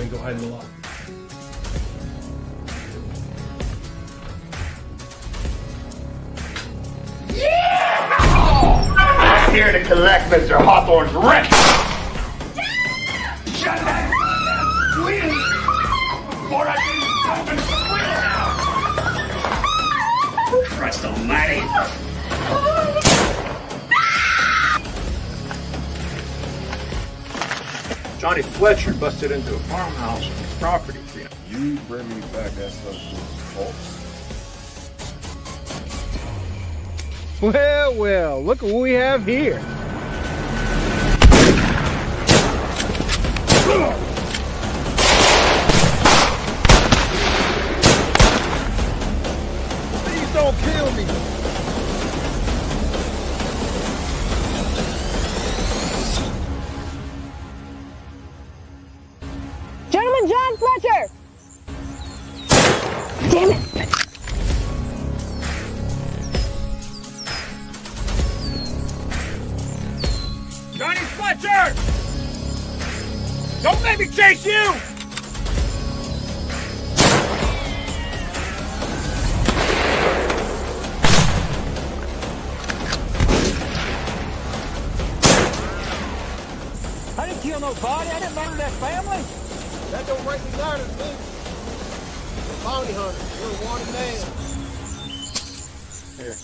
and go hide in the loft. I'm here to collect Mr. Hawthorne's rent! Shut that squealing! Before I get you and squeal now! Christ almighty! Johnny Fletcher busted into a farmhouse on his property. You bring me back that stuff false. Well, well, look at what we have here. Please don't kill me. Gentleman John Fletcher! Damn it! Johnny Fletcher! Don't make me chase you! I didn't kill nobody. I didn't murder that family. That don't break me down to me. You're a bounty hunter. You're a wanted man. Here.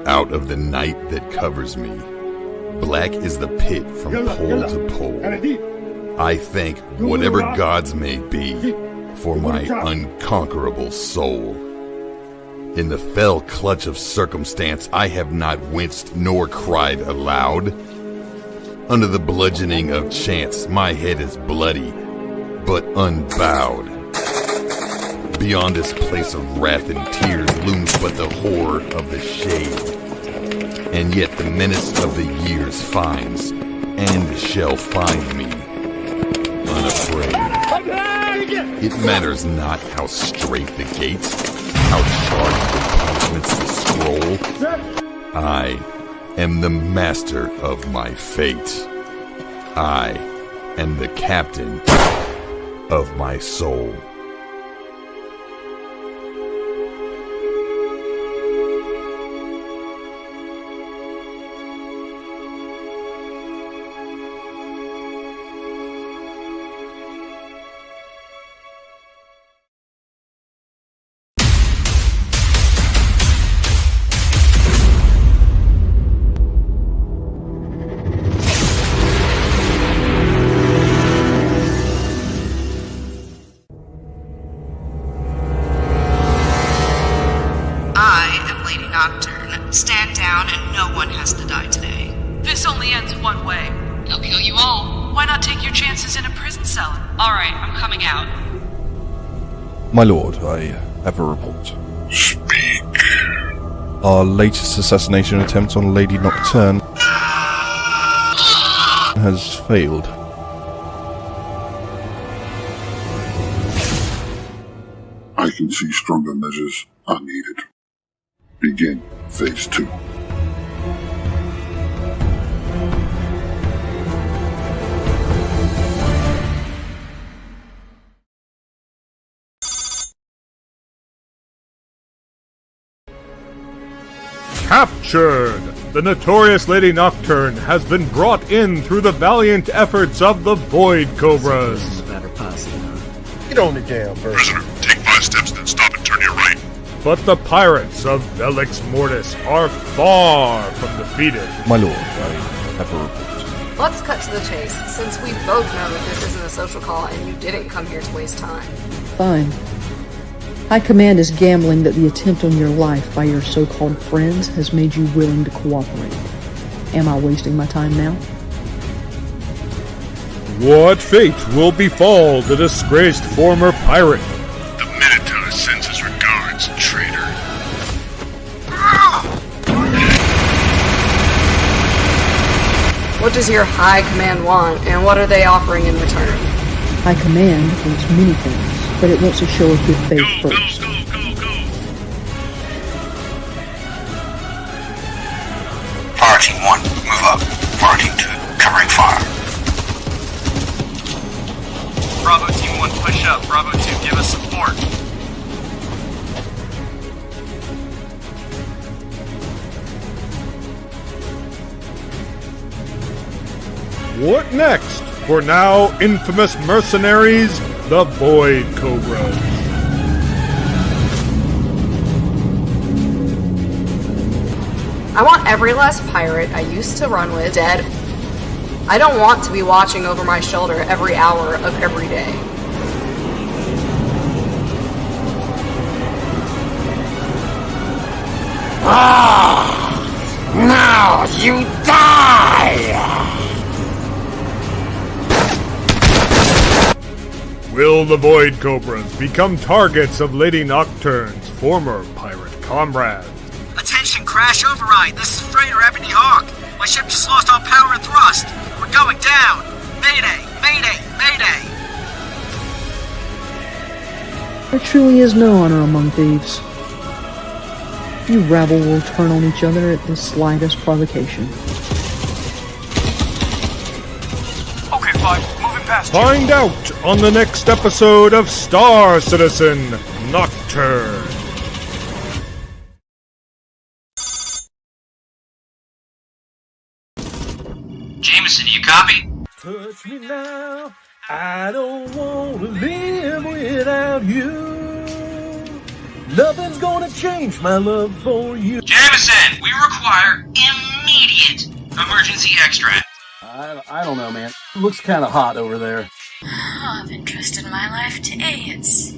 Out of the night that covers me, black is the pit from pole to pole. I thank whatever gods may be for my unconquerable soul. In the fell clutch of circumstance, I have not winced nor cried aloud. Under the bludgeoning of chance, my head is bloody, but unbowed. Beyond this place of wrath and tears looms but the horror of the shade. And yet the menace of the years finds, and shall find me, unafraid. It matters not how straight the gates, how sharp the punishments the scroll. I am the master of my fate. I am the captain of my soul. Nocturn. Stand down and no one has to die today. This only ends one way. They'll kill you all. Why not take your chances in a prison cell? Alright, I'm coming out. My lord, I have a report. Speak. Our latest assassination attempt on Lady Nocturn has failed. I can see stronger measures are needed. Begin phase 2. Captured! The notorious Lady Nocturn has been brought in through the valiant efforts of the Void Cobras. Get on the damn person. Prisoner, take 5 steps, then stop and turn your right. But the pirates of Velix Mortis are far from defeated. My lord, I have a report. Let's cut to the chase, since we both know that this isn't a social call and you didn't come here to waste time. Fine. High Command is gambling that the attempt on your life by your so-called friends has made you willing to cooperate. Am I wasting my time now? What fate will befall the disgraced former pirate? The Minotaur sends his regards, traitor. What does your High Command want, and what are they offering in return? High Command wants many things, but it wants to show a good faith first. Team 1, move up. Fire Team 2, covering fire. Bravo Team 1, push up. Bravo 2, give us support. What next for now infamous mercenaries, the Void Cobras? I want every last pirate I used to run with dead. I don't want to be watching over my shoulder every hour of every day. Now you die! Will the Void Cobras become targets of Lady Nocturne's former pirate comrades? Attention, crash override. This is Freighter Ebony Hawk. My ship just lost all power and thrust. We're going down. Mayday, mayday, mayday. There truly is no honor among thieves. You rabble will turn on each other at the slightest provocation. Okay, fine. Moving past you. Find out on the next episode of Star Citizen Nocturne. Jameson, you copy? Touch me now, I don't want to live without you. Nothing's gonna change my love for you. Jameson, we require immediate emergency extract. I don't know, man. It looks kind of hot over there. Oh, of interest in my life to idiots.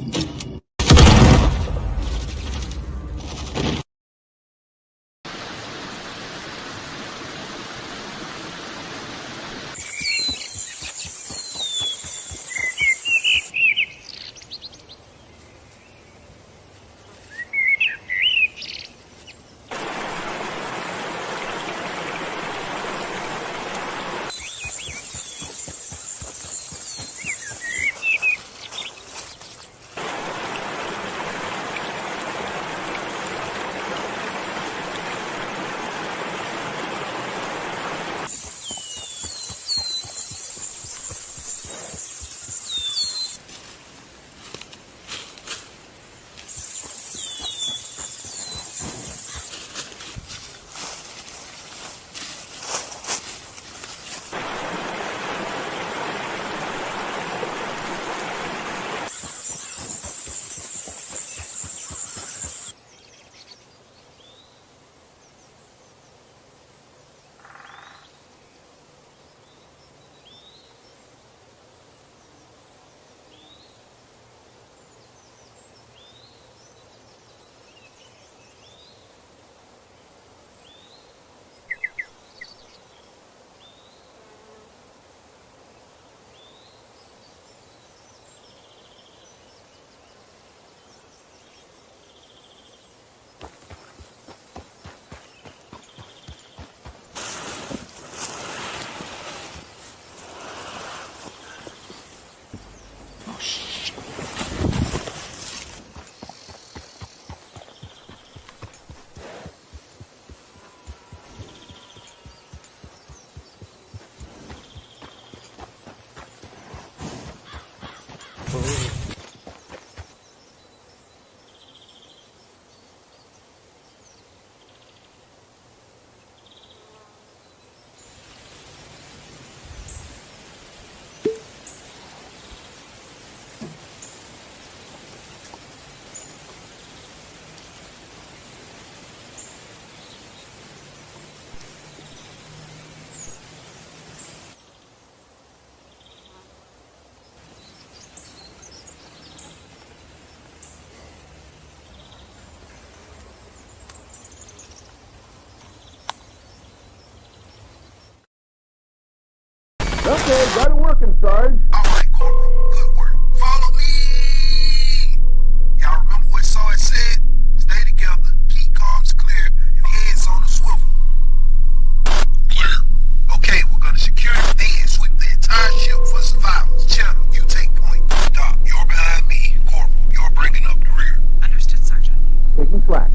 Okay, got it working, Sarge. Alright, Corporal. Good work. Follow me! Y'all remember what SoL said? Stay together, keep comms clear, and heads on the swivel. Clear. Okay, we're gonna secure it, then sweep the entire ship for survivors. Channel, you take point. Doc, you're behind me. Corporal, you're bringing up the rear. Understood, Sergeant. Taking flash.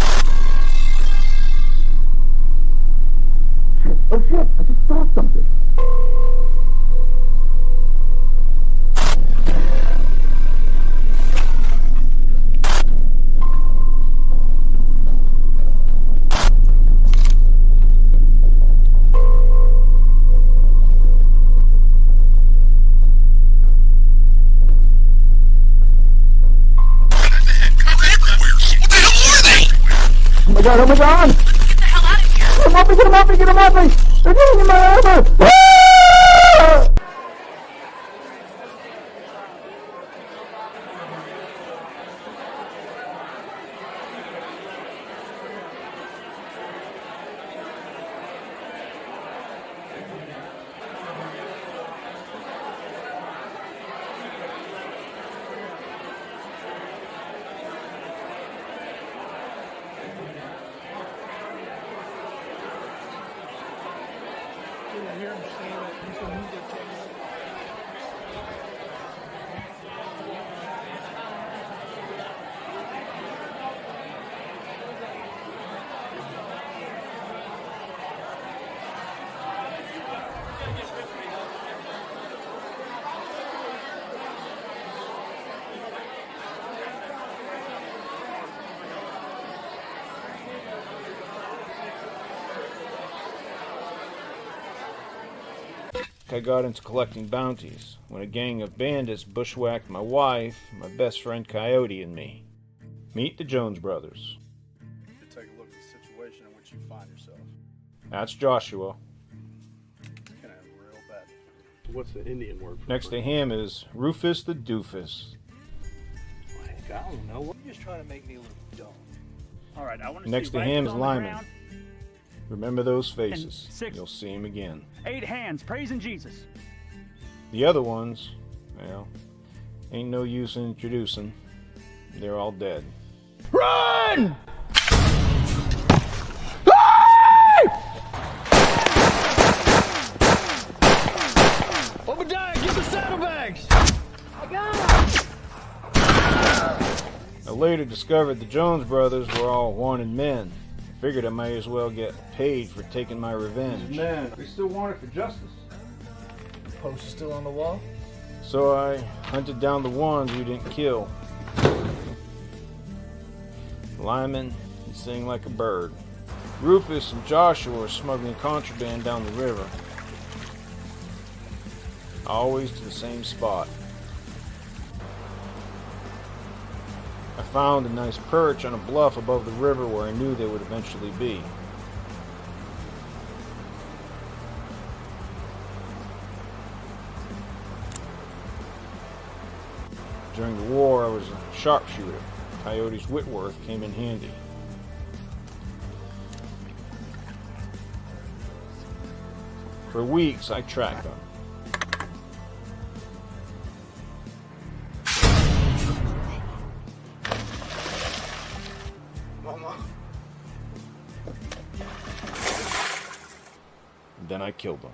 god, oh my god! Get the hell out of here! Get him off me, get him off me, get him off me! They're getting in my armor! Ah! I got into collecting bounties when a gang of bandits bushwhacked my wife, my best friend Coyote, and me. Meet the Jones brothers. To take a look at the situation in which you find yourself. That's Joshua. Can have real bad. What's the Indian word for Next to him is Rufus the Doofus. Like, I don't know. You're just trying to make me look dumb. Alright, I want to Next see to him is rifles on the Lyman. ground. Remember those faces. And 6. You'll see him again. 8 hands praising Jesus. The other ones, well, ain't no use in introducing. They're all dead. Run! Obadiah, get the saddlebags! I got him! I later discovered the Jones brothers were all wanted men. Figured I might as well get paid for taking my revenge. Man, we still wanted for justice. Poster still on the wall? So I hunted down the ones we didn't kill. Lyman, he sang like a bird. Rufus and Joshua were smuggling contraband down the river. Always to the same spot. I found a nice perch on a bluff above the river where I knew they would eventually be. During the war, I was a sharpshooter. Coyote's Whitworth came in handy. For weeks, I tracked them. Then I killed them.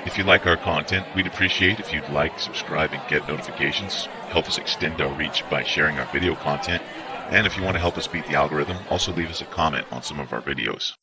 If you like our content, we'd appreciate if you'd like, subscribe, and get notifications. Help us extend our reach by sharing our video content. And if you want to help us beat the algorithm, also leave us a comment on some of our videos.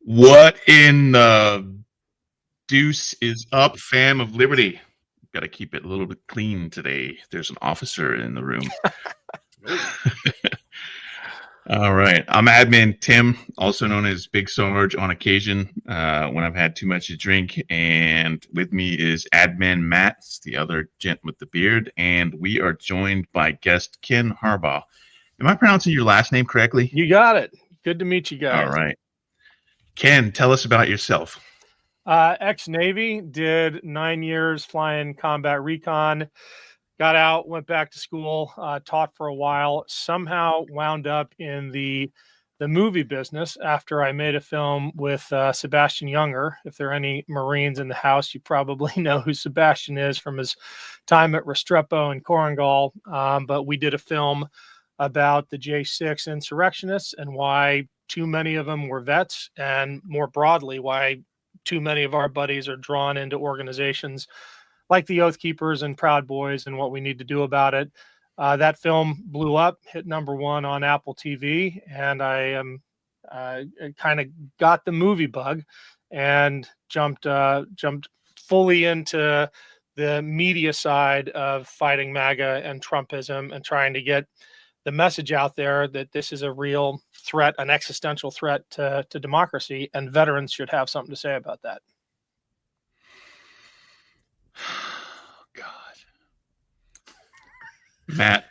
What in the deuce is up, fam of liberty? Got to keep it a little bit clean today. There's an officer in the room. All right. I'm admin Tim, also known as Big Sarge on occasion when I've had too much to drink. And with me is admin Matt, the other gent with the beard. And we are joined by guest Ken Harbaugh. Am I pronouncing your last name correctly? You got it. Good to meet you guys. All right. Ken, tell us about yourself. Ex-Navy, did 9 years flying combat recon, got out, went back to school, taught for a while, somehow wound up in the movie business after I made a film with Sebastian Younger. If there are any Marines in the house, you probably know who Sebastian is from his time at Restrepo and Korengal. But we did a film about the J6 insurrectionists and why too many of them were vets, and more broadly, why too many of our buddies are drawn into organizations like the Oath Keepers and Proud Boys and what we need to do about it. That film blew up, hit #1 on Apple TV, and I kind of got the movie bug and jumped fully into the media side of fighting MAGA and Trumpism and trying to get the message out there that this is a real threat, an existential threat to democracy, and veterans should have something to say about that. God. Matt,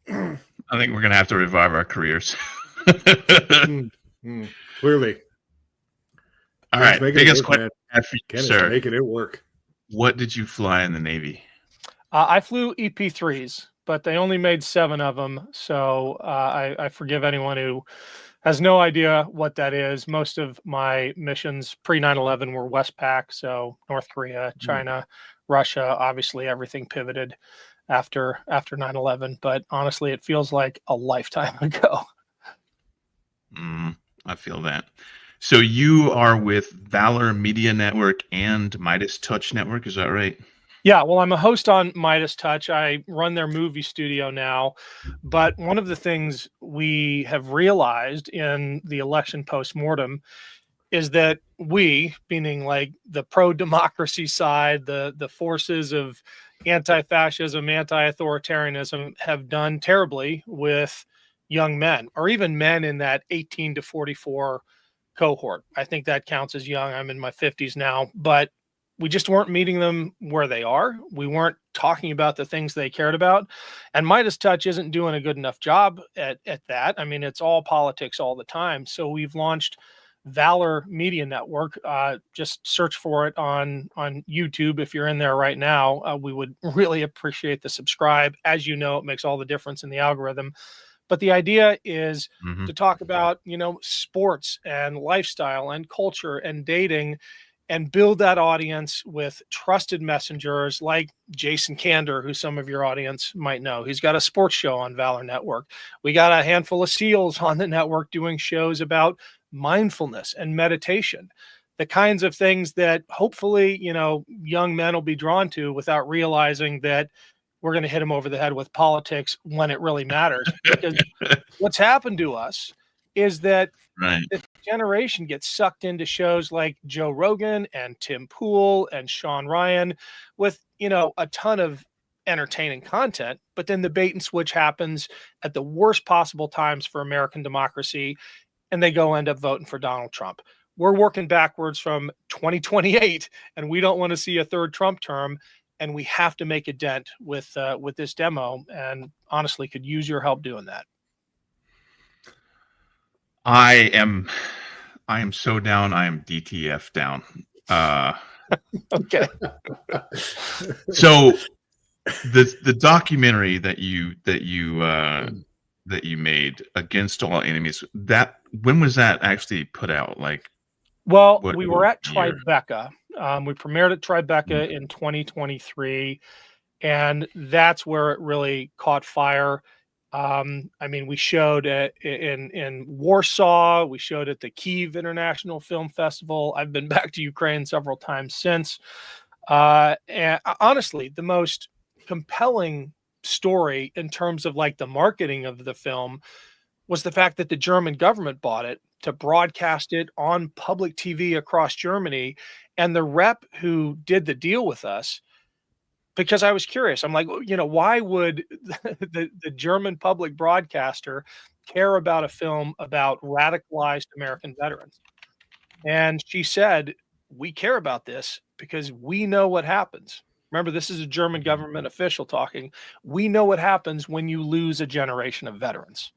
I think we're going to have to revive our careers. Clearly. All right. Biggest question for you, sir. Making it work. What did you fly in the Navy? I flew EP3s. But they only made 7 of them, so I forgive anyone who has no idea what that is. Most of my missions pre-9/11 were Westpac, so North Korea, China, Russia. Obviously, everything pivoted after 9/11, but honestly, it feels like a lifetime ago. I feel that. So you are with Valor Media Network and Meidas Touch Network, is that right? Yeah, well, I'm a host on Meidas Touch. I run their movie studio now. But one of the things we have realized in the election postmortem is that we, meaning like the pro-democracy side, the forces of anti-fascism, anti-authoritarianism, have done terribly with young men, or even men in that 18 to 44 cohort. I think that counts as young. I'm in my 50s now, but we just weren't meeting them where they are. We weren't talking about the things they cared about. And Meidas Touch isn't doing a good enough job at that. I mean, it's all politics all the time. So we've launched Valor Media Network. Just search for it on YouTube if you're in there right now. We would really appreciate the subscribe. As you know, it makes all the difference in the algorithm. But the idea is to talk about, sports and lifestyle and culture and dating, and build that audience with trusted messengers like Jason Kander, who some of your audience might know. He's got a sports show on Valor Network. We got a handful of SEALs on the network doing shows about mindfulness and meditation. the kinds of things that hopefully, young men will be drawn to without realizing that we're going to hit them over the head with politics when it really matters. Because what's happened to us is that this generation gets sucked into shows like Joe Rogan and Tim Pool and Sean Ryan with, a ton of entertaining content, but then the bait and switch happens at the worst possible times for American democracy, and they end up voting for Donald Trump. We're working backwards from 2028, and we don't want to see a third Trump term, and we have to make a dent with this demo, and honestly could use your help doing that. I am so down. I am DTF down. Okay. So the documentary that you made, Against All Enemies, when was that actually put out? We were at Tribeca. We premiered at Tribeca in 2023, and that's where it really caught fire. We showed in Warsaw, we showed at the Kyiv International Film Festival. I've been back to Ukraine several times since. And honestly, the most compelling story in terms of the marketing of the film was the fact that the German government bought it to broadcast it on public TV across Germany. And the rep who did the deal with us, because I was curious, I'm like, why would the German public broadcaster care about a film about radicalized American veterans? And she said, we care about this because we know what happens. Remember, this is a German government official talking. We know what happens when you lose a generation of veterans.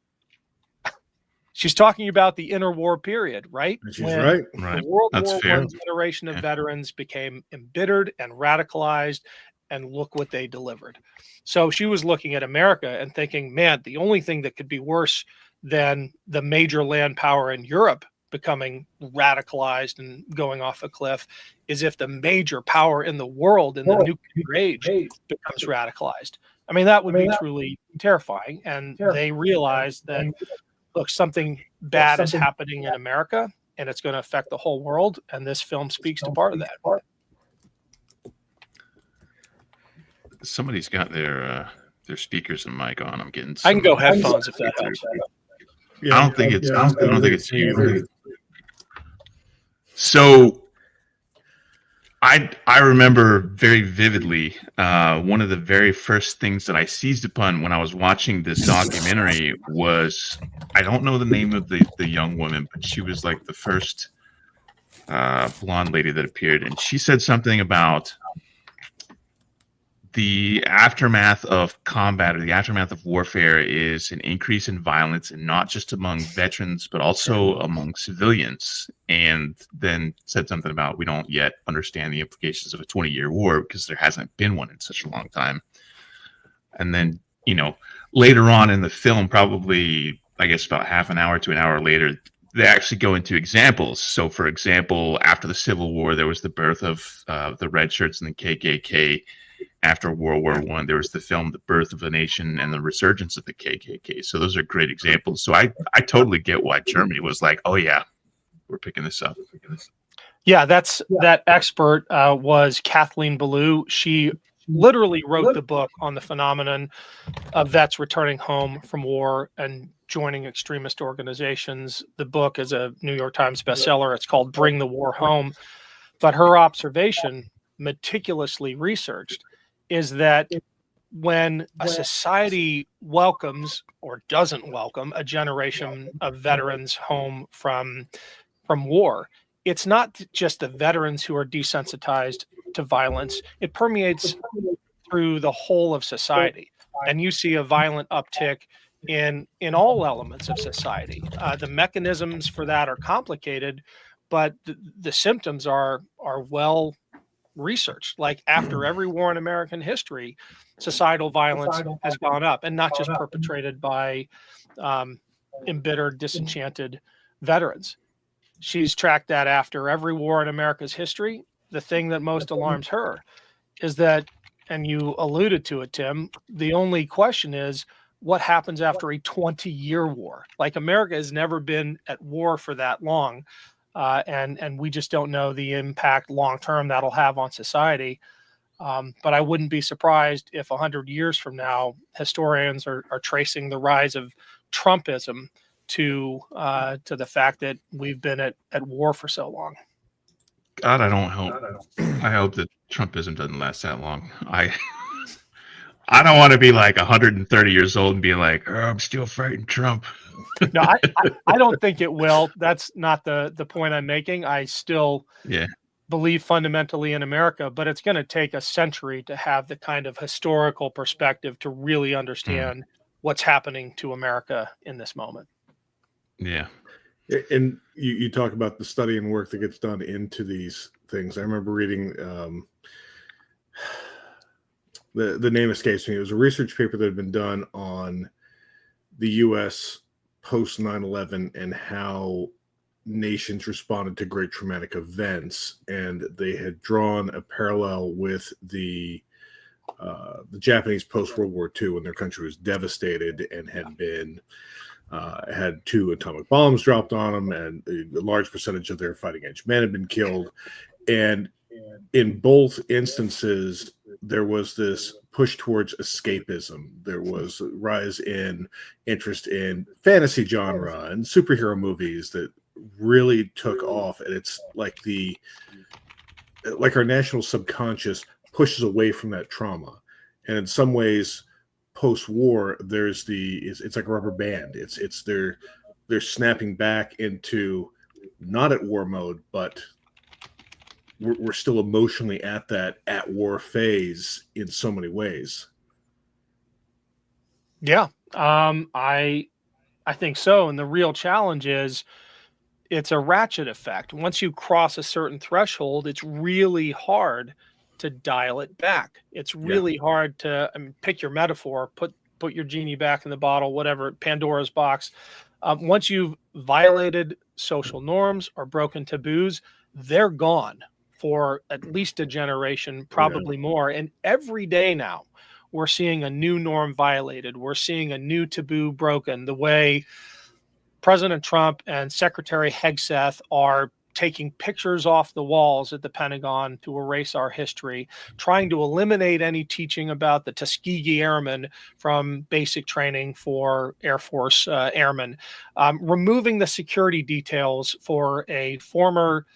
She's talking about the interwar period, right? She's right. Right. The World That's War fair. I generation of veterans became embittered and radicalized, and look what they delivered. So she was looking at America and thinking, man, the only thing that could be worse than the major land power in Europe becoming radicalized and going off a cliff is if the major power in the world in the nuclear age becomes radicalized. That would be truly terrifying. And they realized that, look, something bad is happening in America, and it's going to affect the whole world. And this film speaks to part of that. Somebody's got their speakers and mic on. I'm getting. I can go headphones if that helps. I don't think it's you. So I remember very vividly one of the very first things that I seized upon when I was watching this documentary was, I don't know the name of the young woman, but she was like the first blonde lady that appeared, and she said something about the aftermath of combat, or the aftermath of warfare, is an increase in violence, and not just among veterans, but also among civilians. And then said something about, we don't yet understand the implications of a 20-year war because there hasn't been one in such a long time. And then, later on in the film, probably, I guess about half an hour to an hour later, they actually go into examples. So, for example, after the Civil War, there was the birth of the red shirts and the KKK. After World War I, there was the film The Birth of a Nation and the resurgence of the KKK. So those are great examples. So I totally get why Germany was like, oh yeah, we're picking this up. Yeah, that expert was Kathleen Ballou. She literally wrote the book on the phenomenon of vets returning home from war and joining extremist organizations. The book is a New York Times bestseller. It's called Bring the War Home. But her observation, meticulously researched, is that when a society welcomes or doesn't welcome a generation of veterans home from war, it's not just the veterans who are desensitized to violence. It permeates through the whole of society. And you see a violent uptick in all elements of society. The mechanisms for that are complicated, but the symptoms are well researched. Like after every war in American history, societal violence has gone up, and not just perpetrated by embittered, disenchanted veterans. She's tracked that after every war in America's history. The thing that most alarms her is that, and you alluded to it, Tim, the only question is, what happens after a 20-year war? Like, America has never been at war for that long. and we just don't know the impact long term that'll have on society. But I wouldn't be surprised if 100 years from now, historians are tracing the rise of Trumpism to the fact that we've been at war for so long. God, I don't hope. I hope that Trumpism doesn't last that long. I don't want to be like 130 years old and be like, oh, I'm still fighting Trump. No, I don't think it will. That's not the point I'm making. I still believe fundamentally in America, but it's going to take a century to have the kind of historical perspective to really understand what's happening to America in this moment. Yeah. And you talk about the study and work that gets done into these things. I remember reading, the name escapes me. It was a research paper that had been done on the U.S. post 9/11 and how nations responded to great traumatic events, and they had drawn a parallel with the Japanese post World War II, when their country was devastated and had been had 2 atomic bombs dropped on them, and a large percentage of their fighting age men had been killed. And in both instances, there was this push towards escapism. There was a rise in interest in fantasy genre and superhero movies that really took off. And it's like our national subconscious pushes away from that trauma. And in some ways, post-war, it's like a rubber band. They're snapping back into not at war mode, but we're still emotionally at that at war phase in so many ways. Yeah, I think so. And the real challenge is it's a ratchet effect. Once you cross a certain threshold, it's really hard to dial it back. It's really hard to pick your metaphor, put your genie back in the bottle, whatever, Pandora's box. Once you've violated social norms or broken taboos, they're gone for at least a generation, probably more. And every day now, we're seeing a new norm violated. We're seeing a new taboo broken. The way President Trump and Secretary Hegseth are taking pictures off the walls at the Pentagon to erase our history, trying to eliminate any teaching about the Tuskegee Airmen from basic training for Air Force airmen, removing the security details for a former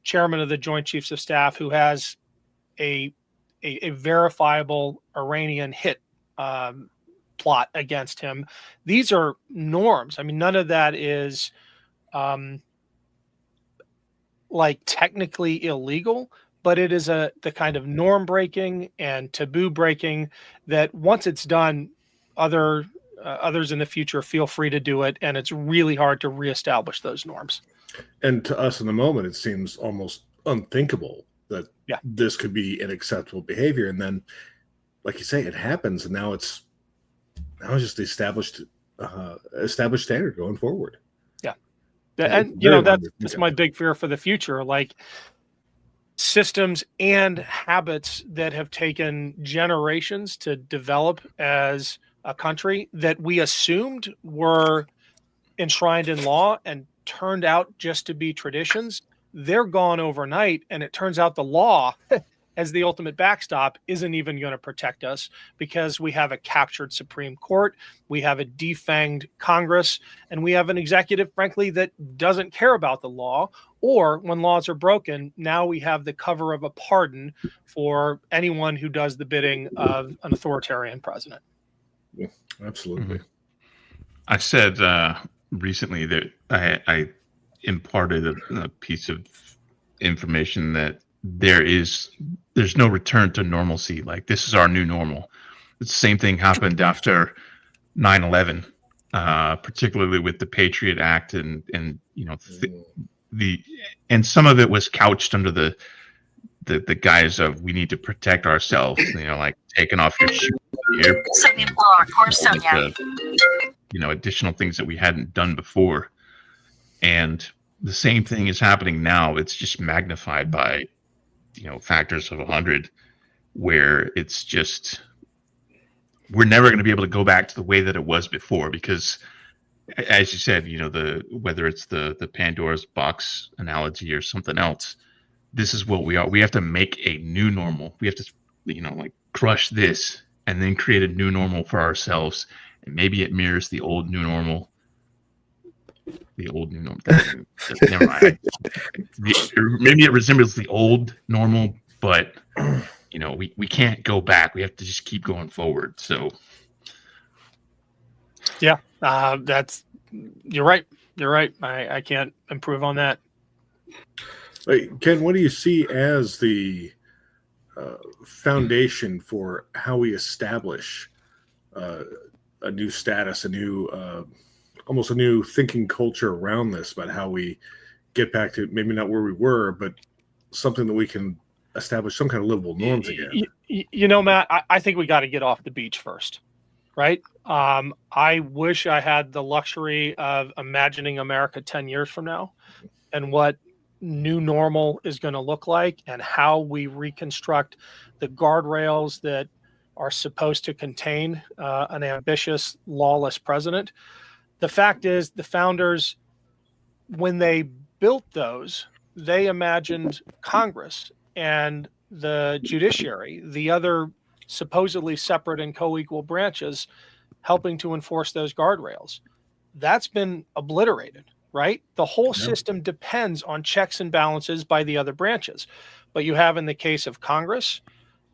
chairman of the Joint Chiefs of Staff who has a verifiable Iranian hit plot against him. These are norms. I mean, none of that is like technically illegal, but it is the kind of norm breaking and taboo breaking that once it's done, others in the future feel free to do it, and it's really hard to reestablish those norms. And to us in the moment, it seems almost unthinkable that this could be an acceptable behavior. And then, like you say, it happens, and now it's just the established standard going forward. And that's my big fear for the future. Like systems and habits that have taken generations to develop as a country that we assumed were enshrined in law and turned out just to be traditions, they're gone overnight. And it turns out the law as the ultimate backstop isn't even going to protect us, because we have a captured Supreme Court, we have a defanged Congress, and we have an executive, frankly, that doesn't care about the law. Or when laws are broken, now we have the cover of a pardon for anyone who does the bidding of an authoritarian president. Yeah, absolutely. Mm-hmm. I said recently that I imparted a piece of information that there's no return to normalcy. Like, this is our new normal. The same thing happened after 9/11, particularly with the Patriot Act, and and some of it was couched under the guise of we need to protect ourselves. Like taking off your shoes, additional things that we hadn't done before. And the same thing is happening now. It's just magnified by factors of 100, where it's just, we're never going to be able to go back to the way that it was before, because as you said, whether it's the Pandora's box analogy or something else, this is what we are. We have to make a new normal. We have to, like crush this and then create a new normal for ourselves. And maybe it mirrors the old new normal. The old new normal. Never mind. Maybe it resembles the old normal, but we can't go back. We have to just keep going forward. So, yeah, you're right. You're right. I can't improve on that. Ken, what do you see as the foundation for how we establish a new status, almost a new thinking culture around this, about how we get back to maybe not where we were, but something that we can establish some kind of livable norms again? Matt, I think we got to get off the beach first, right? I wish I had the luxury of imagining America 10 years from now and what new normal is going to look like and how we reconstruct the guardrails that are supposed to contain an ambitious, lawless president. The fact is, the founders, when they built those, they imagined Congress and the judiciary, the other supposedly separate and co-equal branches, helping to enforce those guardrails. That's been obliterated, right? The whole system depends on checks and balances by the other branches. But you have, in the case of Congress,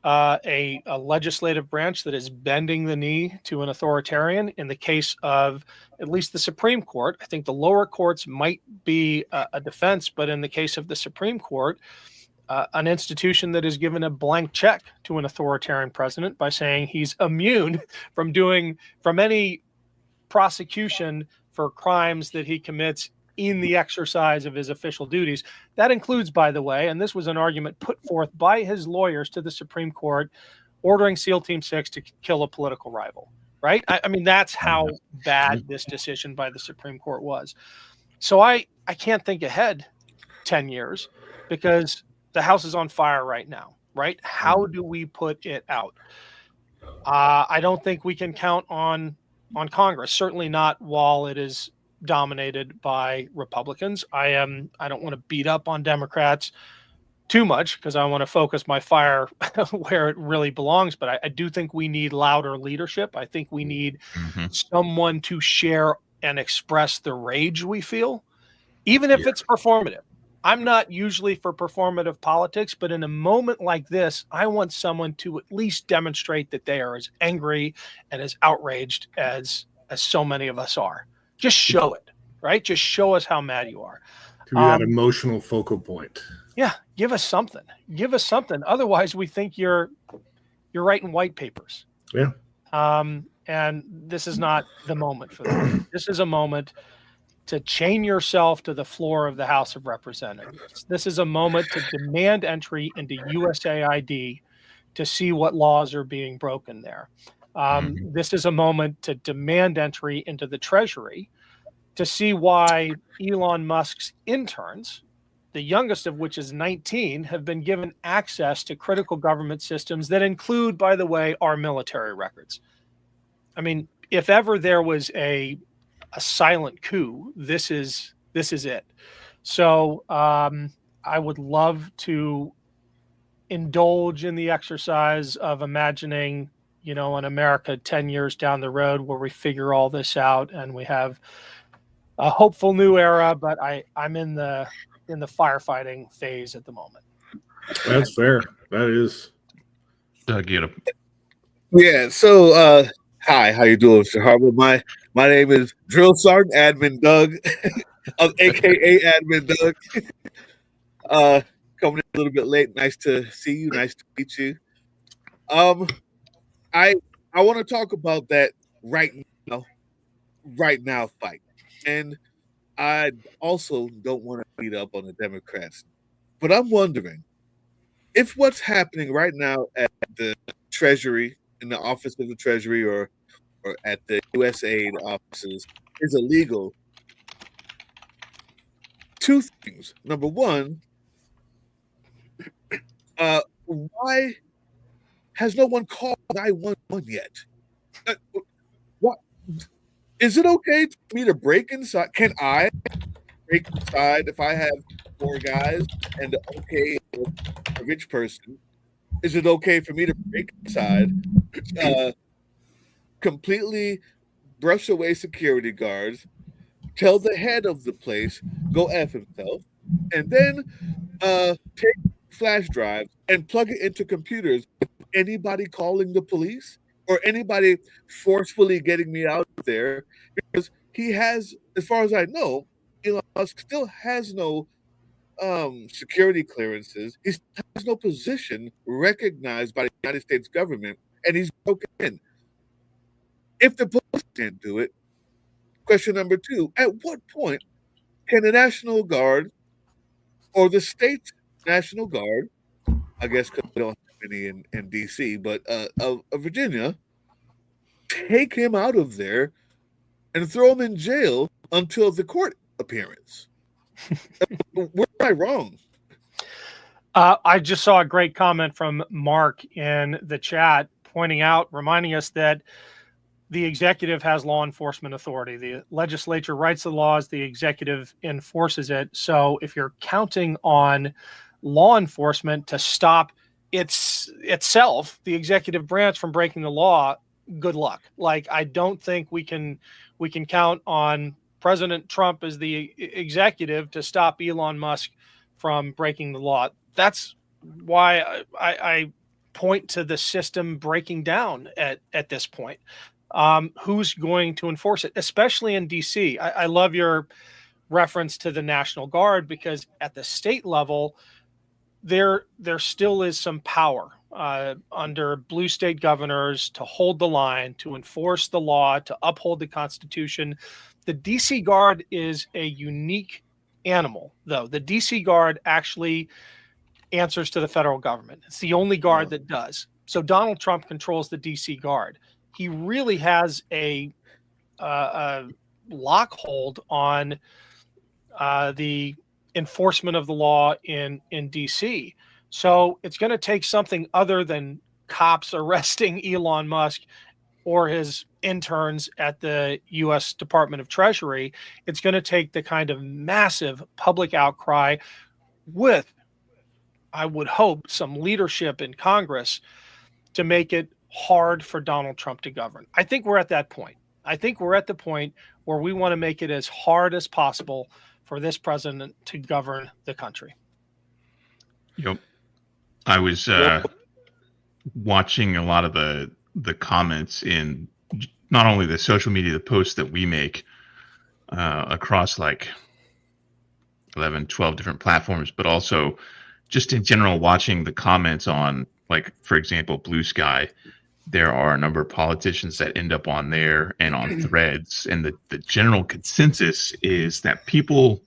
a legislative branch that is bending the knee to an authoritarian. In the case of at least the Supreme Court, I think the lower courts might be a defense, but in the case of the Supreme Court, an institution that is given a blank check to an authoritarian president by saying he's immune from any prosecution for crimes that he commits in the exercise of his official duties. That includes, by the way, and this was an argument put forth by his lawyers to the Supreme Court, ordering SEAL Team 6 to kill a political rival, right? I mean, that's how bad this decision by the Supreme Court was. So I can't think ahead 10 years because the house is on fire right now, right? How do we put it out? I don't think we can count on Congress, certainly not while it is dominated by Republicans. I don't want to beat up on Democrats too much because I want to focus my fire where it really belongs. But I do think we need louder leadership. I think we need someone to share and express the rage we feel, even if it's performative. I'm not usually for performative politics, but in a moment like this, I want someone to at least demonstrate that they are as angry and as outraged as so many of us are. Just show it, right? Just show us how mad you are. To be that emotional focal point. Yeah, give us something. Give us something. Otherwise, we think you're writing white papers. Yeah. And this is not the moment for that. This is a moment to chain yourself to the floor of the House of Representatives. This is a moment to demand entry into USAID to see what laws are being broken there. This is a moment to demand entry into the Treasury to see why Elon Musk's interns, the youngest of which is 19, have been given access to critical government systems that include, by the way, our military records. I mean, if ever there was a silent coup, this is it. So I would love to indulge in the exercise of imagining, an America 10 years down the road where we figure all this out and we have a hopeful new era. But I'm in the firefighting phase at the moment. That's fair. That is. Doug, get up. Yeah. So, hi, how you doing, Mr. Harbaugh? My name is Drill Sergeant Admin Doug, aka Admin Doug. Coming in a little bit late. Nice to see you. Nice to meet you. I want to talk about that right now fight, and I also don't want to beat up on the Democrats, but I'm wondering if what's happening right now at the Treasury, in the office of the Treasury, or at the USAID offices is illegal. Two things. Number one, why has no one called 911 yet? What? Is it okay for me to break inside? Can I break inside if I have 4 guys and okay a rich person? Is it okay for me to break inside, completely brush away security guards, tell the head of the place go F himself, and then take flash drives and plug it into computers? Anybody calling the police or anybody forcefully getting me out of there? Because he has, as far as I know, Elon Musk still has no security clearances. He has no position recognized by the United States government, and he's broken in. If the police can't do it, question number 2, at what point can the National Guard or the state National Guard, I guess because we don't have any in D.C., but of Virginia, take him out of there and throw him in jail until the court appearance? Where am I wrong? I just saw a great comment from Mark in the chat pointing out, reminding us that the executive has law enforcement authority. The legislature writes the laws, the executive enforces it. So if you're counting on law enforcement to stop itself, the executive branch, from breaking the law, good luck. Like, I don't think we can count on President Trump as the executive to stop Elon Musk from breaking the law. That's why I point to the system breaking down at this point. Who's going to enforce it, especially in DC? I love your reference to the National Guard, because at the state level, there still is some power under blue state governors to hold the line, to enforce the law, to uphold the Constitution. The DC Guard is a unique animal, though. The DC Guard actually answers to the federal government. It's the only guard that does. So Donald Trump controls the DC Guard. He really has a lockhold on the enforcement of the law in DC. So it's going to take something other than cops arresting Elon Musk or his interns at the U.S. Department of Treasury. It's going to take the kind of massive public outcry with, I would hope, some leadership in Congress to make it hard for Donald Trump to govern. I think we're at that point. I think we're at the point where we want to make it as hard as possible for this president to govern the country. Yep. I was watching a lot of the comments in not only the social media, the posts that we make across like 11, 12 different platforms, but also just in general, watching the comments on, like, for example, Blue Sky. There are a number of politicians that end up on there and on threads. And the general consensus is that people,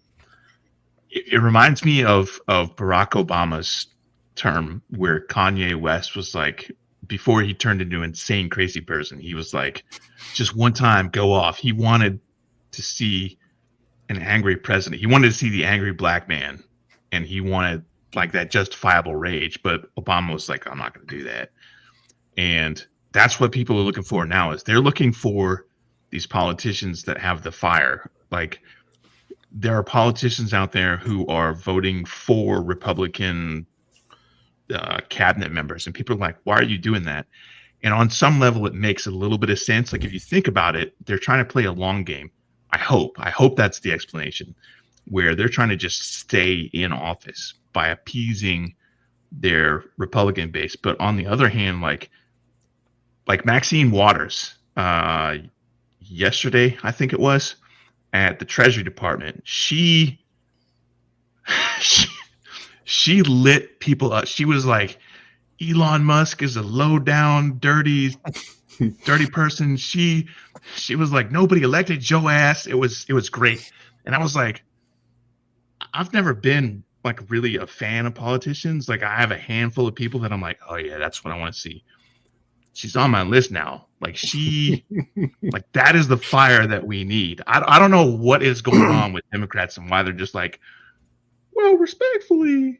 it reminds me of Barack Obama's term where Kanye West was like, before he turned into an insane, crazy person, he was like, just one time, go off. He wanted to see an angry president. He wanted to see the angry black man, and he wanted like that justifiable rage. But Obama was like, I'm not going to do that. And that's what people are looking for now, is they're looking for these politicians that have the fire. Like, there are politicians out there who are voting for Republican cabinet members, and people are like, why are you doing that? And on some level, it makes a little bit of sense. Like, if you think about it, they're trying to play a long game. I hope that's the explanation, where they're trying to just stay in office by appeasing their Republican base. But on the other hand, like Maxine Waters, yesterday, I think it was, at the Treasury Department, she lit people up. She was like, Elon Musk is a low down, dirty person. She was like, nobody elected your ass. It was great. And I was like, I've never been like really a fan of politicians. Like, I have a handful of people that I'm like, oh yeah, that's what I want to see. She's on my list now. Like, like, that is the fire that we need. I don't know what is going on with Democrats and why they're just like, well, respectfully,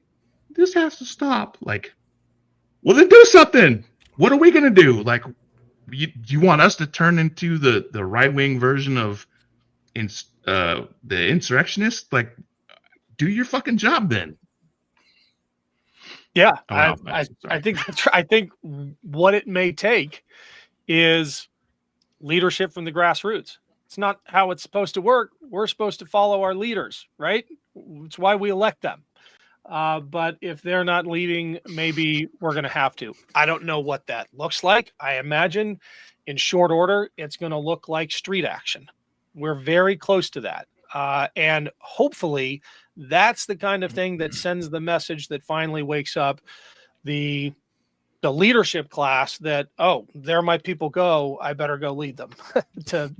this has to stop. Like, well, then do something. What are we going to do? Like, you want us to turn into the right wing version of the insurrectionists? Like, do your fucking job then. Yeah, Oh, I think that's I think what it may take is leadership from the grassroots. It's not how it's supposed to work. We're supposed to follow our leaders, right? It's why we elect them. But if they're not leading, maybe we're going to have to. I don't know what that looks like. I imagine in short order, it's going to look like street action. We're very close to that. And hopefully that's the kind of thing that sends the message that finally wakes up the leadership class that, oh, there my people go, I better go lead them. to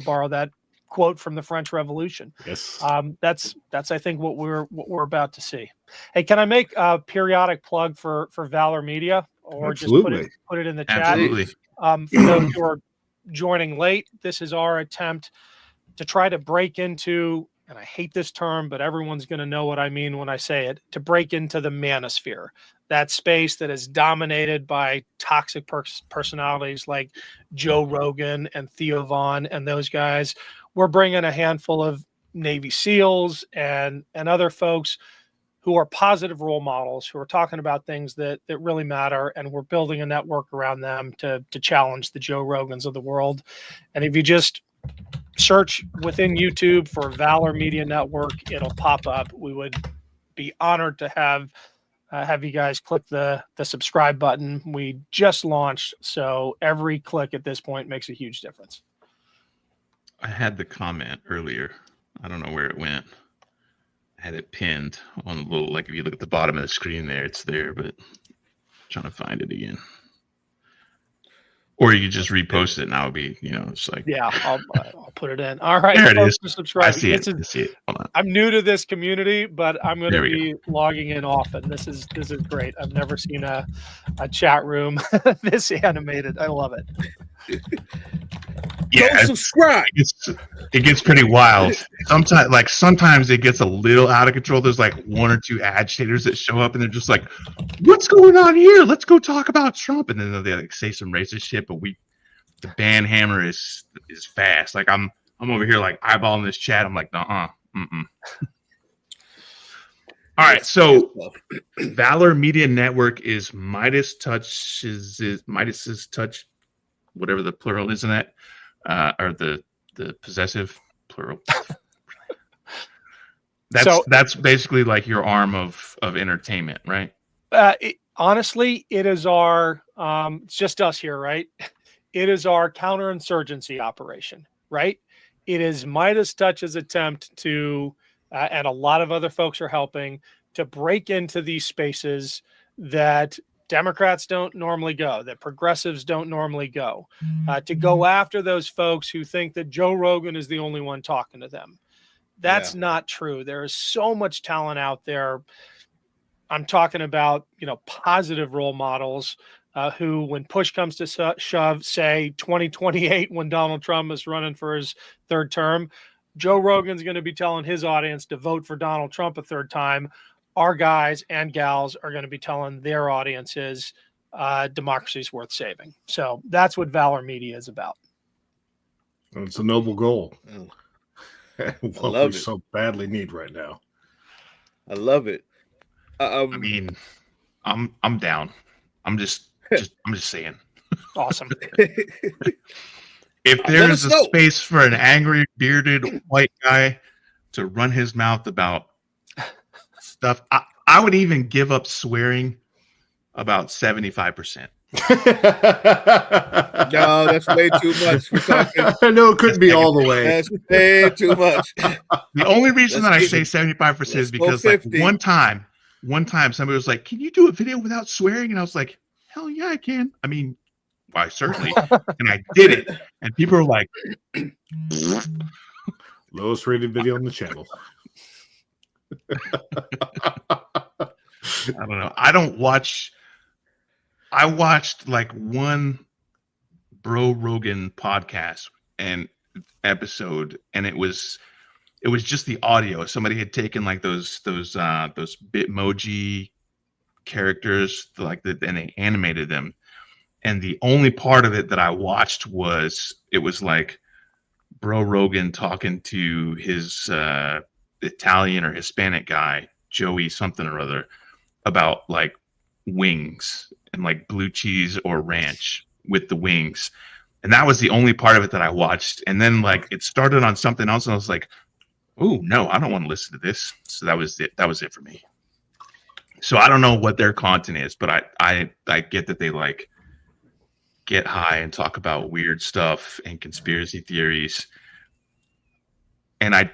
borrow that quote from the French Revolution. Yes. That's I think what we're about to see. Hey, can I make a periodic plug for Valor Media, or Absolutely. just put it in the chat? Absolutely. For those who are joining late, this is our attempt to try to break into, and I hate this term, but everyone's going to know what I mean when I say it, to break into the manosphere, that space that is dominated by toxic personalities like Joe Rogan and Theo Vaughn and those guys. We're bringing a handful of Navy SEALs and other folks who are positive role models, who are talking about things that really matter, and we're building a network around them to challenge the Joe Rogans of the world. And if you just search within YouTube for Valor Media Network, it'll pop up. We would be honored to have you guys click the subscribe button. We just launched, so every click at this point makes a huge difference. I had the comment earlier. I don't know where it went. I had it pinned on a little, like if you look at the bottom of the screen there, it's there, but I'm trying to find it again. Or you could just repost it and I'll be, it's like. Yeah, I'll put it in. All right. There it is. Subscribe. I see it. Hold on. I'm new to this community, but I'm going to be logging in often. This is great. I've never seen a chat room this animated. I love it. Yeah, go subscribe. It gets pretty wild. Sometimes it gets a little out of control. There's like one or two agitators that show up and they're just like, "What's going on here? Let's go talk about Trump." And then they like say some racist shit, but the band hammer is fast. Like I'm over here like eyeballing this chat. I'm like, All right, so Valor Media Network is Meidas Meidas's touch, whatever the plural is in that. Or the possessive plural. That's basically like your arm of entertainment, right? Honestly, it is our it's just us here, right? It is our counterinsurgency operation, right? It is Meidas Touch's attempt to, and a lot of other folks are helping to break into these spaces that Democrats don't normally go, that progressives don't normally go, to go after those folks who think that Joe Rogan is the only one talking to them. That's not true. There is so much talent out there. I'm talking about, positive role models who, when push comes to shove, say 2028, when Donald Trump is running for his third term, Joe Rogan's going to be telling his audience to vote for Donald Trump a third time. Our guys and gals are going to be telling their audiences democracy is worth saving. So that's what Valor Media is about. It's a noble goal. What we so badly need right now. I love it. I mean, I'm down. I'm just saying. Awesome. If there's a space for an angry bearded white guy to run his mouth about stuff, I would even give up swearing about 75%. No, that's way too much. We're talking. I know it couldn't be all the way. That's way too much. The only reason that I say 75% is because like one time somebody was like, "Can you do a video without swearing?" And I was like, "Hell yeah, I can." I mean, why certainly, and I did it, and people were like, "Lowest rated video on the channel." I don't know. I watched like one Bro Rogan podcast and episode, and it was just the audio. Somebody had taken like those Bitmoji characters, and they animated them. And the only part of it that I watched was like Bro Rogan talking to his Italian or Hispanic guy, Joey something or other, about like wings and like blue cheese or ranch with the wings. And that was the only part of it that I watched. And then like it started on something else, and I was like, oh no, I don't want to listen to this. So that was it. That was it for me. So I don't know what their content is, but I get that they like get high and talk about weird stuff and conspiracy theories. And I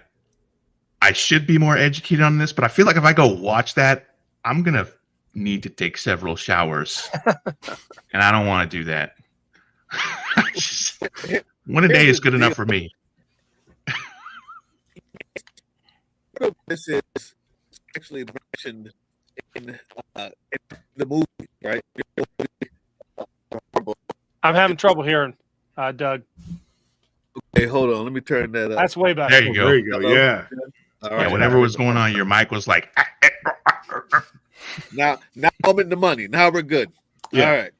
should be more educated on this, but I feel like if I go watch that, I'm gonna need to take several showers, and I don't want to do that. One a day is good enough for me. This is actually mentioned in the movie, right? I'm having trouble hearing, Doug. Okay, hold on. Let me turn that up. That's way better. There you go. There you go. Yeah. All right. Yeah, whatever was going on, your mic was like. Now I'm in the money. Now we're good. Yeah. All right.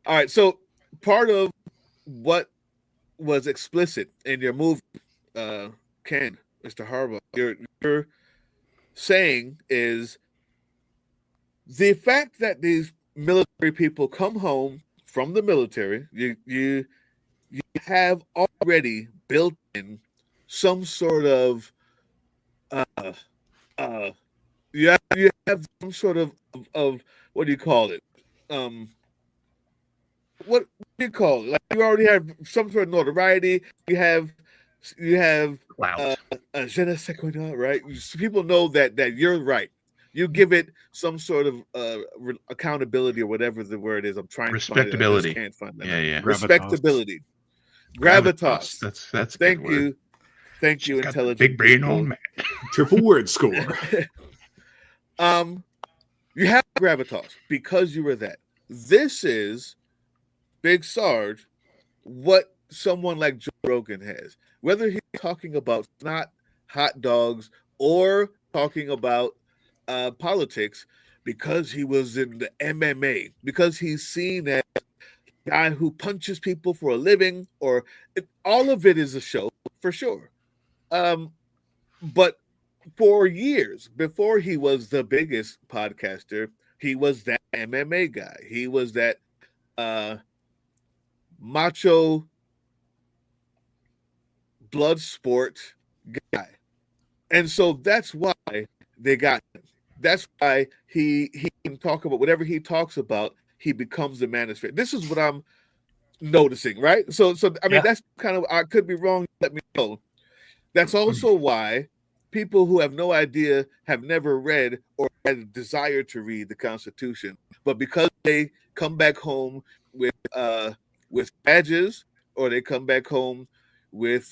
All right. So part of what was explicit in your movie, Ken, Mr. Harbaugh, you're saying is the fact that these military people come home from the military, you have already built in some sort of you have some sort of what do you call it? What do you call it? Like you already have some sort of notoriety. You have Clout. Je ne sais quoi, right? So people know that you're right. You give it some sort of accountability or whatever the word is. I'm trying respectability. To find it. I just can't find that. Yeah. Respectability. Gravitas. That's a Thank good word. you. Thank you, intelligent. Big brain on man. Triple word score. You have gravitas because you were that. This is Big Sarge, what someone like Joe Rogan has. Whether he's talking about not hot dogs or talking about politics, because he was in the MMA, because he's seen as a guy who punches people for a living, or all of it is a show for sure. But for years before he was the biggest podcaster, he was that MMA guy. He was that macho blood sport guy. And so that's why they got him. That's why he can talk about whatever he talks about, he becomes the manosphere. This is what I'm noticing, right? So I mean, that's kind of, I could be wrong, let me know. That's also why people who have no idea, have never read or had a desire to read the Constitution, but because they come back home with badges, or they come back home with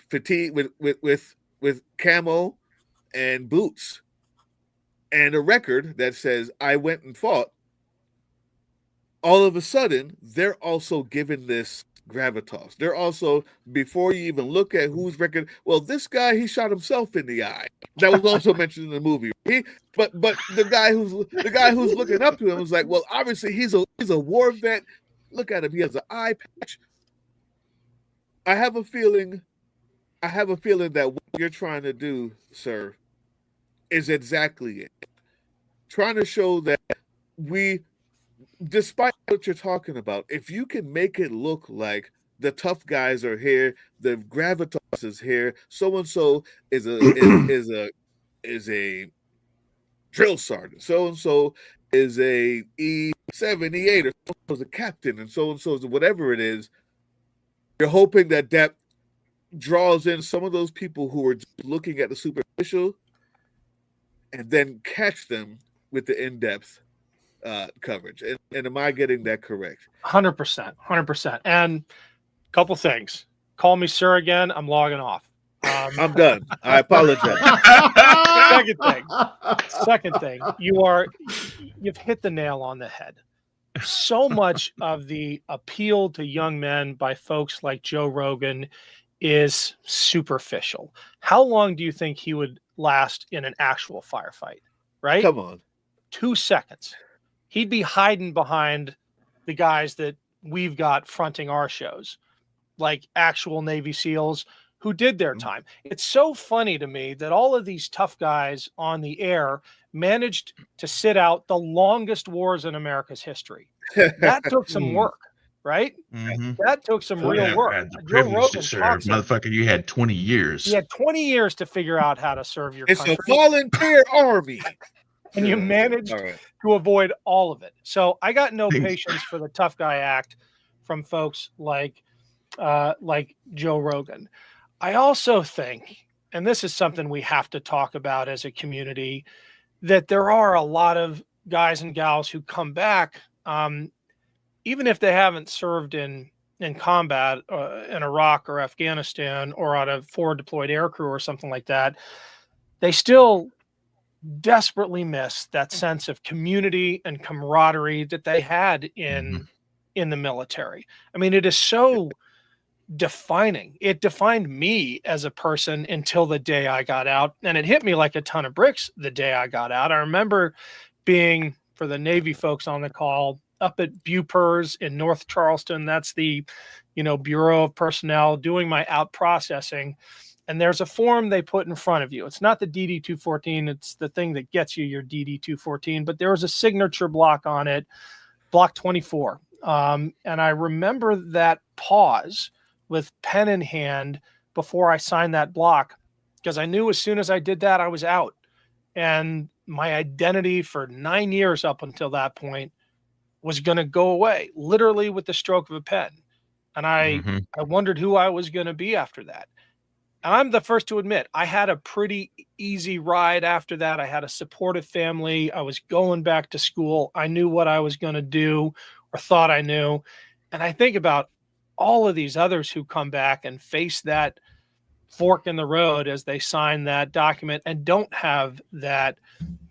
fatigue, with camo and boots, and a record that says I went and fought, all of a sudden they're also given this gravitas. They're also, before you even look at whose record, well, this guy, he shot himself in the eye. That was also mentioned in the movie. But the guy who's looking up to him was like, well, obviously he's a war vet. Look at him, he has an eye patch. I have a feeling that what you're trying to do, sir, is exactly it. Trying to show that despite what you're talking about, if you can make it look like the tough guys are here, the gravitas is here, so and so is a drill sergeant, so and so is a E7, E8, or so is a captain, and so is whatever it is. You're hoping that draws in some of those people who are just looking at the superficial, and then catch them with the in-depth coverage. And am I getting that correct? 100%. And a couple things. Call me sir again. I'm logging off. I'm done. I apologize. Second thing, you've hit the nail on the head. So much of the appeal to young men by folks like Joe Rogan is superficial. How long do you think he would last in an actual firefight? Right? Come on. 2 seconds. He'd be hiding behind the guys that we've got fronting our shows, like actual Navy SEALs who did their time. It's so funny to me that all of these tough guys on the air managed to sit out the longest wars in America's history. That took some work, right? That took some real work. Had the Joe privilege to Rogan serve, talks about, motherfucker. You had 20 years. he had 20 years to figure out how to serve your It's country. a volunteer army. And you managed to avoid all of it. So I got no patience for the tough guy act from folks like Joe Rogan. I also think, and this is something we have to talk about as a community, that there are a lot of guys and gals who come back, even if they haven't served in combat in Iraq or Afghanistan or on a forward deployed air crew or something like that. They still desperately miss that sense of community and camaraderie that they had in the military. I mean, it is so defining. It defined me as a person until the day I got out, and it hit me like a ton of bricks the day I got out. I remember being, for the Navy folks on the call, up at BUPERS in North Charleston. That's the, Bureau of Personnel, doing my out processing. And there's a form they put in front of you. It's not the DD-214. It's the thing that gets you your DD-214. But there was a signature block on it, block 24. And I remember that pause with pen in hand before I signed that block, because I knew as soon as I did that, I was out. And my identity for 9 years up until that point was going to go away, literally with the stroke of a pen. And I wondered who I was going to be after that. And I'm the first to admit, I had a pretty easy ride after that. I had a supportive family. I was going back to school. I knew what I was going to do, or thought I knew. And I think about all of these others who come back and face that fork in the road as they sign that document and don't have that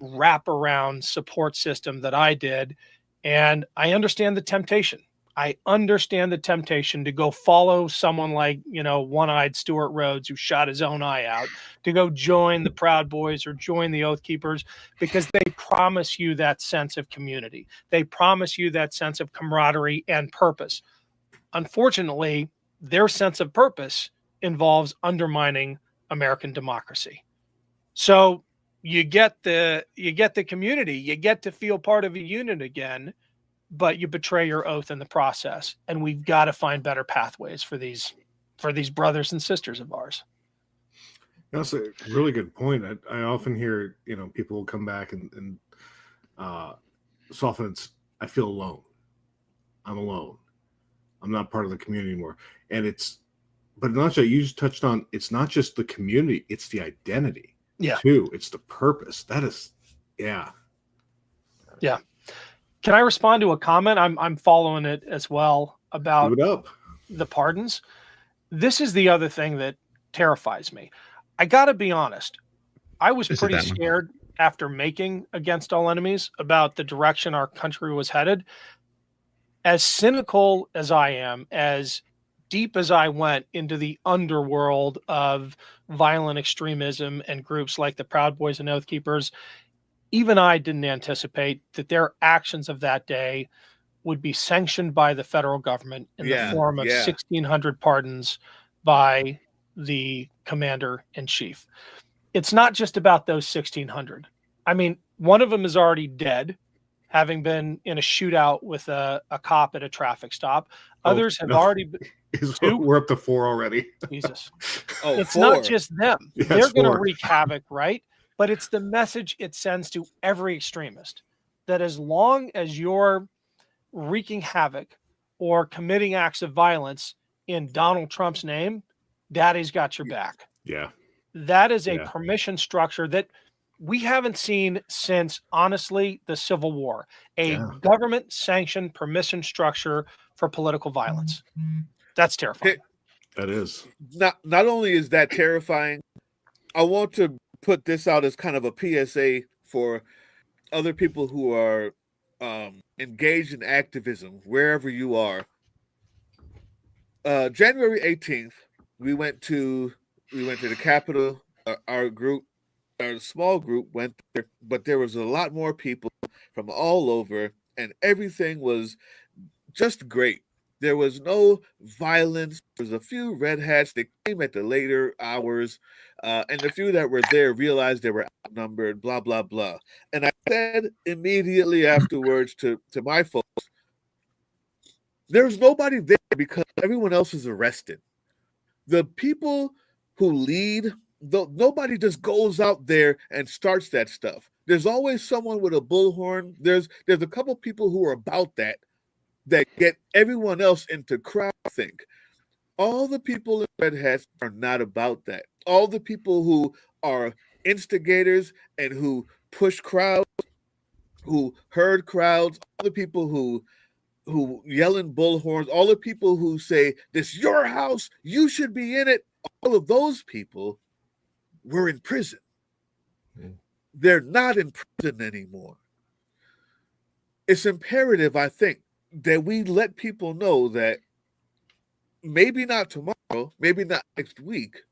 wraparound support system that I did. And I understand the temptation. I understand the temptation to go follow someone like, one-eyed Stuart Rhodes, who shot his own eye out, to go join the Proud Boys or join the Oath Keepers, because they promise you that sense of community. They promise you that sense of camaraderie and purpose. Unfortunately, their sense of purpose involves undermining American democracy. So you get the community, you get to feel part of a unit again, but you betray your oath in the process. And we've got to find better pathways for these brothers and sisters of ours. That's a really good point. I often hear, people will come back and so often it's, I feel alone. I'm alone. I'm not part of the community anymore. And but not just, you just touched on, it's not just the community, it's the identity too. It's the purpose. That is, yeah. Yeah. Can I respond to a comment? I'm following it as well about the pardons. This is the other thing that terrifies me. I got to be honest. I was pretty scared after making Against All Enemies about the direction our country was headed. As cynical as I am, as deep as I went into the underworld of violent extremism and groups like the Proud Boys and Oath Keepers, even I didn't anticipate that their actions of that day would be sanctioned by the federal government in the form of 1,600 pardons by the commander-in-chief. It's not just about those 1,600. I mean, one of them is already dead, having been in a shootout with a cop at a traffic stop. Others have already been... We're up to 4 already. Jesus. It's 4. Not just them. Yeah, they're going to wreak havoc, right? But it's the message it sends to every extremist that as long as you're wreaking havoc or committing acts of violence in Donald Trump's name, Daddy's got your back. Yeah. That is a permission structure that we haven't seen since, honestly, the Civil War. A government-sanctioned permission structure for political violence. That's terrifying. That is. Not only is that terrifying, I want to put this out as kind of a PSA for other people who are engaged in activism, wherever you are. January 18th, we went to the Capitol. Our small group went there, but there was a lot more people from all over, and everything was just great. There was no violence. There was a few red hats that came at the later hours, and the few that were there realized they were outnumbered, blah, blah, blah. And I said immediately afterwards to my folks, there's nobody there because everyone else is arrested. The people who lead, nobody just goes out there and starts that stuff. There's always someone with a bullhorn. There's a couple people who are about that get everyone else into crowdthink. All the people in red hats are not about that. All the people who are instigators and who push crowds, who herd crowds, all the people who yell in bullhorns, all the people who say, "This your house, you should be in it," all of those people were in prison. They're not in prison anymore. It's imperative, I think, that we let people know that maybe not tomorrow, maybe not next week,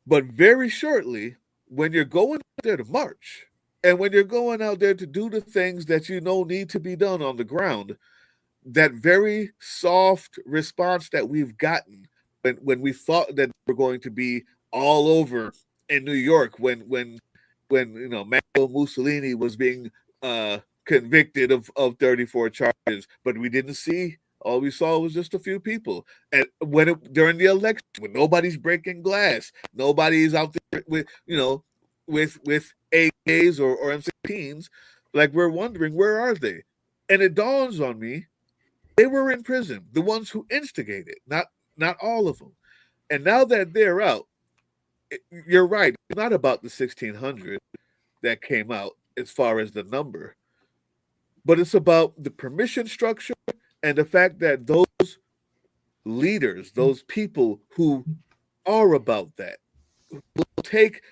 but very shortly, when you're going out there to march and when you're going out there to do the things that you know need to be done on the ground, that very soft response that we've gotten when we thought that we're going to be all over in New York, when Matteo Mussolini was being convicted of 34 charges, but we didn't see. All we saw was just a few people. And during the election, when nobody's breaking glass, nobody's out there with AKs or M16s, like we're wondering, where are they? And it dawns on me, they were in prison. The ones who instigated, not all of them. And now that they're out, you're right. It's not about the 1,600 that came out as far as the number, but it's about the permission structure and the fact that those leaders, those people who are about that, will take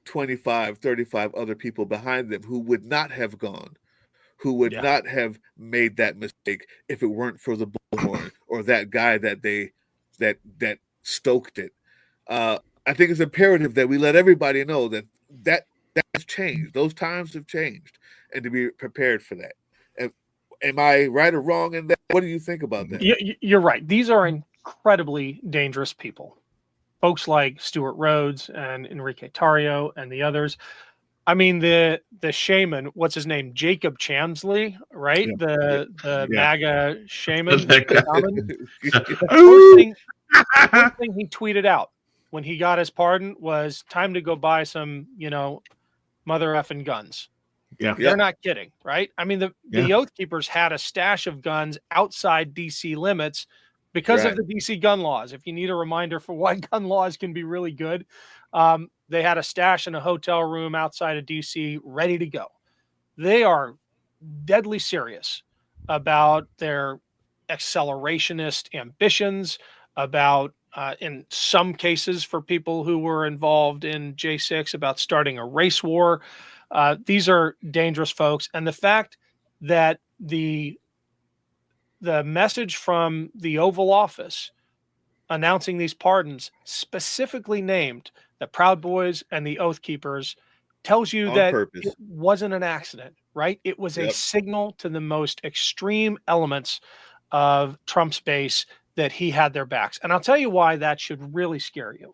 25, 35 other people behind them who would not have gone, who would not have made that mistake if it weren't for the bullhorn or that guy that stoked it. I think it's imperative that we let everybody know that has changed. Those times have changed, and to be prepared for that. Am I right or wrong in that? What do you think about that? You're right. These are incredibly dangerous people. Folks like Stuart Rhodes and Enrique Tarrio and the others. I mean, the shaman, what's his name? Jacob Chamsley, right? Yeah. The MAGA shaman. That First thing he tweeted out when he got his pardon was time to go buy some, mother effing guns. Yeah. They're not kidding, right? I mean, the Oath Keepers had a stash of guns outside DC limits because of the DC gun laws. If you need a reminder for why gun laws can be really good, they had a stash in a hotel room outside of DC ready to go. They are deadly serious about their accelerationist ambitions, about, in some cases for people who were involved in J6, about starting a race war. These are dangerous folks. And the fact that the message from the Oval Office announcing these pardons specifically named the Proud Boys and the Oath Keepers tells you that it wasn't an accident, right? It was a signal to the most extreme elements of Trump's base that he had their backs. And I'll tell you why that should really scare you.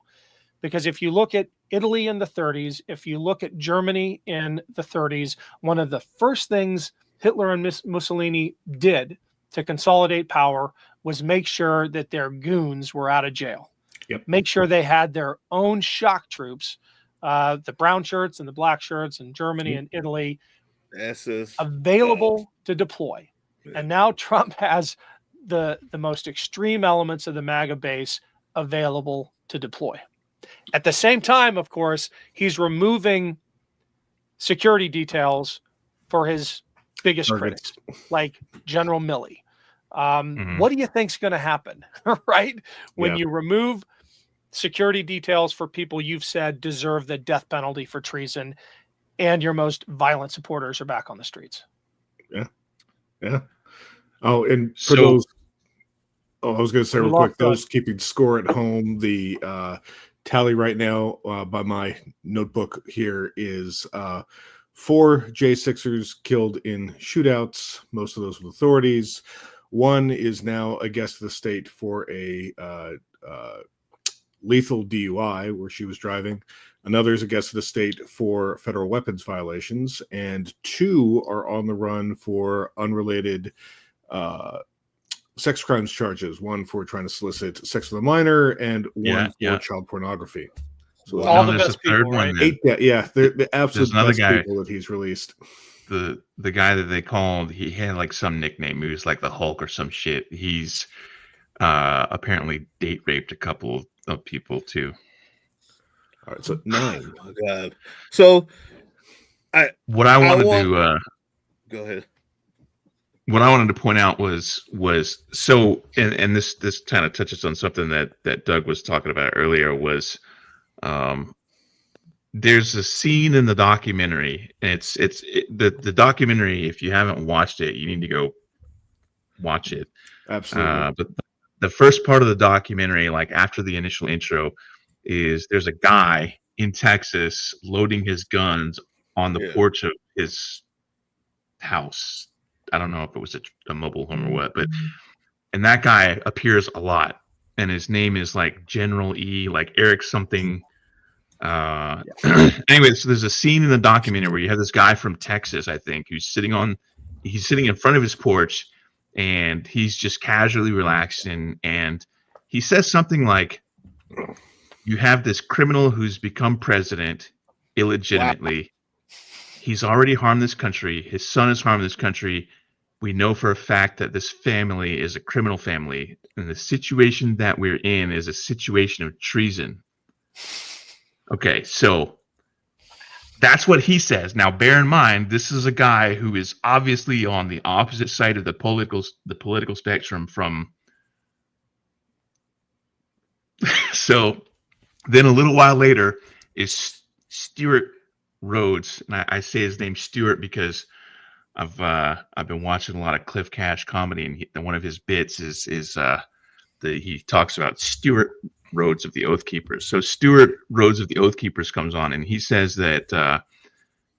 Because if you look at Italy in the 30s, if you look at Germany in the 30s, one of the first things Hitler and Mussolini did to consolidate power was make sure that their goons were out of jail. Make sure they had their own shock troops, the brown shirts and the black shirts in Germany and Italy, available to deploy. And now Trump has the most extreme elements of the MAGA base available to deploy. At the same time, of course, he's removing security details for his biggest critics, like General Milley. What do you think's going to happen, right? When you remove security details for people you've said deserve the death penalty for treason, and your most violent supporters are back on the streets. Yeah. Oh, and for those, I was going to say real quick, those keeping score at home, the tally right now by my notebook here is 4 J6ers killed in shootouts, most of those with authorities, One is now a guest of the state for a lethal DUI where she was driving. Another is a guest of the state for federal weapons violations, and 2 are on the run for unrelated sex crimes charges. One for trying to solicit sex with a minor, and one for child pornography. So all the best people, right? They're the absolute another best guy, people that he's released. The guy that they called, he had like some nickname. He was like the Hulk or some shit. He's apparently date raped a couple of people too. All right, so 9. Oh God. So what I wanted to go ahead. What I wanted to point out was so, and this kind of touches on something that Doug was talking about earlier, was there's a scene in the documentary, and the documentary, if you haven't watched it, you need to go watch it. Absolutely. But the first part of the documentary, like after the initial intro, is there's a guy in Texas loading his guns on the porch of his house. I don't know if it was a mobile home or what, and that guy appears a lot, and his name is like General E, like Eric something. Anyway, so there's a scene in the documentary where you have this guy from Texas, I think, who's sitting in front of his porch, and he's just casually relaxing, and he says something like, "You have this criminal who's become president illegitimately. Wow. He's already harmed this country. His son has harmed this country. We know for a fact that this family is a criminal family, and the situation that we're in is a situation of treason." Okay, so that's what he says. Now, bear in mind, this is a guy who is obviously on the opposite side of the political spectrum from. So then a little while later is Stewart Rhodes, and I say his name Stewart because I've been watching a lot of Cliff Cash comedy, and one of his bits is he talks about Stewart Rhodes of the Oath Keepers. So Stewart Rhodes of the Oath Keepers comes on, and he says that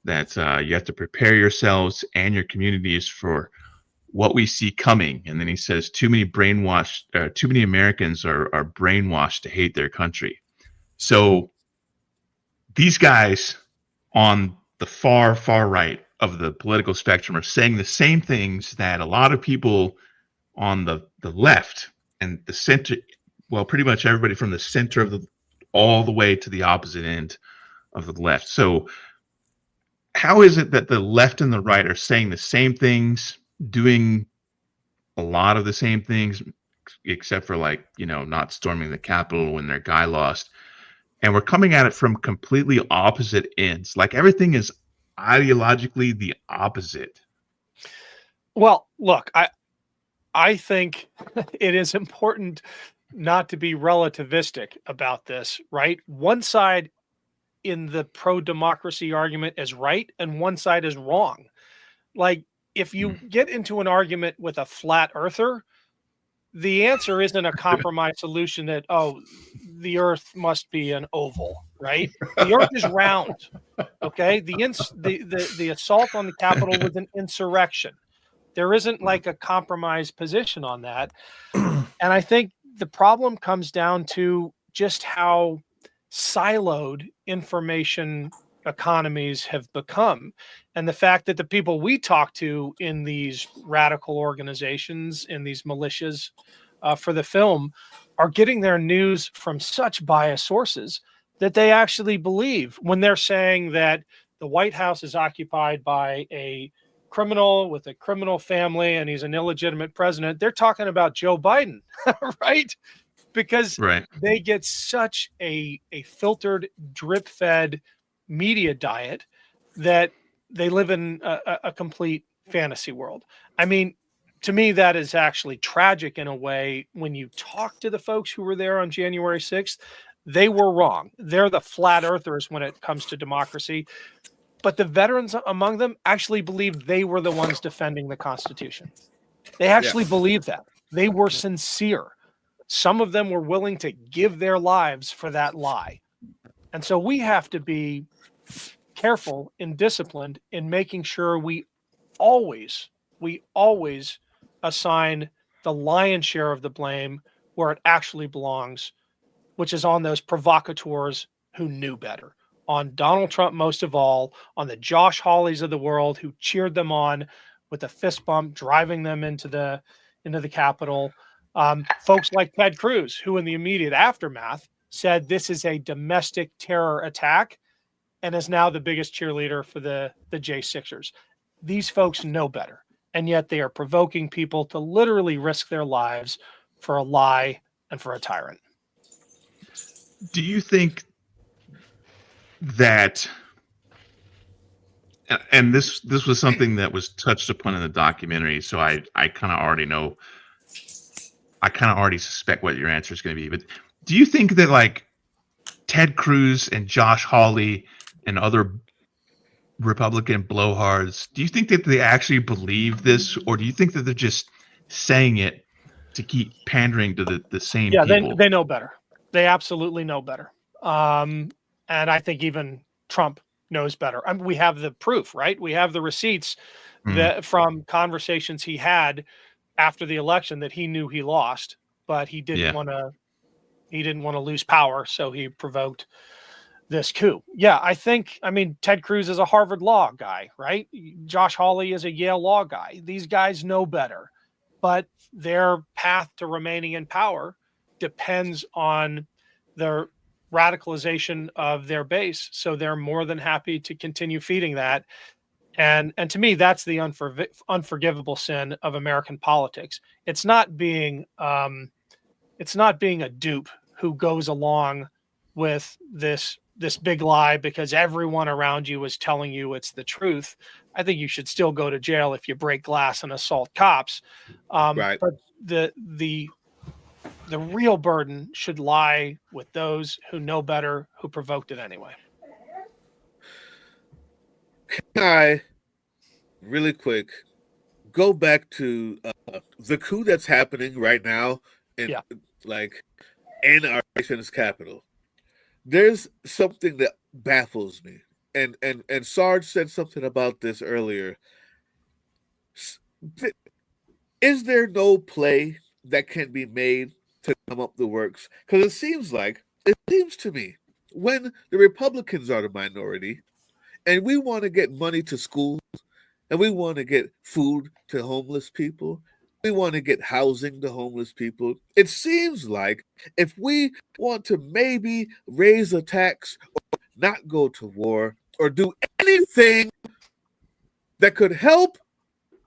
you have to prepare yourselves and your communities for what we see coming. And then he says too many Americans are brainwashed to hate their country. So these guys on the far right of the political spectrum are saying the same things that a lot of people on the left and the center, well, pretty much everybody from the center of all the way to the opposite end of the left. So how is it that the left and the right are saying the same things, doing a lot of the same things, except for not storming the Capitol when their guy lost? And we're coming at it from completely opposite ends. Like everything is ideologically the opposite. Well, look, I think it is important not to be relativistic about this, right? One side in the pro-democracy argument is right and one side is wrong. Like if you get into an argument with a flat earther, the answer isn't a compromise solution that, the earth must be an oval, right? The earth is round. Okay. The assault on the Capitol was an insurrection. There isn't like a compromise position on that. And I think the problem comes down to just how siloed information economies have become. And the fact that the people we talk to in these radical organizations, in these militias for the film, are getting their news from such biased sources that they actually believe when they're saying that the White House is occupied by a criminal with a criminal family and he's an illegitimate president. They're talking about Joe Biden, right? Because they get such a filtered, drip-fed media diet that they live in a complete fantasy world. I mean, to me, that is actually tragic in a way. When you talk to the folks who were there on January 6th, they were wrong. They're the flat earthers when it comes to democracy. But the veterans among them actually believed they were the ones defending the Constitution. They actually believed that. They were sincere. Some of them were willing to give their lives for that lie. And so we have to be careful and disciplined in making sure we always assign the lion's share of the blame where it actually belongs, which is on those provocateurs who knew better. On Donald Trump, most of all, on the Josh Hawleys of the world who cheered them on with a fist bump, driving them into the Capitol. Folks like Ted Cruz, who in the immediate aftermath said this is a domestic terror attack and is now the biggest cheerleader for the J6ers. These folks know better, and yet they are provoking people to literally risk their lives for a lie and for a tyrant. Do you think that, and this was something that was touched upon in the documentary, so I kind of already know, I kind of already suspect what your answer is going to be, but do you think that like Ted Cruz and Josh Hawley and other Republican blowhards, do you think that they actually believe this, or do you think that they're just saying it to keep pandering to the same people? They know better. They absolutely know better. And I think even Trump knows better. I mean, we have the proof, right? We have the receipts that from conversations he had after the election that he knew he lost, but he didn't want to. He didn't want to lose power, so he provoked this coup. Yeah, I mean, Ted Cruz is a Harvard law guy, right? Josh Hawley is a Yale law guy. These guys know better, but their path to remaining in power depends on the radicalization of their base. So they're more than happy to continue feeding that. And to me, that's the unforgivable sin of American politics. It's not being a dupe who goes along with this big lie because everyone around you is telling you it's the truth. I think you should still go to jail if you break glass and assault cops. Right. But the real burden should lie with those who know better, who provoked it anyway. Can I, really quick, go back to the coup that's happening right now in our nation's capital? There's something that baffles me, and Sarge said something about this earlier. Is there no play that can be made to come up the works? Because it seems to me, when the Republicans are the minority, and we want to get money to schools, and we want to get food to homeless people, we want to get housing to homeless people, it seems like if we want to maybe raise a tax or not go to war or do anything that could help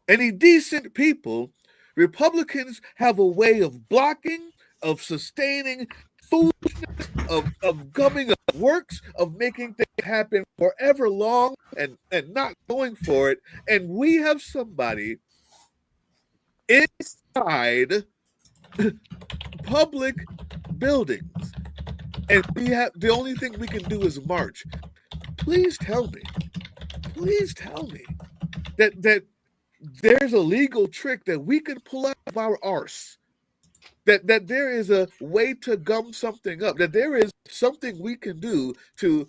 any decent people, Republicans have a way of blocking, of sustaining foolishness, of gumming up works, of making things happen forever long and not going for it. And we have somebody inside public buildings, and we have the only thing we can do is march. Please tell me that there's a legal trick that we can pull out of our arse, that there is a way to gum something up, that there is something we can do to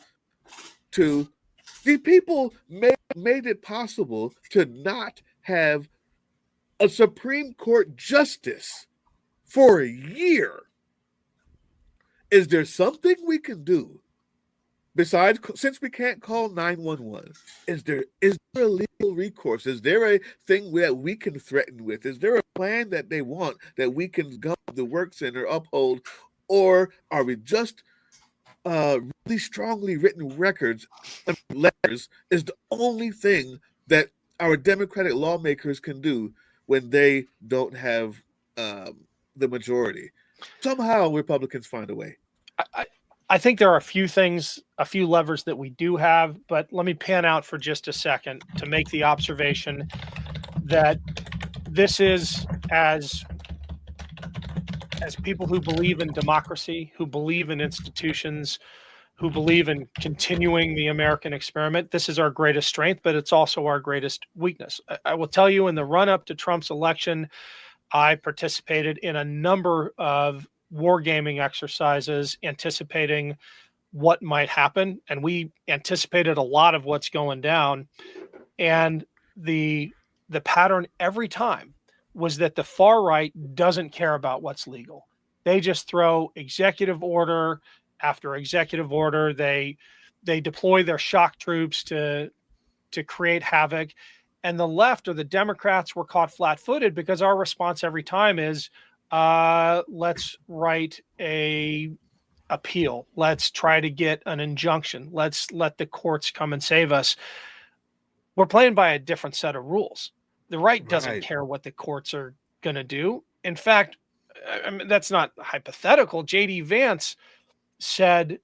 the people made it possible to not have a Supreme Court justice for a year. Is there something we can do besides, since we can't call 911? Is there a legal recourse? Is there a thing that we can threaten with? Is there a plan that they want that we can gum the works in or uphold? Or are we just really strongly written records and letters is the only thing that our Democratic lawmakers can do when they don't have the majority? Somehow Republicans find a way. I think there are a few things, a few levers that we do have, but let me pan out for just a second to make the observation that this is as people who believe in democracy, who believe in institutions, who believe in continuing the American experiment, this is our greatest strength, but it's also our greatest weakness. I will tell you, in the run-up to Trump's election, I participated in a number of wargaming exercises anticipating what might happen, and we anticipated a lot of what's going down. And the pattern every time was that the far right doesn't care about what's legal. They just throw executive order after executive order. They deploy their shock troops to create havoc. And the left or the Democrats were caught flat-footed because our response every time is, let's write a appeal. Let's try to get an injunction. Let's let the courts come and save us. We're playing by a different set of rules. The right doesn't care what the courts are going to do. In fact, I mean, that's not hypothetical. J.D. Vance said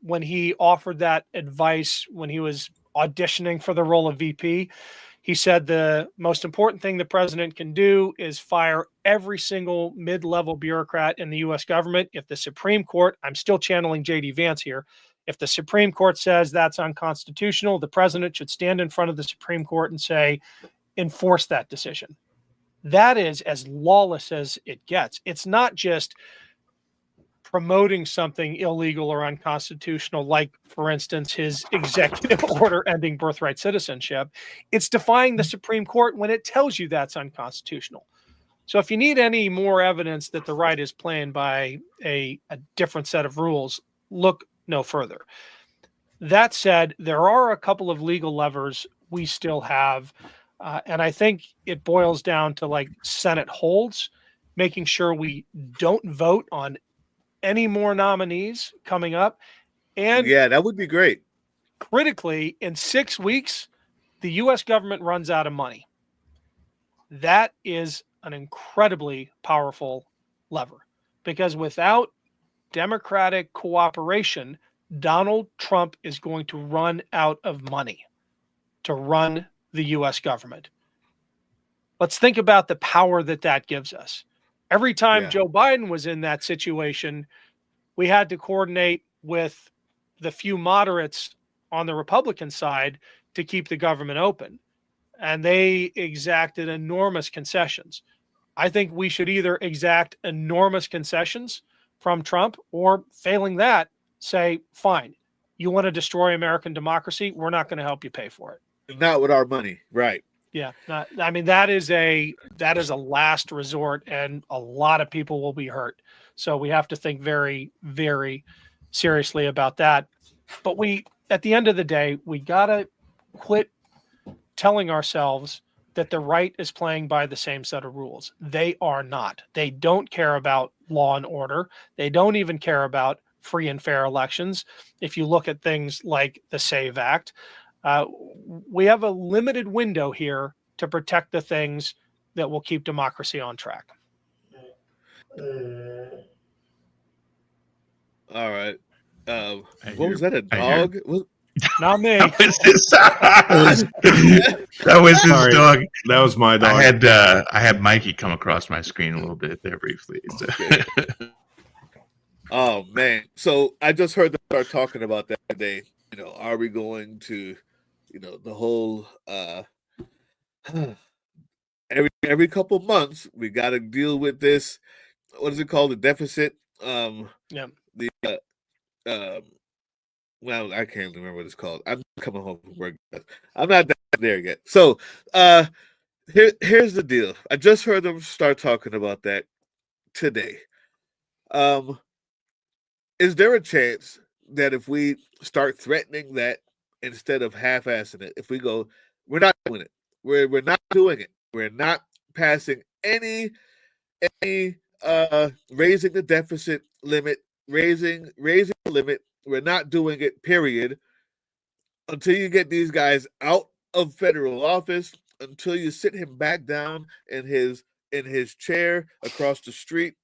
when he offered that advice when he was auditioning for the role of VP, he said the most important thing the president can do is fire every single mid-level bureaucrat in the U.S. government. If the Supreme Court, I'm still channeling J.D. Vance here, if the Supreme Court says that's unconstitutional, the president should stand in front of the Supreme Court and say, enforce that decision. That is as lawless as it gets. It's not just promoting something illegal or unconstitutional, like, for instance, his executive order ending birthright citizenship. It's defying the Supreme Court when it tells you that's unconstitutional. So if you need any more evidence that the right is playing by a different set of rules, look no further. That said, there are a couple of legal levers we still have, and I think it boils down to like Senate holds, making sure we don't vote on any more nominees coming up. And yeah, that would be great. Critically, in 6 weeks, the U.S. government runs out of money. That is an incredibly powerful lever, because without Democratic cooperation, Donald Trump is going to run out of money to run the U.S. government. Let's think about the power that gives us. Every time Joe Biden was in that situation, we had to coordinate with the few moderates on the Republican side to keep the government open. And they exacted enormous concessions. I think we should either exact enormous concessions from Trump, or failing that, say, fine, you want to destroy American democracy? We're not going to help you pay for it. Not with our money. Right. Yeah, I mean, that is a last resort, and a lot of people will be hurt. So we have to think very, very seriously about that. But at the end of the day, we gotta quit telling ourselves that the right is playing by the same set of rules. They are not. They don't care about law and order. They don't even care about free and fair elections. If you look at things like the SAVE Act, we have a limited window here to protect the things that will keep democracy on track. All right. What was that? A dog? Not me. That was his Sorry, dog. That was my dog. I had Mikey come across my screen a little bit there briefly. So. Okay. Oh man! So I just heard them start talking about that today. You know, are we going to, you know, the whole every couple months we got to deal with this. What is it called? The deficit. Yeah. Well, I can't remember what it's called. I'm coming home from work. I'm not there yet. So, here's the deal. I just heard them start talking about that today. Is there a chance that if we start threatening that instead of half-assing it, if we go, we're not doing it. We're not doing it. We're not passing any raising the deficit limit, raising the limit. We're not doing it, period, until you get these guys out of federal office, until you sit him back down in his chair across the street,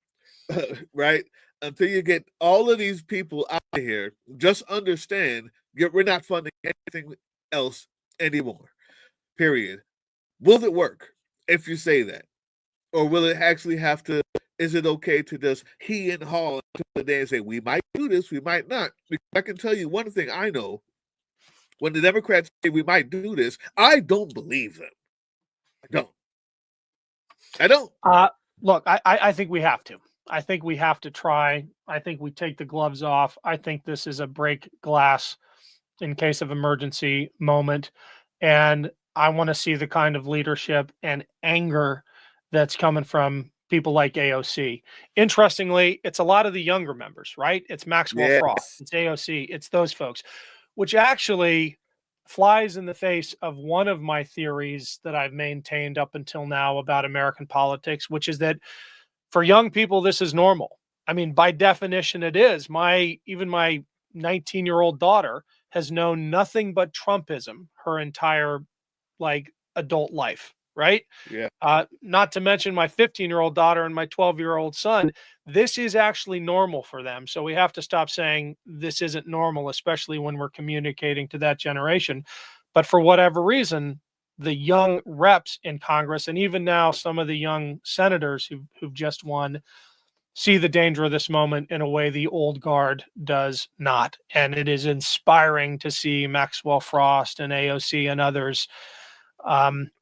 right? Until you get all of these people out of here. Just understand, we're not funding anything else anymore, period. Will it work if you say that? Or will it actually have to, is it okay to just he and haw until the day and say, we might do this, we might not? Because I can tell you one thing I know. When the Democrats say we might do this, I don't believe them. I don't. Look, I think we have to. I think we have to try. I think we take the gloves off. I think this is a break glass in case of emergency moment. And I want to see the kind of leadership and anger that's coming from people like AOC. Interestingly, it's a lot of the younger members, right? It's Maxwell Frost, it's AOC, it's those folks, which actually flies in the face of one of my theories that I've maintained up until now about American politics, which is that for young people, this is normal. I mean, by definition, it is. Even my 19-year-old daughter has known nothing but Trumpism her entire adult life, right? Yeah. Not to mention my 15-year-old daughter and my 12-year-old son. This is actually normal for them. So we have to stop saying this isn't normal, especially when we're communicating to that generation. But for whatever reason, the young reps in Congress, and even now some of the young senators who've just won, see the danger of this moment in a way the old guard does not. And it is inspiring to see Maxwell Frost and AOC and others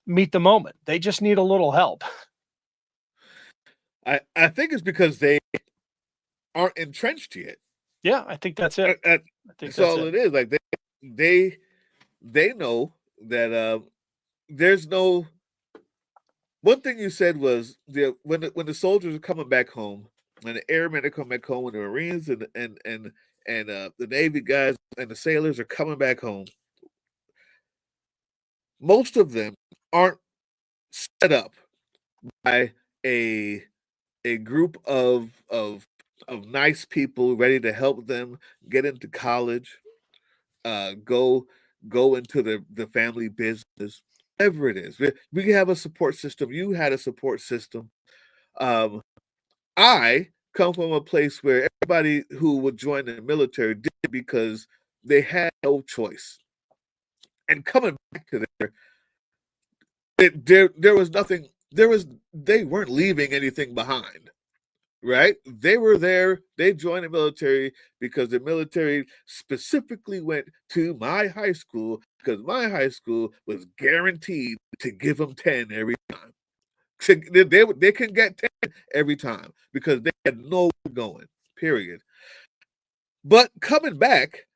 meet the moment. They just need a little help. I think it's because they aren't entrenched yet. Yeah, I think that's it. I think that's all it is. Like they know that there's no. One thing you said was when the soldiers are coming back home, and the airmen are coming back home, and the Marines and the Navy guys and the sailors are coming back home. Most of them aren't set up by a group of nice people ready to help them get into college, go into the family business, whatever it is. We have a support system. You had a support system. I come from a place where everybody who would join the military did it because they had no choice. And coming back to there was nothing. They weren't leaving anything behind, right? They were there. They joined the military because the military specifically went to my high school because my high school was guaranteed to give them 10 every time. They can get 10 every time because they had nowhere going, period. But coming back,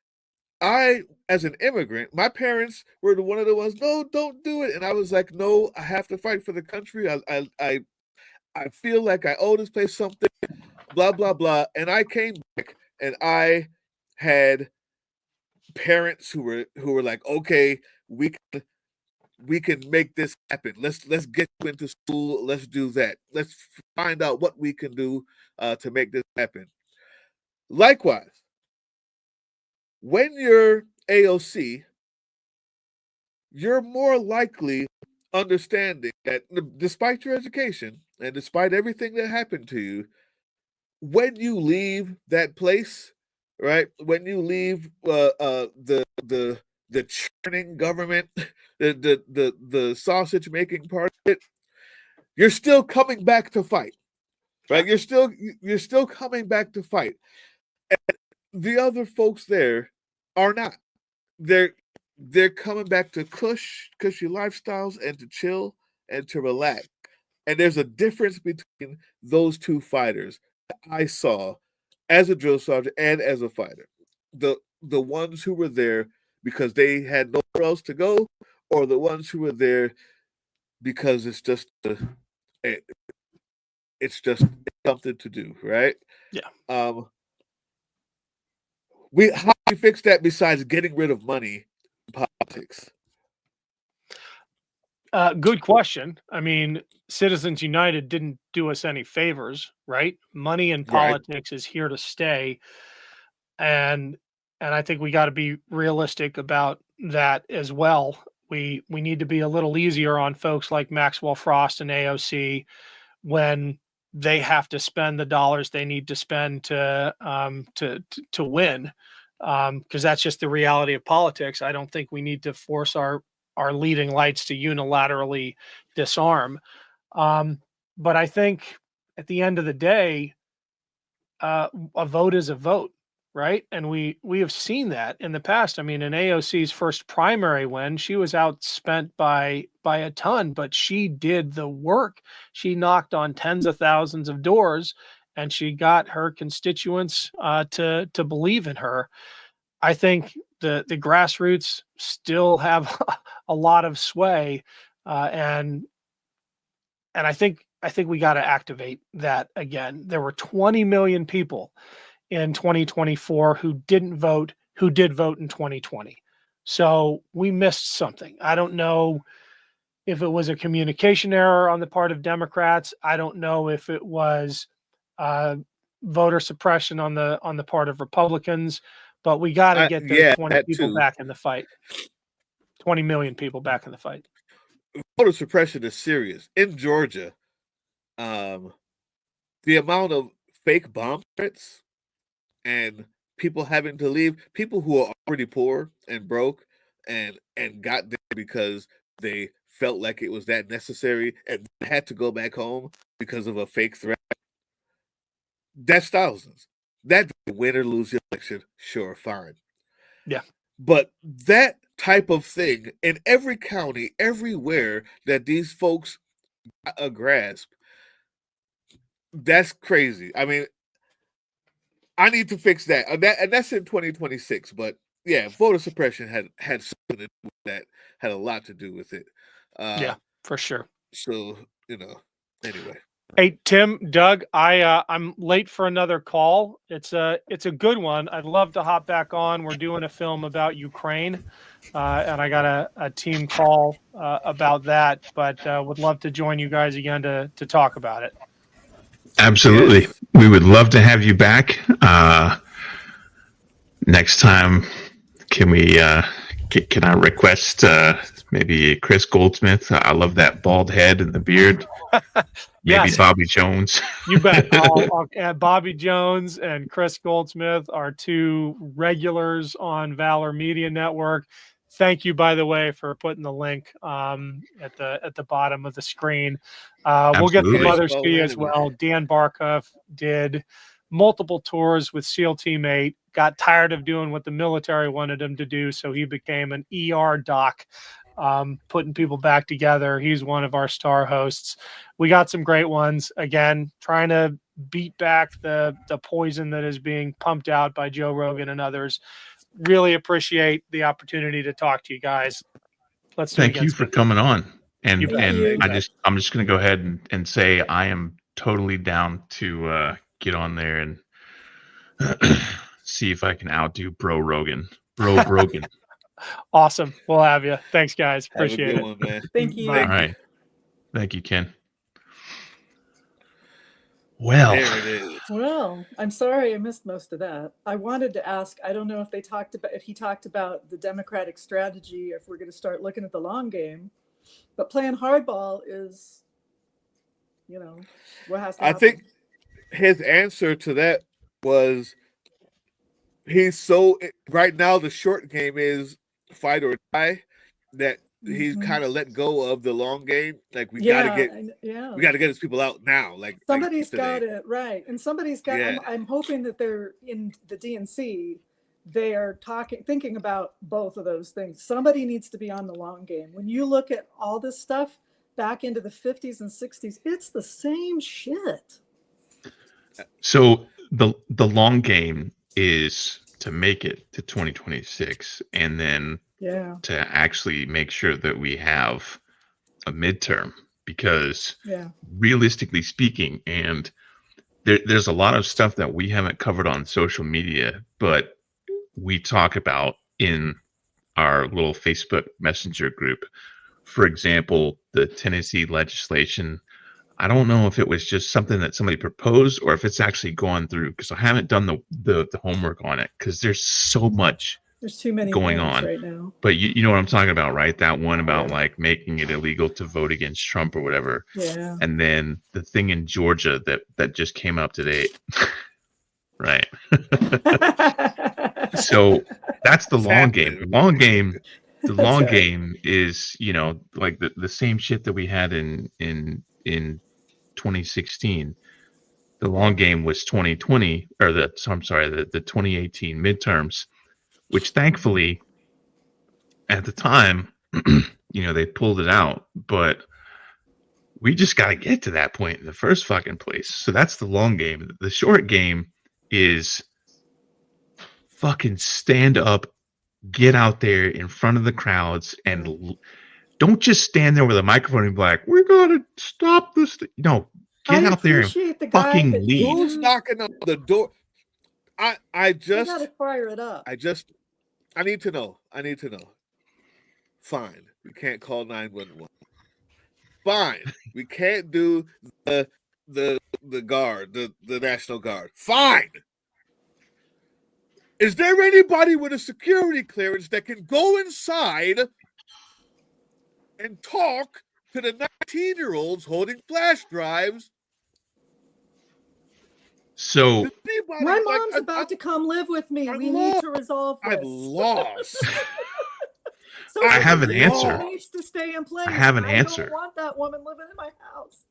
as an immigrant, my parents were one of the ones, no, don't do it. And I was like, no, I have to fight for the country. I feel like I owe this place something, blah, blah, blah. And I came back and I had parents who were like, okay, we can make this happen. Let's get you into school. Let's do that. Let's find out what we can do to make this happen. Likewise, when you're AOC, you're more likely understanding that despite your education and despite everything that happened to you, when you leave that place, right? When you leave the churning government, the sausage making part of it, you're still coming back to fight, right? You're still coming back to fight. And the other folks there are not. They're coming back to cushy lifestyles and to chill and to relax. And there's a difference between those two fighters that I saw as a drill sergeant and as a fighter. The ones who were there because they had nowhere else to go, or the ones who were there because it's just something to do, right? Yeah. How do we fix that besides getting rid of money in politics? Good question. I mean, Citizens United didn't do us any favors, right? Money in politics is here to stay, and I think we got to be realistic about that as well. We need to be a little easier on folks like Maxwell Frost and AOC when they have to spend the dollars they need to spend to win, because that's just the reality of politics. I don't think we need to force our leading lights to unilaterally disarm. But I think at the end of the day, a vote is a vote, right? And we have seen that in the past. I mean, in AOC's first primary win, she was outspent by a ton, but she did the work. She knocked on tens of thousands of doors, and she got her constituents to believe in her. I think the grassroots still have a lot of sway, and I think I think we got to activate that again. There were 20 million people in 2024 who didn't vote, who did vote in 2020. So we missed something. I don't know if it was a communication error on the part of Democrats. I don't know if it was voter suppression on the part of Republicans, but we got to get those 20 people back in the fight. 20 million people back in the fight. Voter suppression is serious. In Georgia, the amount of fake bomb threats and people having to leave, people who are already poor and broke and got there because they felt like it was that necessary and had to go back home because of a fake threat. That's thousands. That win or lose the election, sure, fine. Yeah. But that type of thing in every county, everywhere that these folks got a grasp, that's crazy. I mean, I need to fix that. And that's in 2026. But yeah, voter suppression had something to do with that, had a lot to do with it. Yeah, for sure. So, anyway. Hey, Tim, Doug, I'm late for another call. It's a good one. I'd love to hop back on. We're doing a film about Ukraine, and I got a team call about that, but would love to join you guys again to talk about it. Absolutely. Yes. We would love to have you back. Next time, can I request maybe Chris Goldsmith? I love that bald head and the beard. Maybe yes. Bobby Jones. You bet. I'll add Bobby Jones and Chris Goldsmith are two regulars on Valor Media Network. Thank you, by the way, for putting the link at the bottom of the screen. We'll get the Mother's Tea as well. Dan Barkoff did multiple tours with SEAL Team 8, got tired of doing what the military wanted him to do, so he became an ER doc, putting people back together. He's one of our star hosts. We got some great ones. Again, trying to beat back the poison that is being pumped out by Joe Rogan and others. Really appreciate the opportunity to talk to you guys. Let's do Thank you for coming on. And I'm just going to go ahead and say I am totally down to get on there and see if I can outdo Bro Rogan. Awesome. We'll have you. Thanks, guys. Appreciate it. One, man. Thank you. All right. Thank you, Ken. Well, there it is. Well, I'm sorry I missed most of that. I wanted to ask, I don't know if he talked about the Democratic strategy, if we're going to start looking at the long game, but playing hardball is, what has to happen. I think his answer to that was right now the short game is fight or die, that he's kind of let go of the long game. Like we gotta get his people out now. Like somebody's got it right, and somebody's got. Yeah. I'm hoping that they're in the DNC. They are thinking about both of those things. Somebody needs to be on the long game. When you look at all this stuff back into the 50s and 60s, it's the same shit. So the long game is to make it to 2026, and then to actually make sure that we have a midterm, because realistically speaking, and there's a lot of stuff that we haven't covered on social media, but we talk about in our little Facebook Messenger group. For example, the Tennessee legislation, I don't know if it was just something that somebody proposed or if it's actually gone through, because I haven't done the homework on it, because there's so much too many going on right now. But you know what I'm talking about, right? That one about like making it illegal to vote against Trump or whatever. Yeah. And then the thing in Georgia that just came up today. Right. So that's the long game. The long game is, like the same shit that we had in 2016. The long game was 2020, or the 2018 midterms, which thankfully at the time, they pulled it out, but we just got to get to that point in the first fucking place. So that's the long game. The short game is fucking stand up, get out there in front of the crowds, and don't just stand there with a microphone and be like, "We gotta stop this." No, get out there and the guy fucking that lead. Who's knocking on the door? I just gotta fire it up. I need to know. Fine, we can't call 911. Fine, we can't do the guard, the National Guard. Fine. Is there anybody with a security clearance that can go inside and talk to the 19-year-olds holding flash drives? So my mom's about to come live with me. We need to resolve this. I'm lost. So I have an answer. Needs to stay in place. I have an I answer. don't want that woman living in my house.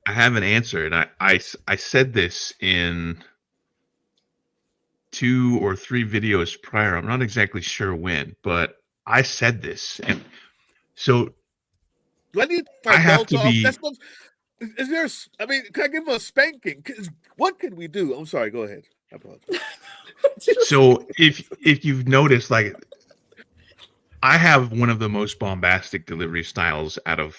I have an answer, and I said this in 2 or 3 videos prior. I'm not exactly sure when, but I said this, and so I have to be. Is there? I mean, can I give him a spanking? What can we do? I'm sorry. Go ahead. I apologize. So if you've noticed, like, I have one of the most bombastic delivery styles out of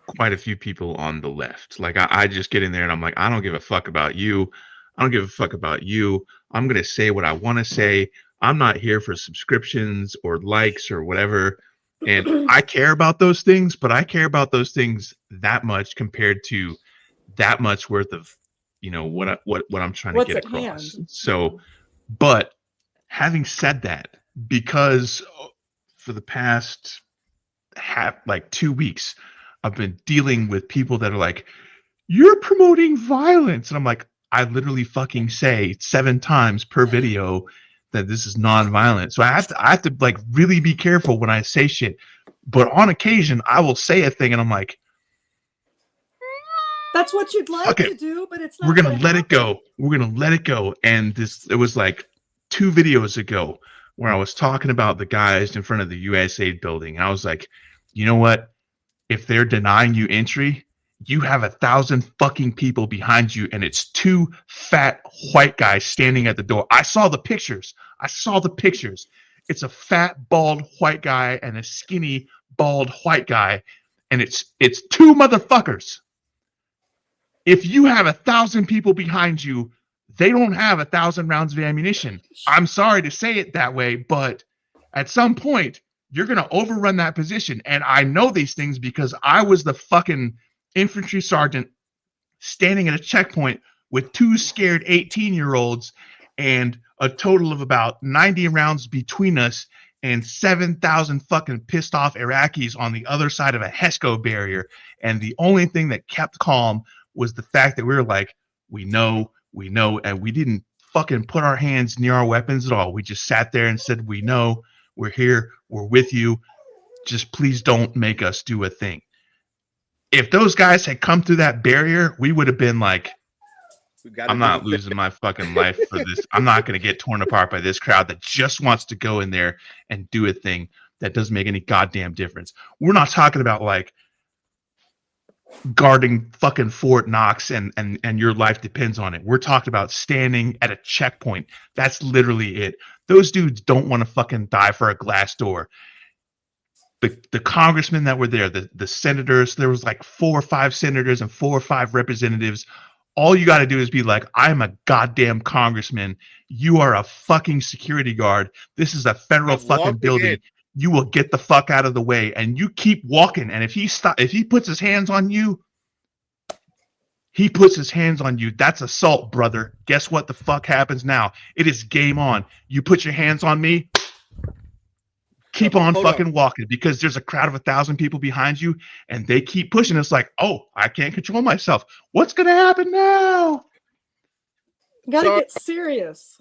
quite a few people on the left. Like, I just get in there and I'm like, I don't give a fuck about you. I don't give a fuck about you. I'm gonna say what I want to say. I'm not here for subscriptions or likes or whatever. And I care about those things, but I care about those things that much compared to that much worth of, what I'm trying to get across. So, but having said that, because for the past 2 weeks, I've been dealing with people that are like, "You're promoting violence," and I'm like, I literally fucking say 7 times per video that this is non-violent. So I have to like really be careful when I say shit. But on occasion, I will say a thing and I'm like, that's what you'd like to do, but it's not. We're gonna let it go. We're gonna let it go. And it was like 2 videos ago where I was talking about the guys in front of the USAID building. And I was like, you know what? If they're denying you entry, you have 1,000 fucking people behind you, and it's 2 fat white guys standing at the door. I saw the pictures. It's a fat, bald white guy and a skinny, bald white guy, and it's 2 motherfuckers. If you have 1,000 people behind you, they don't have 1,000 rounds of ammunition. I'm sorry to say it that way, but at some point, you're going to overrun that position. And I know these things because I was the fucking infantry sergeant standing at a checkpoint with 2 scared 18-year-olds and a total of about 90 rounds between us and 7,000 fucking pissed off Iraqis on the other side of a HESCO barrier. And the only thing that kept calm was the fact that we were like, we know, and we didn't fucking put our hands near our weapons at all. We just sat there and said, we know, we're here, we're with you. Just please don't make us do a thing. If those guys had come through that barrier, we would have been like, I'm not losing my fucking life for this. I'm not going to get torn apart by this crowd that just wants to go in there and do a thing that doesn't make any goddamn difference. We're not talking about like guarding fucking Fort Knox and your life depends on it. We're talking about standing at a checkpoint. That's literally it. Those dudes don't want to fucking die for a glass door. The congressmen that were there, the senators, there was like 4 or 5 senators and 4 or 5 representatives. All you got to do is be like, I'm a goddamn congressman. You are a fucking security guard. This is a federal fucking building. You will get the fuck out of the way, and you keep walking. And if he puts his hands on you, that's assault, brother. Guess what the fuck happens now? It is game on. You put your hands on me, keep on fucking walking, because there's a crowd of 1,000 people behind you, and they keep pushing. It's like, oh, I can't control myself. What's gonna happen now? You gotta get serious.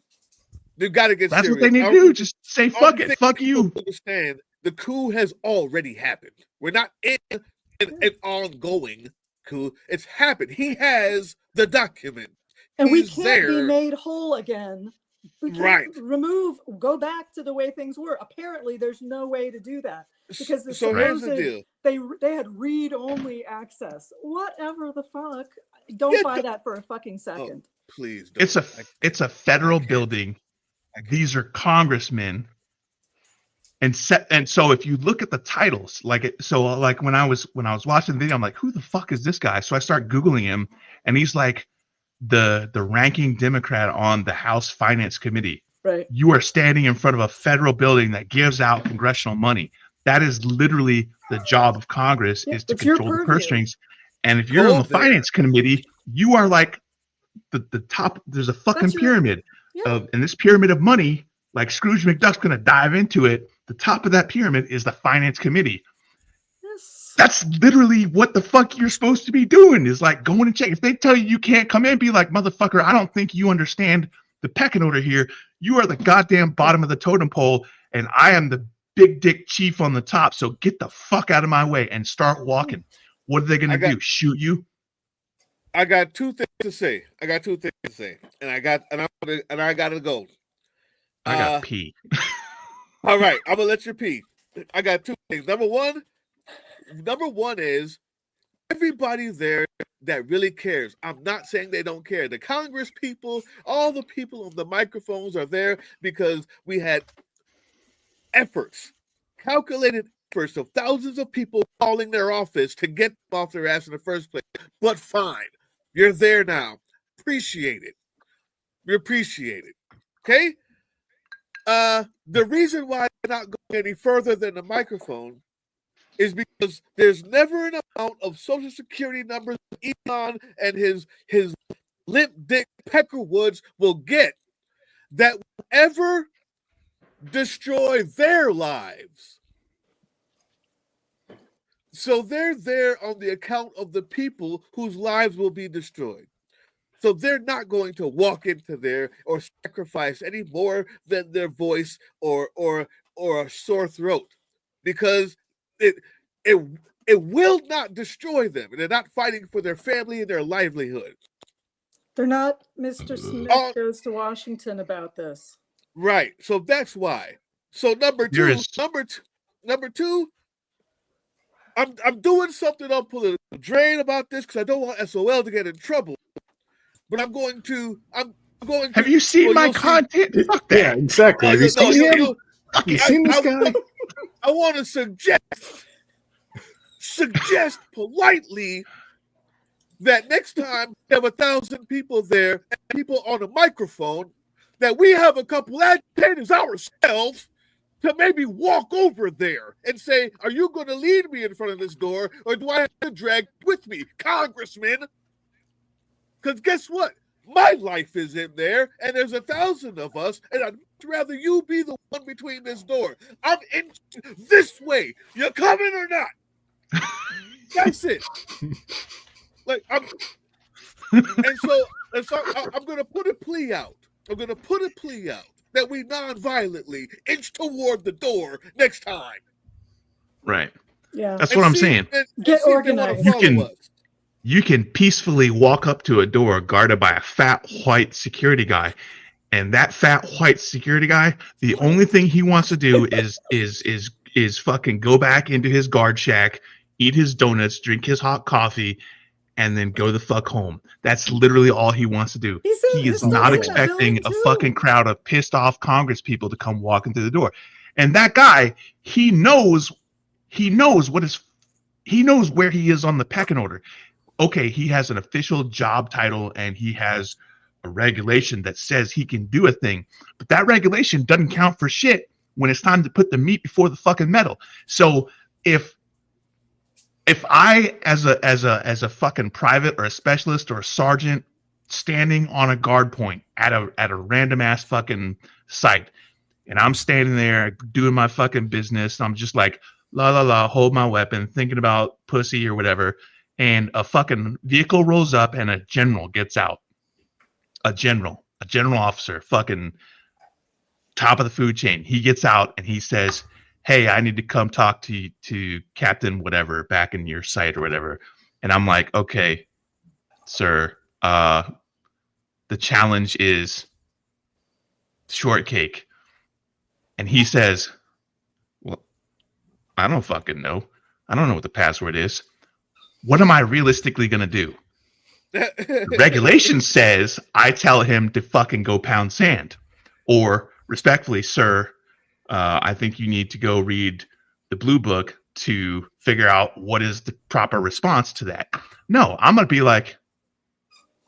They've got to get That's serious. what they need to do. Just say, fuck it. Fuck you. Understand, the coup has already happened. We're not in an ongoing coup. It's happened. He has the document. And we can't be made whole again. We can't go back to the way things were. Apparently, there's no way to do that. Because here's the deal. They had read-only access. Whatever the fuck. Don't buy that for a fucking second. Oh, please don't. It's a federal building. These are congressmen. And so if you look at the titles, like when I was watching the video, I'm like, who the fuck is this guy? So I start Googling him, and he's like the ranking Democrat on the House Finance Committee. Right. You are standing in front of a federal building that gives out congressional money. That is literally the job of Congress, is to control the purse strings. And if you're on the Finance Committee, you are like the top. There's a fucking pyramid and this pyramid of money, like Scrooge McDuck's going to dive into it. The top of that pyramid is the Finance Committee. Yes. That's literally what the fuck you're supposed to be doing, is like going and check. If they tell you can't come in, be like, motherfucker, I don't think you understand the pecking order here. You are the goddamn bottom of the totem pole, and I am the big dick chief on the top. So get the fuck out of my way and start walking. What are they going to do? Shoot you? I got two things to say. And I got to go. I got pee. All right, I'm gonna let you pee. I got two things. Number one is everybody there that really cares. I'm not saying they don't care. The Congress people, all the people on the microphones are there because we had calculated efforts of thousands of people calling their office to get them off their ass in the first place. But fine, you're there now. Appreciate it. We appreciate it. Okay? The reason why I'm not going any further than the microphone is because there's never an amount of Social Security numbers Elon and his limp dick Peckerwoods will get that will ever destroy their lives. So they're there on the account of the people whose lives will be destroyed. So they're not going to walk into there or sacrifice any more than their voice or a sore throat, because it will not destroy them. They're not fighting for their family and their livelihood. They're not Mr. Smith goes to Washington about this. Right. So that's why. So number two, I'm doing something on political drain about this because I don't want SoL to get in trouble. But I'm going to. Have you seen my content? Fuck that. Yeah, exactly. Have you seen him? Have you seen this guy? I want to suggest politely that next time we have 1,000 people there and people on a microphone, that we have a couple agitators ourselves to maybe walk over there and say, "Are you going to lead me in front of this door, or do I have to drag with me, Congressman?" Because guess what? My life is in there, and there's 1,000 of us, and I'd rather you be the one between this door. I'm in this way. You coming or not? That's it. Like I'm going to put a plea out. That we non-violently inch toward the door next time. Right. Yeah. That's what I'm saying. Get organized. You can peacefully walk up to a door guarded by a fat white security guy, and that fat white security guy, the only thing he wants to do is fucking go back into his guard shack, eat his donuts, drink his hot coffee, and then go the fuck home. That's literally all he wants to do. He is not expecting a fucking crowd of pissed off Congress people to come walking through the door. And that guy, he knows where he is on the pecking order. Okay, he has an official job title and he has a regulation that says he can do a thing, but that regulation doesn't count for shit when it's time to put the meat before the fucking metal. So if I, as a fucking private or a specialist or a sergeant standing on a guard point at a random ass fucking site, and I'm standing there doing my fucking business, and I'm just like, la la la, hold my weapon, thinking about pussy or whatever, and a fucking vehicle rolls up and a general gets out. A general officer, fucking top of the food chain. He gets out and he says, "Hey, I need to come talk to Captain whatever back in your site or whatever." And I'm like, "Okay, sir, the challenge is shortcake." And he says, "Well, I don't fucking know. I don't know what the password is. What am I realistically going to do?" Regulation says I tell him to fucking go pound sand, or respectfully, "Sir, I think you need to go read the Blue Book to figure out what is the proper response to that. No, I'm going to be like,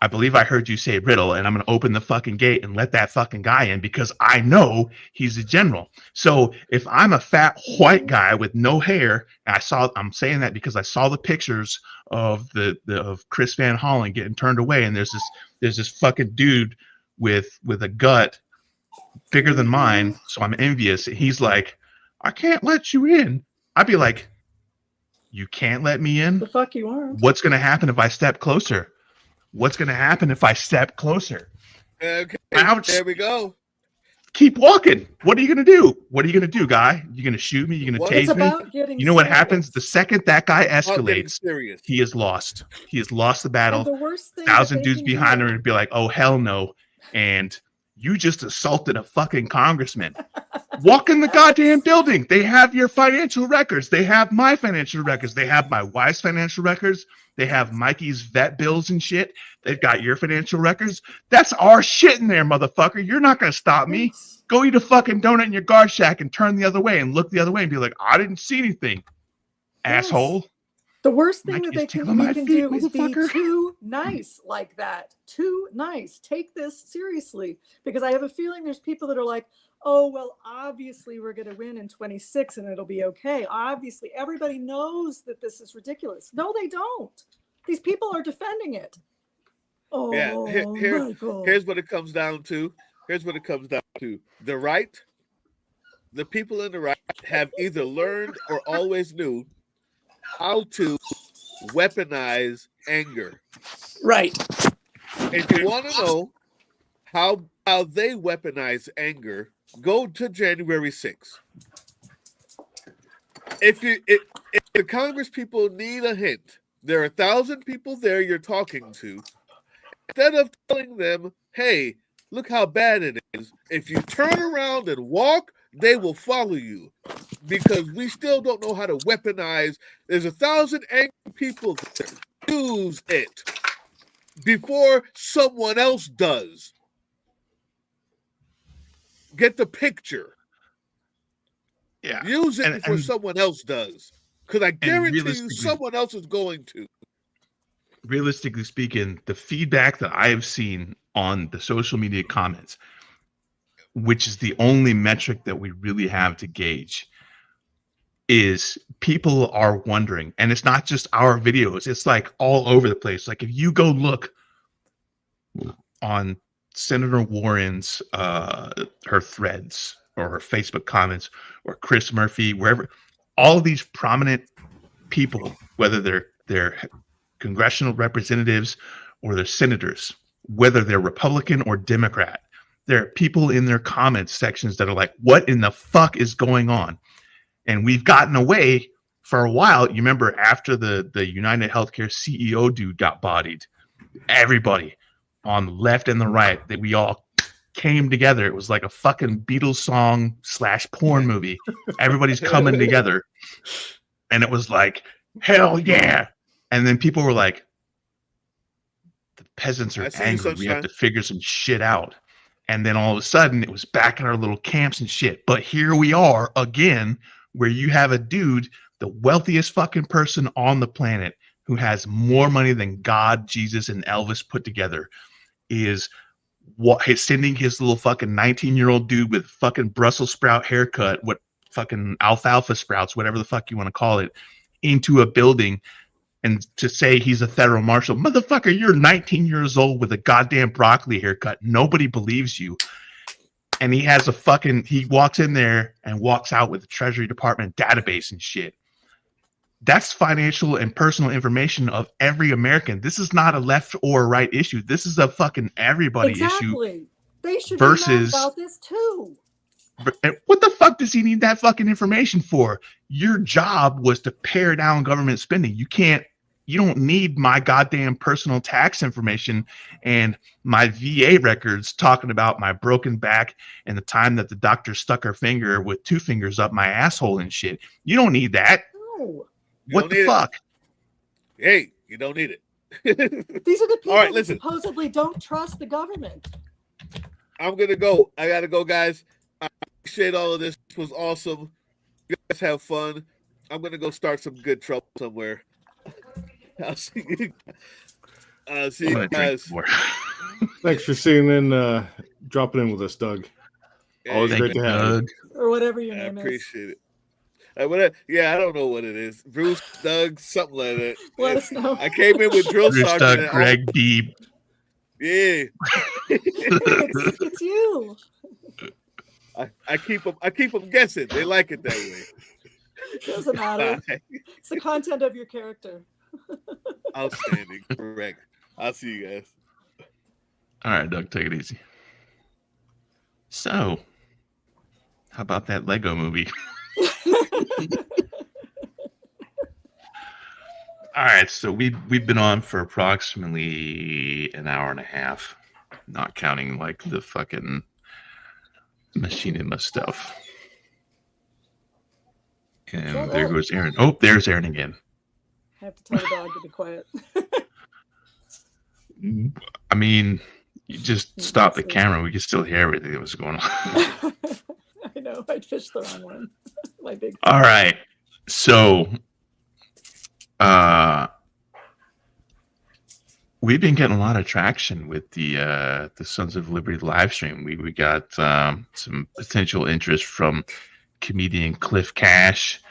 I believe I heard you say riddle, and I'm going to open the fucking gate and let that fucking guy in because I know he's a general. So if I'm a fat white guy with no hair, and I'm saying that because I saw the pictures of of Chris Van Hollen getting turned away, and there's this fucking dude with a gut bigger than mine, so I'm envious. And he's like, I can't let you in. I'd be like, you can't let me in? The fuck you are. What's going to happen if I step closer? What's going to happen if I step closer? Okay, Ouch. there we go. Keep walking. What are you going to do? What are you going to do, guy? You going to shoot me? You going to tase me? You know what happens? The second that guy escalates, he is lost. He has lost the battle. The worst thing 1,000 dudes behind him and be like, oh, hell no. And you just assaulted a fucking congressman. Walk in the goddamn building. They have your financial records. They have my financial records. They have my wife's financial records. They have Mikey's vet bills and shit. They've got your financial records. That's our shit in there, motherfucker. You're not going to stop me. Go eat a fucking donut in your guard shack and turn the other way and look the other way and be like, I didn't see anything, asshole. The worst thing that we can do is be too nice like that. Too nice. Take this seriously. Because I have a feeling there's people that are like, oh, well, obviously we're going to win in 26 and it'll be okay. Obviously, everybody knows that this is ridiculous. No, they don't. These people are defending it. Oh, yeah. Here's what it comes down to. The right, the people in the right have either learned or always knew how to weaponize anger. Right. If you want to know how they weaponize anger, go to January 6th. If the Congress people need a hint, there are 1,000 people there you're talking to. Instead of telling them, hey, look how bad it is, if you turn around and walk, they will follow you. Because we still don't know how to weaponize. There's 1,000 angry people there. Use it before someone else does. Get the picture. Yeah. Use it before someone else does. Because I guarantee you someone else is going to. Realistically speaking, the feedback that I have seen on the social media comments, which is the only metric that we really have to gauge, is people are wondering, and it's not just our videos, it's like all over the place. Like if you go look on Senator Warren's her threads or her Facebook comments or Chris Murphy, wherever, all of these prominent people, whether they're congressional representatives or they're senators, whether they're Republican or Democrat, there are people in their comments sections that are like, what in the fuck is going on? And we've gotten away for a while. You remember after the United Healthcare CEO dude got bodied, everybody on the left and the right, that we all came together. It was like a fucking Beatles song / porn movie. Everybody's coming together. And it was like, hell yeah. And then people were like, the peasants are angry. We have to figure some shit out. And then all of a sudden it was back in our little camps and shit. But here we are again, where you have a dude, the wealthiest fucking person on the planet, who has more money than God, Jesus, and Elvis put together, is sending his little fucking 19-year-old dude with fucking Brussels sprout haircut, what fucking alfalfa sprouts, whatever the fuck you want to call it, into a building and to say he's a federal marshal. Motherfucker, you're 19 years old with a goddamn broccoli haircut. Nobody believes you. And he has he walks in there and walks out with the Treasury Department database and shit. That's financial and personal information of every American. This is not a left or right issue. This is a fucking everybody issue. They should be mad about this too. What the fuck does he need that fucking information for? Your job was to pare down government spending. You don't need my goddamn personal tax information and my VA records talking about my broken back and the time that the doctor stuck her finger with 2 fingers up my asshole and shit. You don't need that. No. What the fuck? Hey, you don't need it. These are the people that supposedly don't trust the government. I'm going to go. I got to go, guys. Appreciate all of this. This was awesome. You guys have fun. I'm gonna go start some good trouble somewhere. I'll see you guys. Thanks for seeing in, dropping in with us, Doug. Always great to have you. Or whatever your name is. I appreciate it. I don't know what it is. Bruce, Doug, something like that. Let us know. I came in with drill Bruce, sergeant. Doug, Greg, Deeb. Yeah. it's you. I keep them guessing. They like it that way. Doesn't matter. It's the content of your character. Outstanding. Correct. I'll see you guys. All right, Doug, take it easy. So, how about that Lego movie? All right, so we've been on for approximately an hour and a half, not counting like the fucking machinima stuff. And there goes Aaron. Oh, there's Aaron again. I have to tell the dog to be quiet. I mean, you just stop the camera. We can still hear everything that was going on. I know. I fished the wrong one. My big. All right. So, we've been getting a lot of traction with the Sons of Liberty live stream. We got some potential interest from comedian Cliff Cash,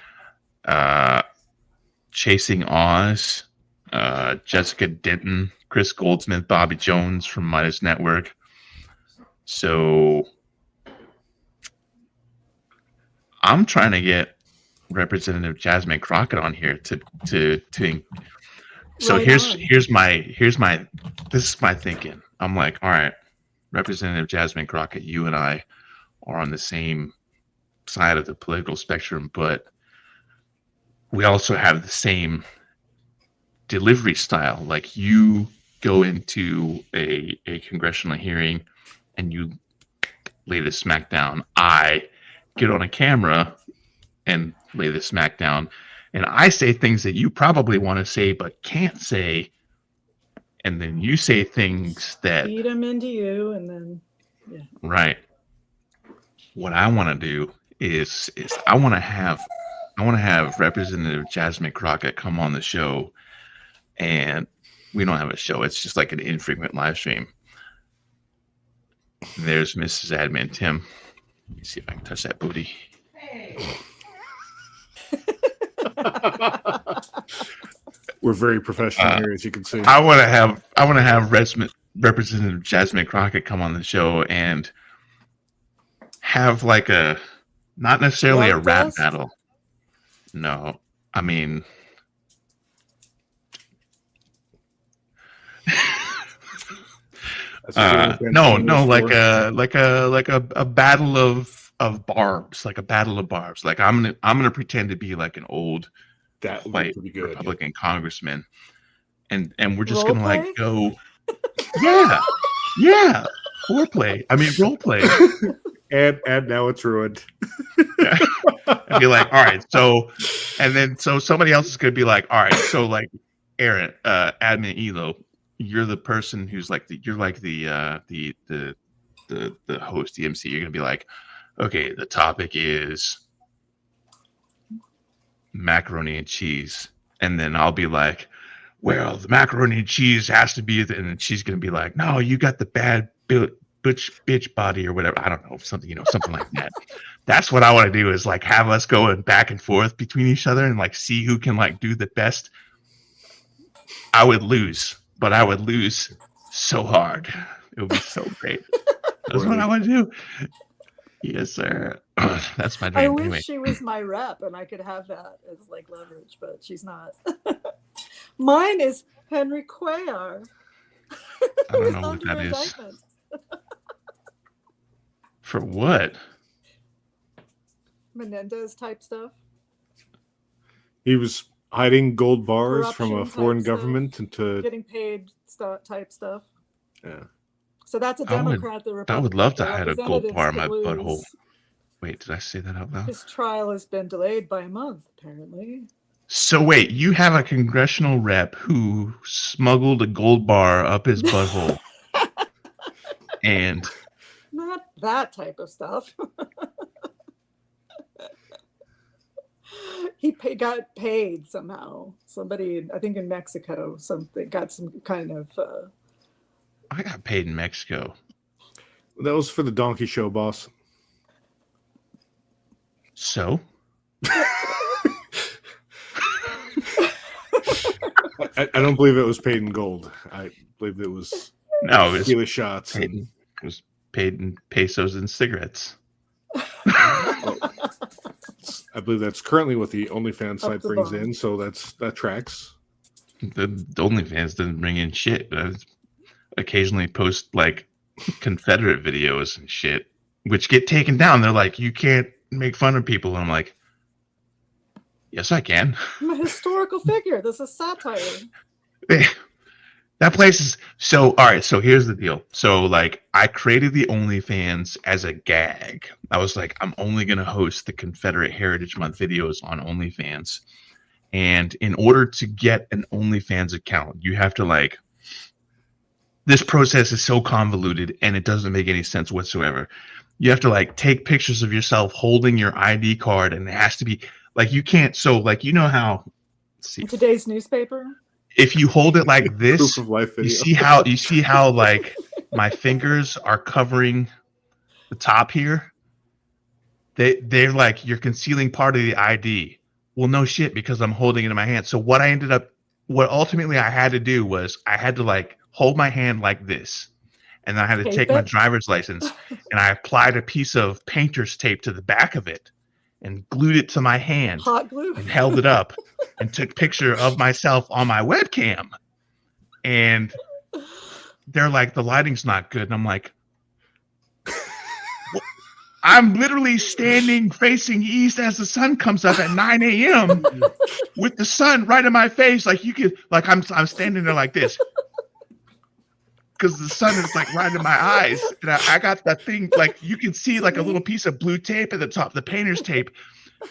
Chasing Oz, Jessica Denton, Chris Goldsmith, Bobby Jones from Meidas Network. So I'm trying to get Representative Jasmine Crockett on here to so right here's my this is my thinking. I'm like, all right, Representative Jasmine Crockett, you and I are on the same side of the political spectrum, but we also have the same delivery style. Like, you go into a congressional hearing and you lay the smack down. I get on a camera and lay the smack down, and I say things that you probably want to say but can't say, and then you say things that feed them into you, and then right. What I want to do is I want to have Representative Jasmine Crockett come on the show, and we don't have a show. It's just like an infrequent live stream. There's Mrs. Admin Tim. Let me see if I can touch that booty. We're very professional here, as you can see. I want to have Representative Jasmine Crockett come on the show and have like not necessarily a rap battle. No, I mean, no, like a battle of barbs, like a battle of barbs. Like I'm gonna pretend to be like an old white Republican congressman, and we're just gonna like go, yeah, foreplay. I mean, role play. And now it's ruined. I'd be like, all right, so somebody else is gonna be like, all right, so like Aaron, Admin Elo, you're the person who's like the host, the MC. You're gonna be like, okay, the topic is macaroni and cheese, and then I'll be like, well, the macaroni and cheese has to be, and then she's gonna be like, no, you got the bad bitch body or whatever. I don't know, something like that. That's what I want to do, is like have us going back and forth between each other and like see who can like do the best. I would lose, but I would lose so hard. It would be so great. That's what I want to do. Yes, sir. That's my dream. I wish anyway. she was my rep and I could have that as like leverage, but she's not. Mine is Henry Cuellar. I don't know what that is. For what? Menendez type stuff. He was hiding gold bars Corruption from a foreign type government stuff. into Getting paid type stuff. Yeah. So that's a Democrat. I would love to hide a gold bar in my butthole. Wait, did I say that out loud? His trial has been delayed by a month, apparently. So wait, you have a congressional rep who smuggled a gold bar up his butthole, and not that type of stuff. He got paid somehow. Somebody, I think in Mexico, something got some kind of. I got paid in Mexico. That was for the donkey show, boss. So? I don't believe it was paid in gold. I believe it was tequila shots. It was paid in pesos and cigarettes. Well, I believe that's currently what the OnlyFans site brings in, so that tracks. The OnlyFans doesn't bring in shit. I occasionally post like Confederate videos and shit, which get taken down. They're like, you can't make fun of people. And I'm like, yes, I can. I'm a historical figure. This is satire. That place is so. All right, so here's the deal. So like, I created the OnlyFans as a gag. I was like, I'm only gonna host the Confederate Heritage Month videos on OnlyFans, and in order to get an OnlyFans account, you have to like. This process is so convoluted and it doesn't make any sense whatsoever. You have to like take pictures of yourself holding your ID card, and it has to be like you can't. So like you know how. Let's see. Today's newspaper. If you hold it like this, Proof of life video. you see how like my fingers are covering the top here. They're like you're concealing part of the ID. Well, no shit, because I'm holding it in my hand. So what ultimately I had to do was I had to like hold my hand like this, and then I had to take my driver's license and I applied a piece of painter's tape to the back of it and glued it to my hand. Hot glue. And held it up and took a picture of myself on my webcam. And they're like, the lighting's not good. And I'm like, I'm literally standing facing east as the sun comes up at 9 a.m. with the sun right in my face. Like you could, like I'm standing there like this. Because the sun is like right in my eyes. And I got that thing, like you can see like a little piece of blue tape at the top, the painter's tape.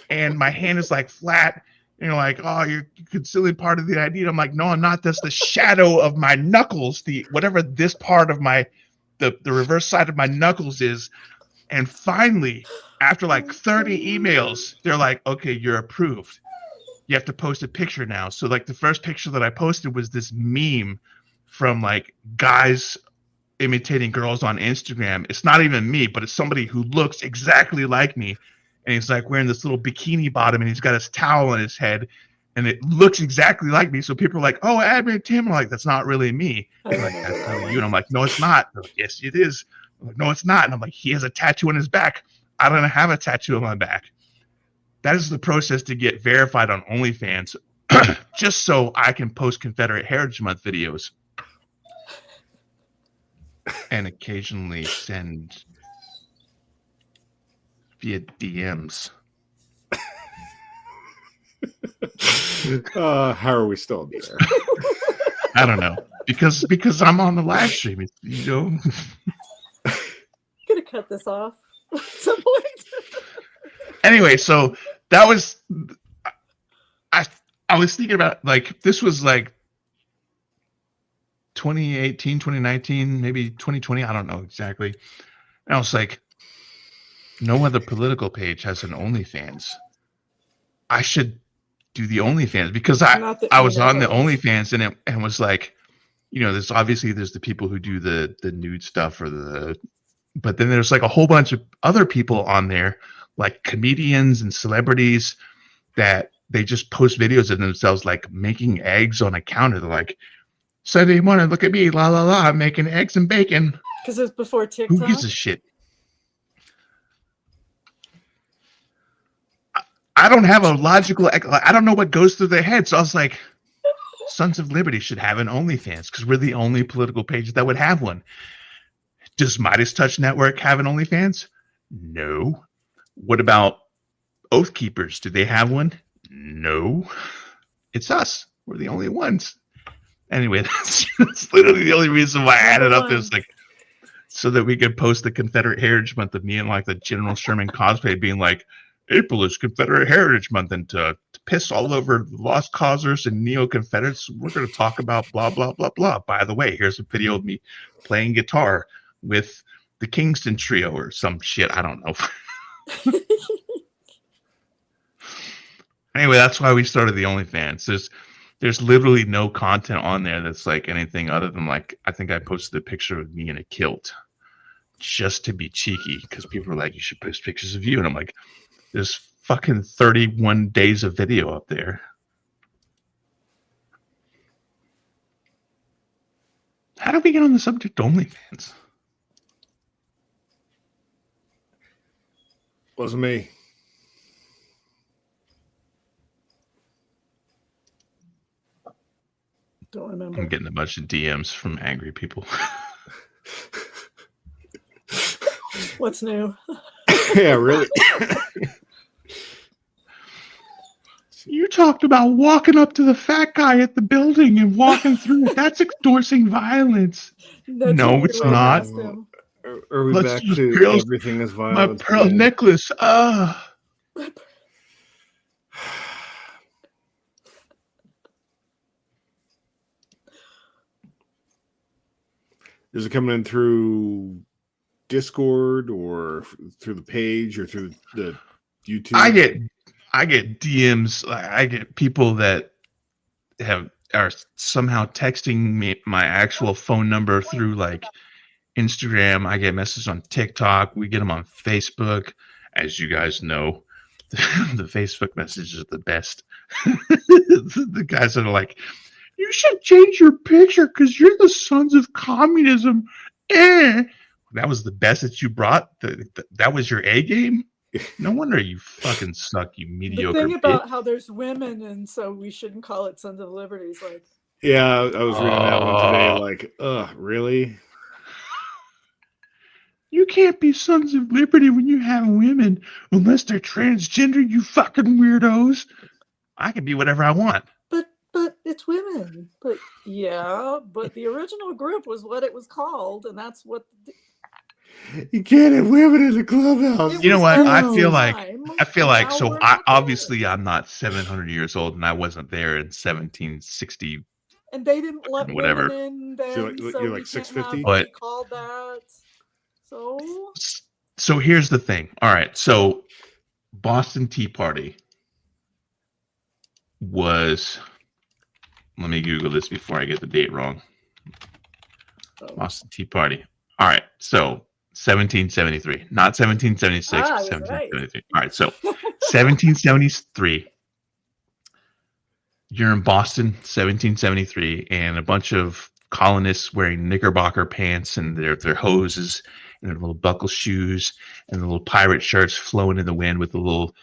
And my hand is like flat. And you're like, oh, you're concealing part of the ID. And I'm like, no, I'm not. That's the shadow of my knuckles. Whatever this part of the reverse side of my knuckles is. And finally, after like 30 emails, they're like, okay, you're approved. You have to post a picture now. So like the first picture that I posted was this meme from like guys imitating girls on Instagram. It's not even me, but it's somebody who looks exactly like me. And he's like wearing this little bikini bottom and he's got his towel on his head and it looks exactly like me. So people are like, oh, Admin Tim. I'm like, that's not really me. And like, that's totally you. And I'm like, no, it's not. Like, yes, it is. I'm like, no, it's not. And I'm like, he has a tattoo on his back. I don't have a tattoo on my back. That is the process to get verified on OnlyFans just so I can post Confederate Heritage Month videos. And occasionally send via DMs. How are we still there? I don't know. Because I'm on the live stream, you know. I'm gonna cut this off at some point. Anyway, so that was I was thinking about like this was like 2018, 2019, maybe 2020, I don't know exactly. And I was like, no other political page has an OnlyFans. I should do the OnlyFans because I was on the OnlyFans and was like, you know, there's the people who do the nude stuff but then there's like a whole bunch of other people on there, like comedians and celebrities that they just post videos of themselves like making eggs on a counter. They're like, Sunday morning, look at me, la la la, I'm making eggs and bacon. Because it was before TikTok. Who gives a shit? I don't have a logical, I don't know what goes through their head. So I was like, Sons of Liberty should have an OnlyFans because we're the only political page that would have one. Does Meidas Touch Network have an OnlyFans? No. What about Oath Keepers? Do they have one? No. It's us. We're the only ones. Anyway, that's literally the only reason why I added up this, like, so that we could post the Confederate Heritage Month of me and like the General Sherman cosplay being like, April is Confederate Heritage Month, and to piss all over the Lost Causers and Neo-Confederates, we're going to talk about blah, blah, blah, blah. By the way, here's a video of me playing guitar with the Kingston Trio or some shit. I don't know. Anyway, that's why we started the OnlyFans. There's literally no content on there that's like anything other than like, I think I posted a picture of me in a kilt just to be cheeky because people are like, you should post pictures of you. And I'm like, there's fucking 31 days of video up there. How did we get on the subject of OnlyFans? Wasn't me. Don't remember. I'm getting a bunch of DMs from angry people. What's new? Yeah, really. You talked about walking up to the fat guy at the building and walking through it. That's endorsing violence. No, it's not. Are we Let's back just to girls- everything is My violence? pearl again? necklace. Is it coming in through Discord or through the page or through the YouTube? I get DMs. I get people that are somehow texting me my actual phone number through like Instagram. I get messages on TikTok. We get them on Facebook. As you guys know, the Facebook messages are the best. The guys that are like, you should change your picture because you're the sons of communism. That was the best that you brought. That was your A game. No wonder you fucking suck, you mediocre. The thing about bitch. how there's women, and so we shouldn't call it Sons of Liberty. Is like, Yeah, I was reading that one today. Like, really? You can't be Sons of Liberty when you have women unless they're transgender, you fucking weirdos. I can be whatever I want. but it's women. But yeah, but the original group was what it was called, and that's what. You can't have women in the clubhouse. You know what? I feel like Now so we're obviously I'm not 700 years old and I wasn't there in 1760. And they didn't let Whatever. women in then, So you're like we can't 650? have But- be called that. So here's the thing. All right, so Boston Tea Party was, let me Google this before I get the date wrong. Boston Tea Party. All right, so 1773, not 1776, Ah, I was 1773. All right, so 1773. You're in Boston, 1773, and a bunch of colonists wearing knickerbocker pants and their hoses and their little buckle shoes and the little pirate shirts flowing in the wind with the little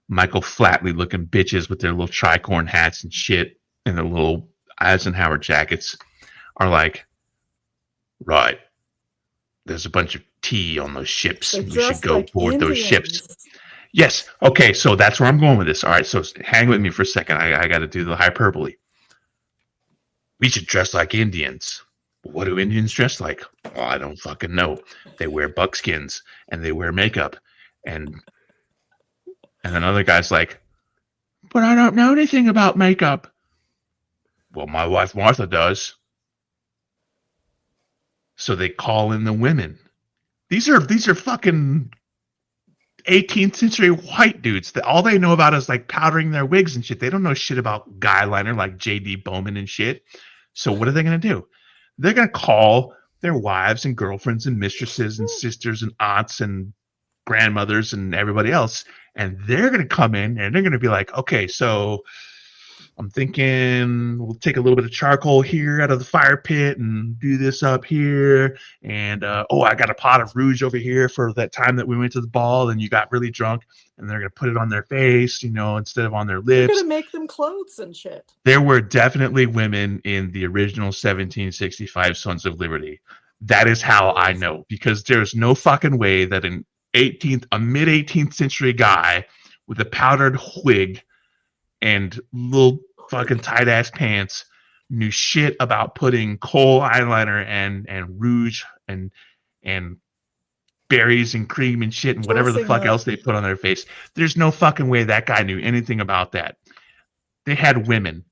Michael Flatley looking bitches with their little tricorn hats and shit and their little Eisenhower jackets are like, right, there's a bunch of tea on those ships. They're We should dressed go like board those ships. Indians. Yes. Okay. So that's where I'm going with this. All right. So hang with me for a second. I got to do the hyperbole. We should dress like Indians. What do Indians dress like? Oh, I don't fucking know. They wear buckskins and they wear makeup. And then other guy's like, but I don't know anything about makeup. Well, my wife Martha does. So they call in the women. These are fucking 18th century white dudes that all they know about is like powdering their wigs and shit. They don't know shit about guy liner like J.D. Bowman and shit. So what are they going to do? They're going to call their wives and girlfriends and mistresses and sisters and aunts and grandmothers and everybody else. And they're going to come in and they're going to be like, okay, so I'm thinking we'll take a little bit of charcoal here out of the fire pit and do this up here. And, I got a pot of rouge over here for that time that we went to the ball and you got really drunk. And they're going to put it on their face, instead of on their They're lips. gonna make them clothes and shit. There were definitely women in the original 1765 Sons of Liberty. That is how I know, because there's no fucking way that a mid 18th century guy with a powdered wig and little fucking tight ass pants knew shit about putting kohl eyeliner and rouge and berries and cream and shit and whatever the Dressing fuck up. else they put on their face. There's no fucking way that guy knew anything about that. They had women,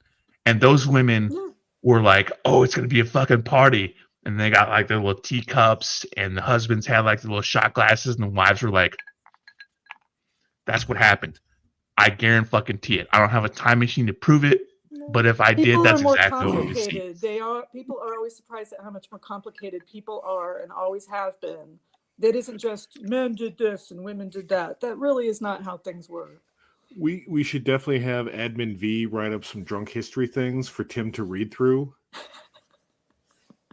and those women were like, oh, it's gonna be a fucking party. And they got like their little teacups, and the husbands had like the little shot glasses, and the wives were like, that's what happened. I guarantee it. I don't have a time machine to prove it, but if I did, that's exactly what we see. People are always surprised at how much more complicated people are and always have been. That isn't just men did this and women did that. That really is not how things work. We should definitely have Admin V write up some drunk history things for Tim to read through.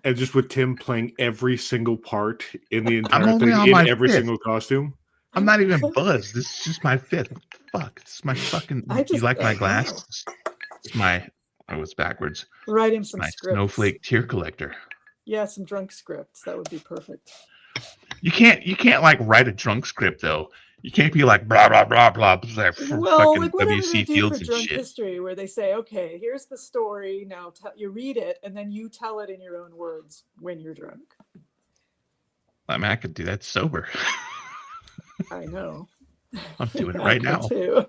And just with Tim playing every single part in the entire thing, in every single costume. I'm not even buzzed. This is just my fifth. Fuck. This is my fucking. You like my glass? It's my. I was backwards. Write him some my scripts. Snowflake tear collector. Yeah, some drunk scripts. That would be perfect. You can't like write a drunk script though. You can't be like blah blah blah blah blah. Well, like whatever WC they do Fields for and drunk shit. history, where they say, "Okay, here's the story. Now you read it, and then you tell it in your own words when you're drunk." I mean, I could do that sober. I know. I'm doing it right now. Too.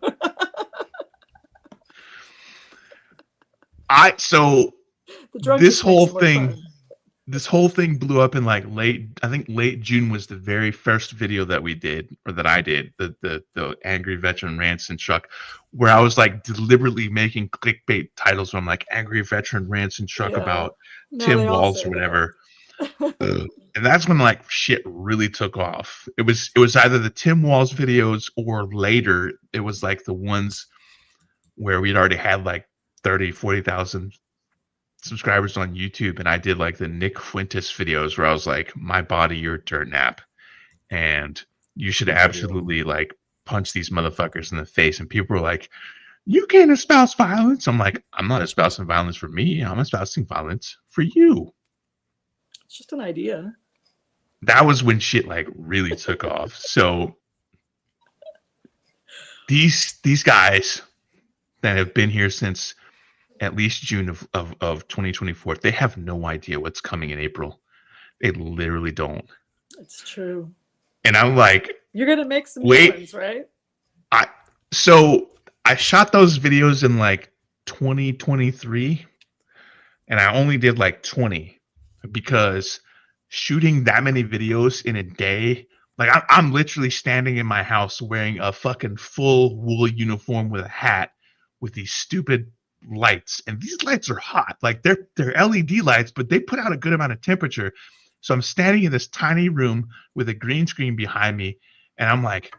This whole thing blew up in like late June was the very first video that we did, or that I did, the Angry Veteran Rants and Truck, where I was like deliberately making clickbait titles where I'm like Angry Veteran Rants and Truck about Tim Walz or whatever. And that's when like shit really took off. It was either the Tim Walz videos or later it was like the ones where we'd already had like 30,000-40,000 subscribers on YouTube, and I did like the Nick Fuentes videos where I was like, my body, your dirt nap, and you should absolutely like punch these motherfuckers in the face. And people were like, you can't espouse violence. I'm like, I'm not espousing violence for me. I'm espousing violence for you. It's just an idea. That was when shit like really took off. So these guys that have been here since at least June of 2024, they have no idea what's coming in April. They literally don't. It's true. And I'm like, you're gonna make some new ones, right? So I shot those videos in like 2023, and I only did like 20 because shooting that many videos in a day, like I'm literally standing in my house wearing a fucking full wool uniform with a hat with these stupid lights, and these lights are hot. Like they're LED lights, but they put out a good amount of temperature. So I'm standing in this tiny room with a green screen behind me, and I'm like,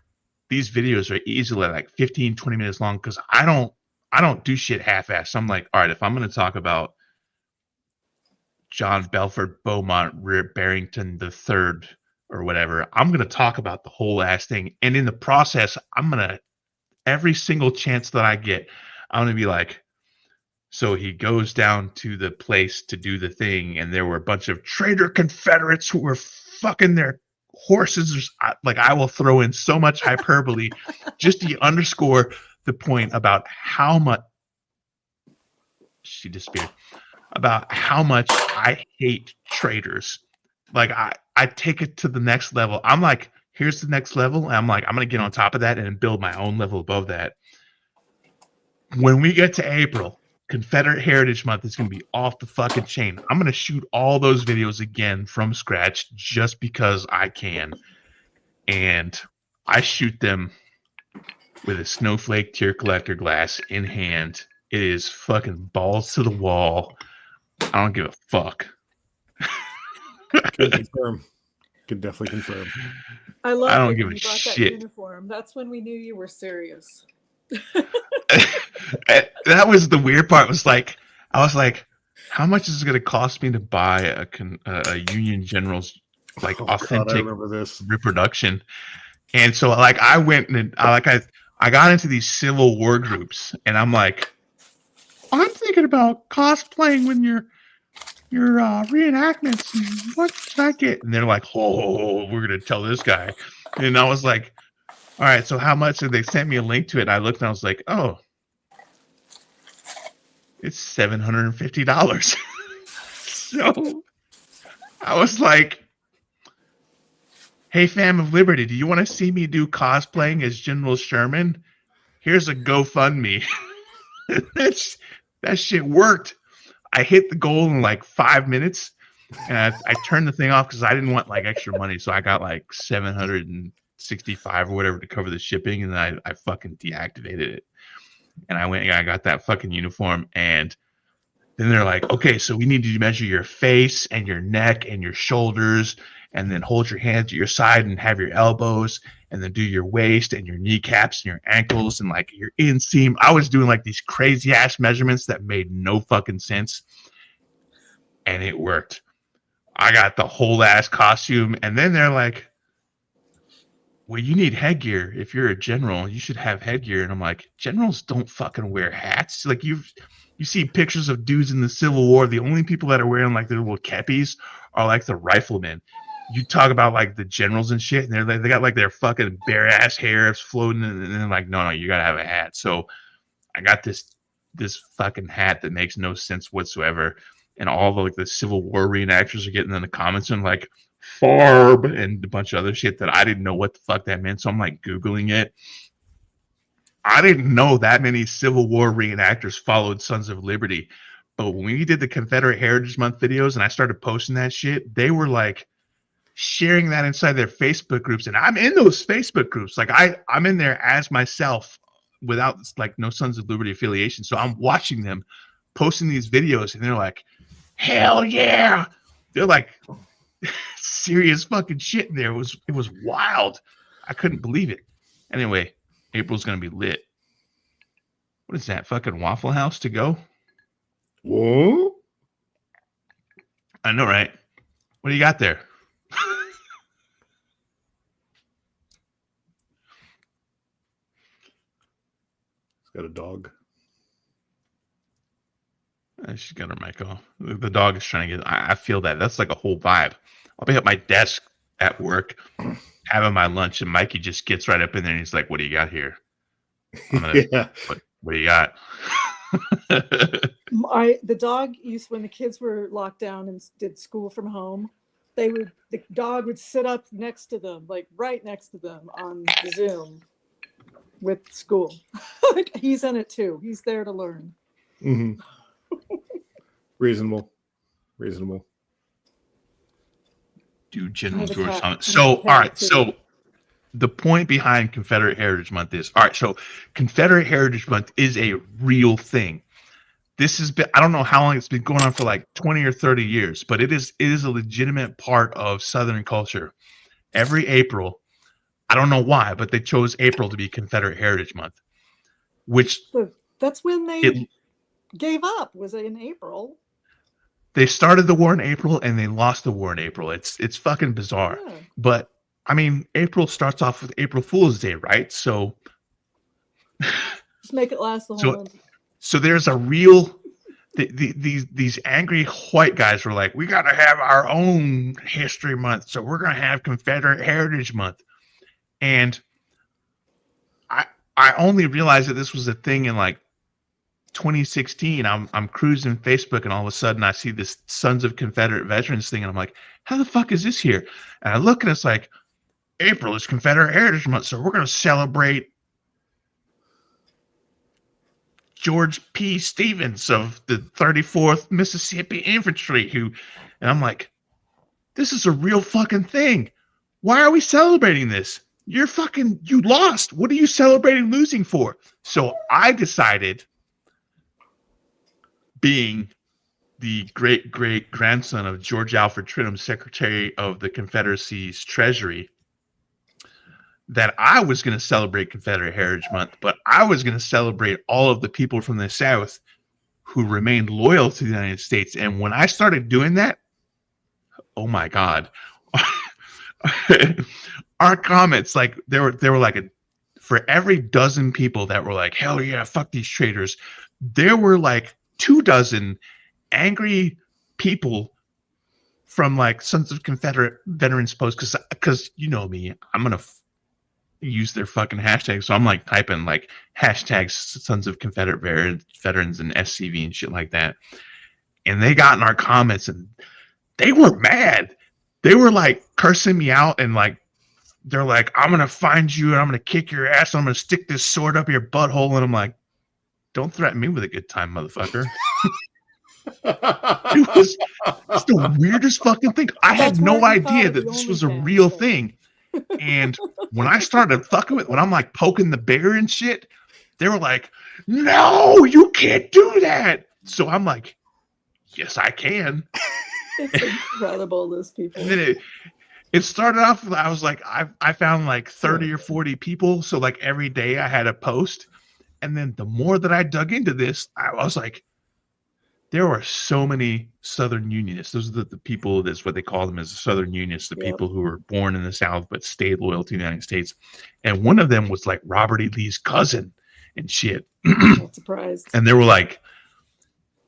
these videos are easily like 15-20 minutes long because I don't do shit half-assed. So I'm like, all right, if I'm going to talk about John Belford Beaumont Barrington III or whatever, I'm going to talk about the whole ass thing. And in the process, I'm going to, every single chance that I get, I'm going to be like, so he goes down to the place to do the thing, and there were a bunch of traitor Confederates who were fucking their horses. Like, I will throw in so much hyperbole just to underscore the point about how much she disappeared, about how much I hate traitors. Like, I take it to the next level. I'm like, here's the next level. And I'm like, I'm going to get on top of that and build my own level above that. When we get to April, Confederate Heritage Month is going to be off the fucking chain. I'm going to shoot all those videos again from scratch just because I can. And I shoot them with a Snowflake tear collector glass in hand. It is fucking balls to the wall. I don't give a fuck. Can confirm. Can definitely confirm. I love I don't that give you a bought shit. that uniform. That's when we knew you were serious. That was the weird part. Was like, I was like, how much is it going to cost me to buy a Union General's like authentic reproduction? And so like I went and I got into these Civil War groups, and I'm like, I'm thinking about cosplaying when your reenactments. And what should I get? And they're like, oh, we're gonna tell this guy. And I was like, all right, so how much? And they sent me a link to it. And I looked and I was like, oh, it's $750. So I was like, hey, fam of Liberty, do you want to see me do cosplaying as General Sherman? Here's a GoFundMe. That shit worked. I hit the goal in like 5 minutes, and I turned the thing off because I didn't want like extra money. So I got like $760 $65 or whatever to cover the shipping, and I fucking deactivated it. And I went and I got that fucking uniform, and then they're like, okay, so we need you to measure your face and your neck and your shoulders, and then hold your hands at your side and have your elbows, and then do your waist and your kneecaps and your ankles and like your inseam. I was doing like these crazy ass measurements that made no fucking sense, and it worked. I got the whole ass costume, and then they're like, well, you need headgear. If you're a general, you should have headgear. And I'm like, generals don't fucking wear hats. Like you see pictures of dudes in the Civil War. The only people that are wearing like their little kepis are like the riflemen. You talk about like the generals and shit, and they got like their fucking bare ass hair floating, and then like, no, you gotta have a hat. So I got this fucking hat that makes no sense whatsoever, and all the like the Civil War reenactors are getting in the comments and like Farb and a bunch of other shit that I didn't know what the fuck that meant. So I'm like Googling it. I didn't know that many Civil War reenactors followed Sons of Liberty. But when we did the Confederate Heritage Month videos and I started posting that shit, they were like sharing that inside their Facebook groups. And I'm in those Facebook groups. Like I'm in there as myself without like no Sons of Liberty affiliation. So I'm watching them posting these videos and they're like, hell yeah. They're like serious fucking shit in there. It was wild. I couldn't believe it. Anyway, April's gonna be lit. What is that? Fucking Waffle House to go? Whoa! I know, right? What do you got there? It's got a dog. She's got her mic off. The dog is trying to get. I feel that. That's like a whole vibe. I'll be at my desk at work having my lunch, and Mikey just gets right up in there and he's like, "What do you got here?" Yeah. What do you got? The dog used, when the kids were locked down and did school from home, the dog would sit up next to them, like right next to them on Zoom with school. He's in it too. He's there to learn. Mm-hmm. Reasonable. Dude, generals who are something. So, all right. So the point behind Confederate Heritage Month is, all right, so Confederate Heritage Month is a real thing. This has been, I don't know how long it's been going on, for like 20 or 30 years, but it is a legitimate part of Southern culture. Every April, I don't know why, but they chose April to be Confederate Heritage Month, which that's when they gave up, was in April. They started the war in April and they lost the war in April. It's fucking bizarre. Yeah. But I mean, April starts off with April Fool's Day, right? So just make it last the whole month. So there's a real these angry white guys were like, we got to have our own history month, so we're going to have Confederate Heritage Month. And I only realized that this was a thing in like 2016. I'm cruising Facebook and all of a sudden I see this Sons of Confederate Veterans thing and I'm like, how the fuck is this here? And I look and it's like, April is Confederate Heritage Month, so we're going to celebrate George P. Stevens of the 34th Mississippi Infantry, and I'm like, this is a real fucking thing. Why are we celebrating this? You lost. What are you celebrating losing for? So I decided, being the great-great-grandson of George Alfred Trinum, Secretary of the Confederacy's Treasury, that I was going to celebrate Confederate Heritage Month, but I was going to celebrate all of the people from the South who remained loyal to the United States. And when I started doing that, oh my God, our comments, like there were like for every dozen people that were like, hell yeah, fuck these traitors, there were like 24 angry people from like Sons of Confederate Veterans posts, because you know me, I'm gonna use their fucking hashtags. So I'm like typing like hashtags Sons of Confederate Veterans and SCV and shit like that. And they got in our comments and they were mad. They were like cursing me out and like, they're like, I'm going to find you and I'm going to kick your ass. And I'm going to stick this sword up your butthole. And I'm like, don't threaten me with a good time, motherfucker. It's the weirdest fucking thing. I had no idea that this was a real thing. And when I started fucking with, when I'm like poking the bear and shit, they were like, no, you can't do that. So I'm like, yes, I can. It's incredible, those people. And then it started off, I was like, I found like 30 or 40 people. So like every day I had a post. And then the more that I dug into this, I was like, there are so many Southern Unionists. Those are the people, that's what they call them, as the Southern Unionists, the people who were born in the South but stayed loyal to the United States. And one of them was like Robert E. Lee's cousin and shit. Not surprised. And there were like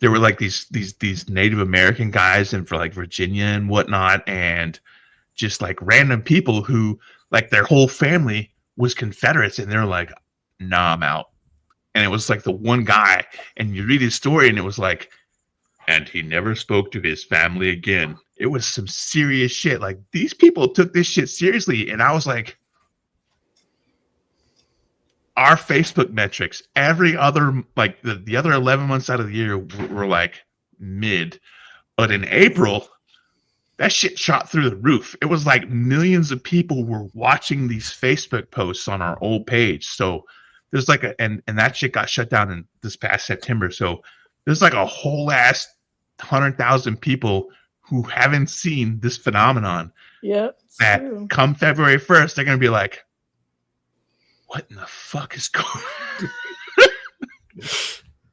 these Native American guys and for like Virginia and whatnot, and just like random people who like their whole family was Confederates, and they're like, nah, I'm out. And it was like the one guy, and you read his story and it was like, and he never spoke to his family again. It was some serious shit. Like, these people took this shit seriously. And I was like, our Facebook metrics, every other, like the other 11 months out of the year were like mid. But in April, that shit shot through the roof. It was like millions of people were watching these Facebook posts on our old page. So there's like and that shit got shut down in this past September. So there's like a whole ass 100,000 people who haven't seen this phenomenon. Yep. That true. Come February 1st, they're gonna be like, what in the fuck is going on?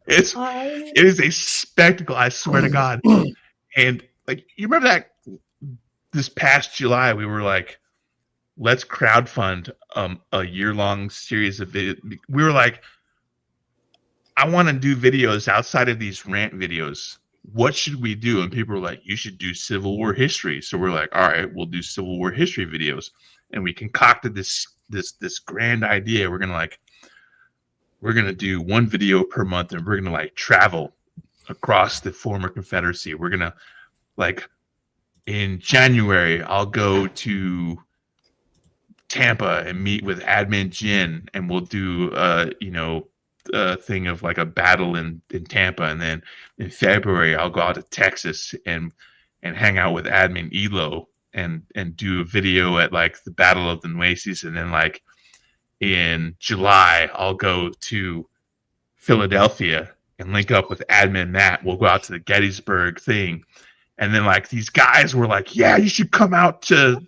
It is a spectacle, I swear to God. And like, you remember that this past July we were like, let's crowdfund a year-long series of videos. We were like, I want to do videos outside of these rant videos. What should we do? And people were like, you should do Civil War history. So we're like, all right, we'll do Civil War history videos. And we concocted this grand idea. We're gonna do one video per month, and we're gonna like travel across the former Confederacy. We're gonna, like, in January, I'll go to Tampa and meet with Admin Jin, and we'll do a thing of like a battle in Tampa. And then in February, I'll go out to Texas and hang out with Admin Elo and do a video at like the Battle of the Nueces. And then like in July, I'll go to Philadelphia and link up with Admin Matt. We'll go out to the Gettysburg thing. And then like these guys were like, yeah, you should come out to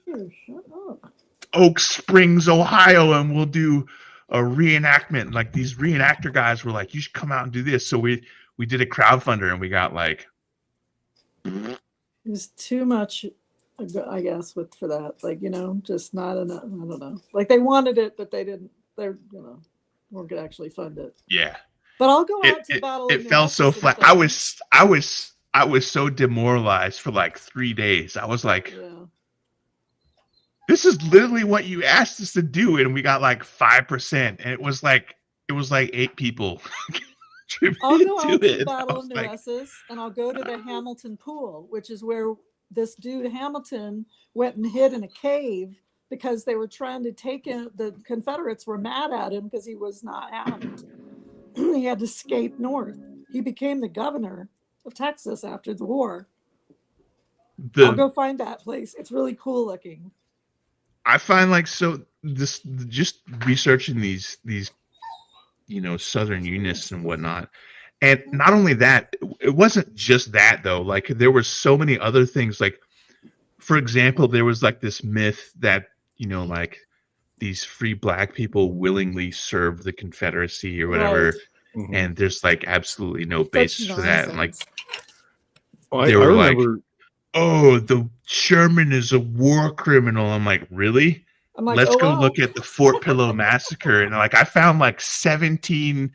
Oak Springs, Ohio, and we'll do a reenactment. Like, these reenactor guys were like, you should come out and do this. So we did a crowdfunder, and we got like, it was too much, I guess, for that. Like, just not enough. I don't know. Like, they wanted it, but they didn't. They're weren't gonna actually fund it. Yeah. But I'll go out to battle. It fell so flat. I was so demoralized for like 3 days. I was like, this is literally what you asked us to do, and we got like 5%, and it was like 8 people. I'll go out to the Battle of Nueces, and I'll go to the Hamilton Pool, which is where this dude Hamilton went and hid in a cave because they were trying to take him. The Confederates were mad at him because he was not armed. He had to escape north. He became the governor of Texas after the war. I'll go find that place. It's really cool looking. I find like, so this, just researching these Southern Unionists and whatnot, and not only that, it wasn't just that though. Like, there were so many other things. Like, for example, there was like this myth that like these free black people willingly served the Confederacy or whatever, right. Mm-hmm. And there's like absolutely no basis for that. And like, they were like, oh, the Sherman is a war criminal. I'm like, really? Let's go look at the Fort Pillow massacre. And like, I found like 17,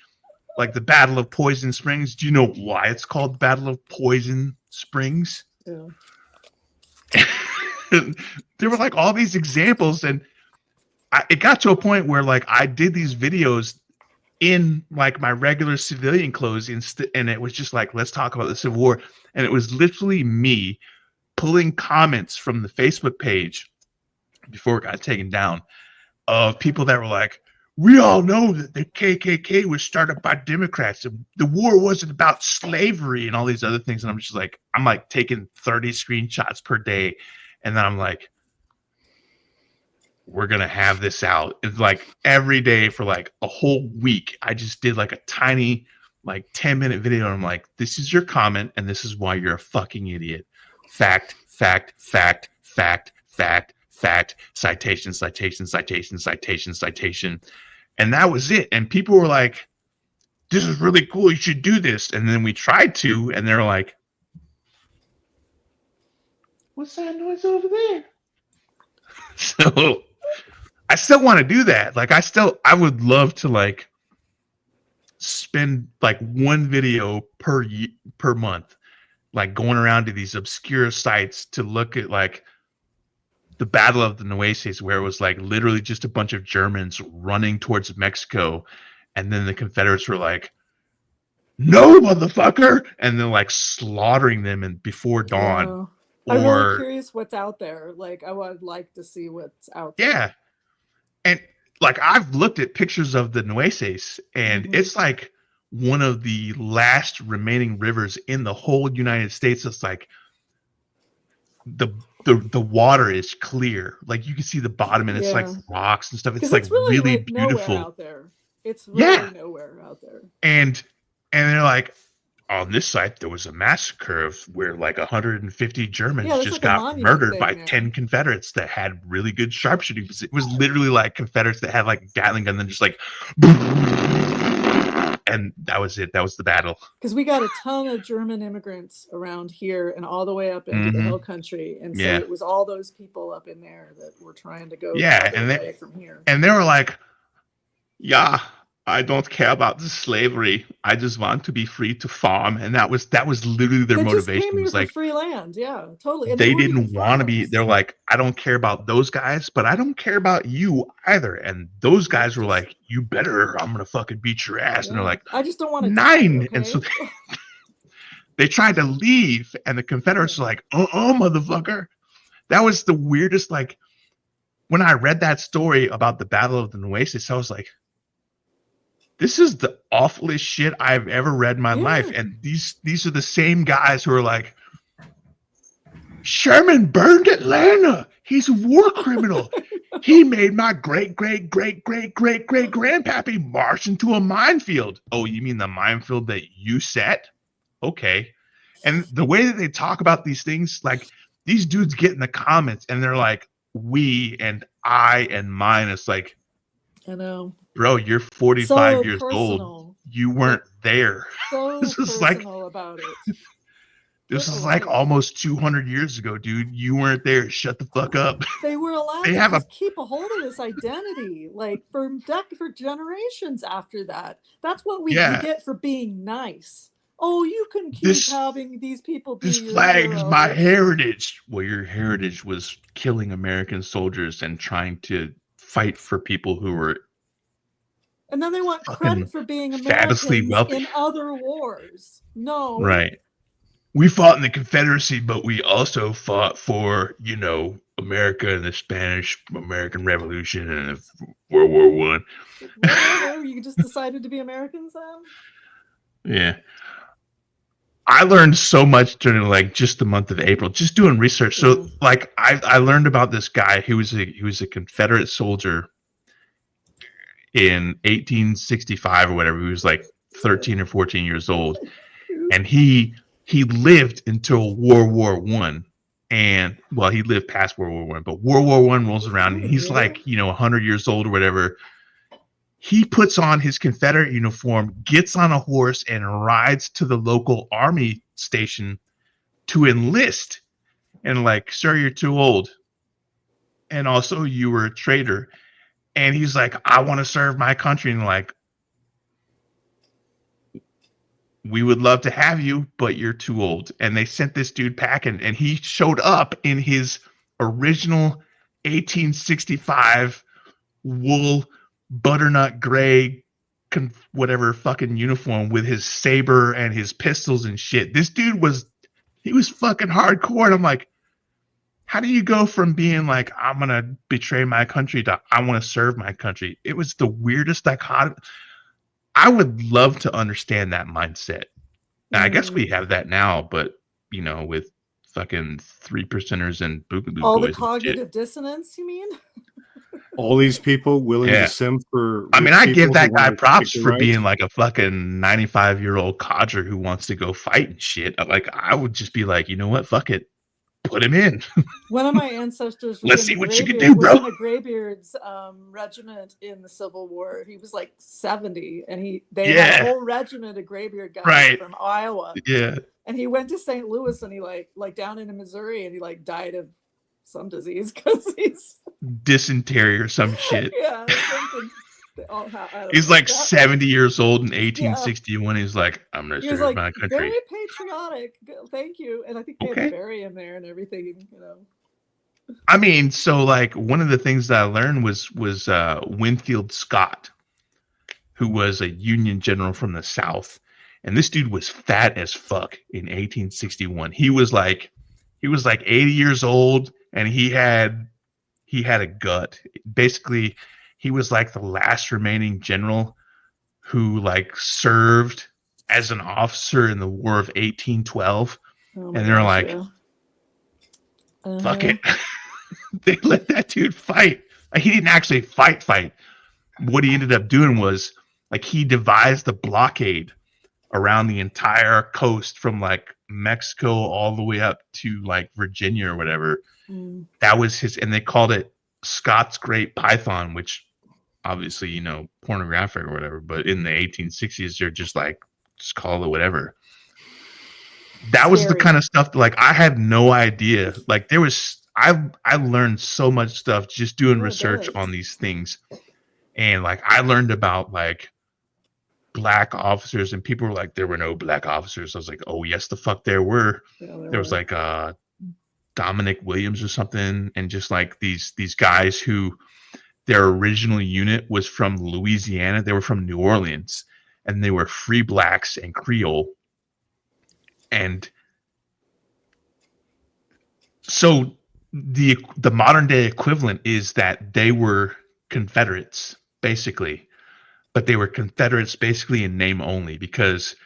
like the Battle of Poison Springs. Do you know why it's called the Battle of Poison Springs? Yeah. There were like all these examples, and it got to a point where like I did these videos in like my regular civilian clothes, and it was just like, let's talk about the Civil War. And it was literally me pulling comments from the Facebook page before it got taken down of people that were like, we all know that the KKK was started by Democrats, and the war wasn't about slavery and all these other things. And I'm just like, I'm like taking 30 screenshots per day. And then I'm like, we're going to have this out. It's like every day for like a whole week. I just did like a tiny, like 10-minute video. And I'm like, this is your comment. And this is why you're a fucking idiot. Fact, fact, fact, fact, fact, fact, citation, citation, citation, citation, citation. And that was it. And people were like, this is really cool. You should do this. And then we tried to, and they're like, what's that noise over there? So I still want to do that. Like, I would love to like spend like one video per month, like going around to these obscure sites to look at like the Battle of the Nueces, where it was like literally just a bunch of Germans running towards Mexico. And then the Confederates were like, no, motherfucker. And then like slaughtering them and before dawn. Yeah. I'm really curious what's out there. Like, I would like to see what's out there. Yeah. And like, I've looked at pictures of the Nueces, and it's like one of the last remaining rivers in the whole United States. It's like the water is clear. Like, you can see the bottom, and it's like rocks and stuff. It's like really beautiful out there. It's really nowhere out there. And they're like, on this site, there was a massacre of where like 150 Germans just like got murdered by 10 Confederates that had really good sharpshooting. It was literally like Confederates that had like a Gatling gun, and then just like, and that was it. That was the battle. Because we got a ton of German immigrants around here and all the way up into the hill country. And so it was all those people up in there that were trying to go away from here. And they were like, yeah, I don't care about the slavery. I just want to be free to farm. And that was literally their motivation. Just came here for like free land. Yeah, totally. And they didn't want to be. They're like, I don't care about those guys, but I don't care about you either. And those guys were like, you better, or I'm gonna fucking beat your ass. And they're like, I just don't want to 9. Okay? And so they tried to leave, and the Confederates were like, motherfucker. That was the weirdest. Like, when I read that story about the Battle of the Nueces, I was like, this is the awfulest shit I've ever read in my life. And these are the same guys who are like, Sherman burned Atlanta. He's a war criminal. He made my great grandpappy march into a minefield. Oh, you mean the minefield that you set? Okay. And the way that they talk about these things, like, these dudes get in the comments and they're like, we and I and mine. It's like, I know. Bro, you're 45 years old. You weren't there. So this is personal about it. This is like almost 200 years ago, dude. You weren't there. Shut the fuck up. They were allowed to just keep a hold of this identity, like for generations after that. That's what we get for being nice. Oh, you can keep having these people be this your flag is hero. my heritage. Well, your heritage was killing American soldiers and trying to fight for people who were. And then they want credit for being Americans in other wars. No. Right. We fought in the Confederacy, but we also fought for, America and the Spanish-American Revolution and World War I. Whatever, you just decided to be Americans then? Yeah. I learned so much during like just the month of April, just doing research. So like I learned about this guy who was a Confederate soldier in 1865 or whatever. He was like 13 or 14 years old, and he lived until World War I. And well, he lived past World War I, but World War I rolls around and he's like 100 years old or whatever. He puts on his Confederate uniform, gets on a horse, and rides to the local army station to enlist. And like, sir, you're too old. And also, you were a traitor. And he's like, I want to serve my country. And like, we would love to have you, but you're too old. And they sent this dude packing, and he showed up in his original 1865 wool butternut gray whatever fucking uniform with his saber and his pistols and shit. This dude was fucking hardcore. And I'm like, how do you go from being like, I'm gonna betray my country to I want to serve my country? It was the weirdest dichotomy. I would love to understand that mindset. And I guess we have that now, but with fucking 3%ers and boogaloo all boys the cognitive dissonance, you mean? All these people willing Yeah. to sim for. I mean, I give that guy props for for being like a fucking 95-year-old codger who wants to go fight and shit. Like, I would just be like, you know what? Fuck it. Put him in. One of my ancestors was Let's in see the what you can Graybeard- do, bro. was in a Graybeard's regiment in the Civil War. He was like 70, and they had a whole regiment of Graybeard guys from Iowa. Yeah. And he went to St. Louis, and he like down in Missouri, and he like died of some disease because he's Dysentery or some shit. yeah, something. He's like 70 years old in 1861. He's like, I'm going to He was serve like my country. very patriotic. Thank you. And I think they had to bury him there and everything, you know. I mean, so like one of the things that I learned was Winfield Scott, who was a Union general from the South. And this dude was fat as fuck in 1861. He was like 80 years old, and he had a gut. Basically, he was like the last remaining general who like served as an officer in the War of 1812. And they're like, fuck it. They let that dude fight. Like, he didn't actually fight. What he ended up doing was like he devised a blockade around the entire coast from like Mexico all the way up to like Virginia or whatever. That was his, and they called it Scott's Great Python, which obviously, you know, pornographic or whatever, but in the 1860s, they're just call it whatever. That was the kind of stuff that, like, I had no idea. Like, I learned so much stuff just doing research on these things. And like, I learned about like black officers, and people were like, there were no black officers. I was like, oh yes, the fuck there were. There was like Dominic Williams or something, and just like these guys who their original unit was from Louisiana. They were from New Orleans, and they were free blacks and Creole. And so the modern day equivalent is that they were Confederates, basically. But they were Confederates basically in name only, because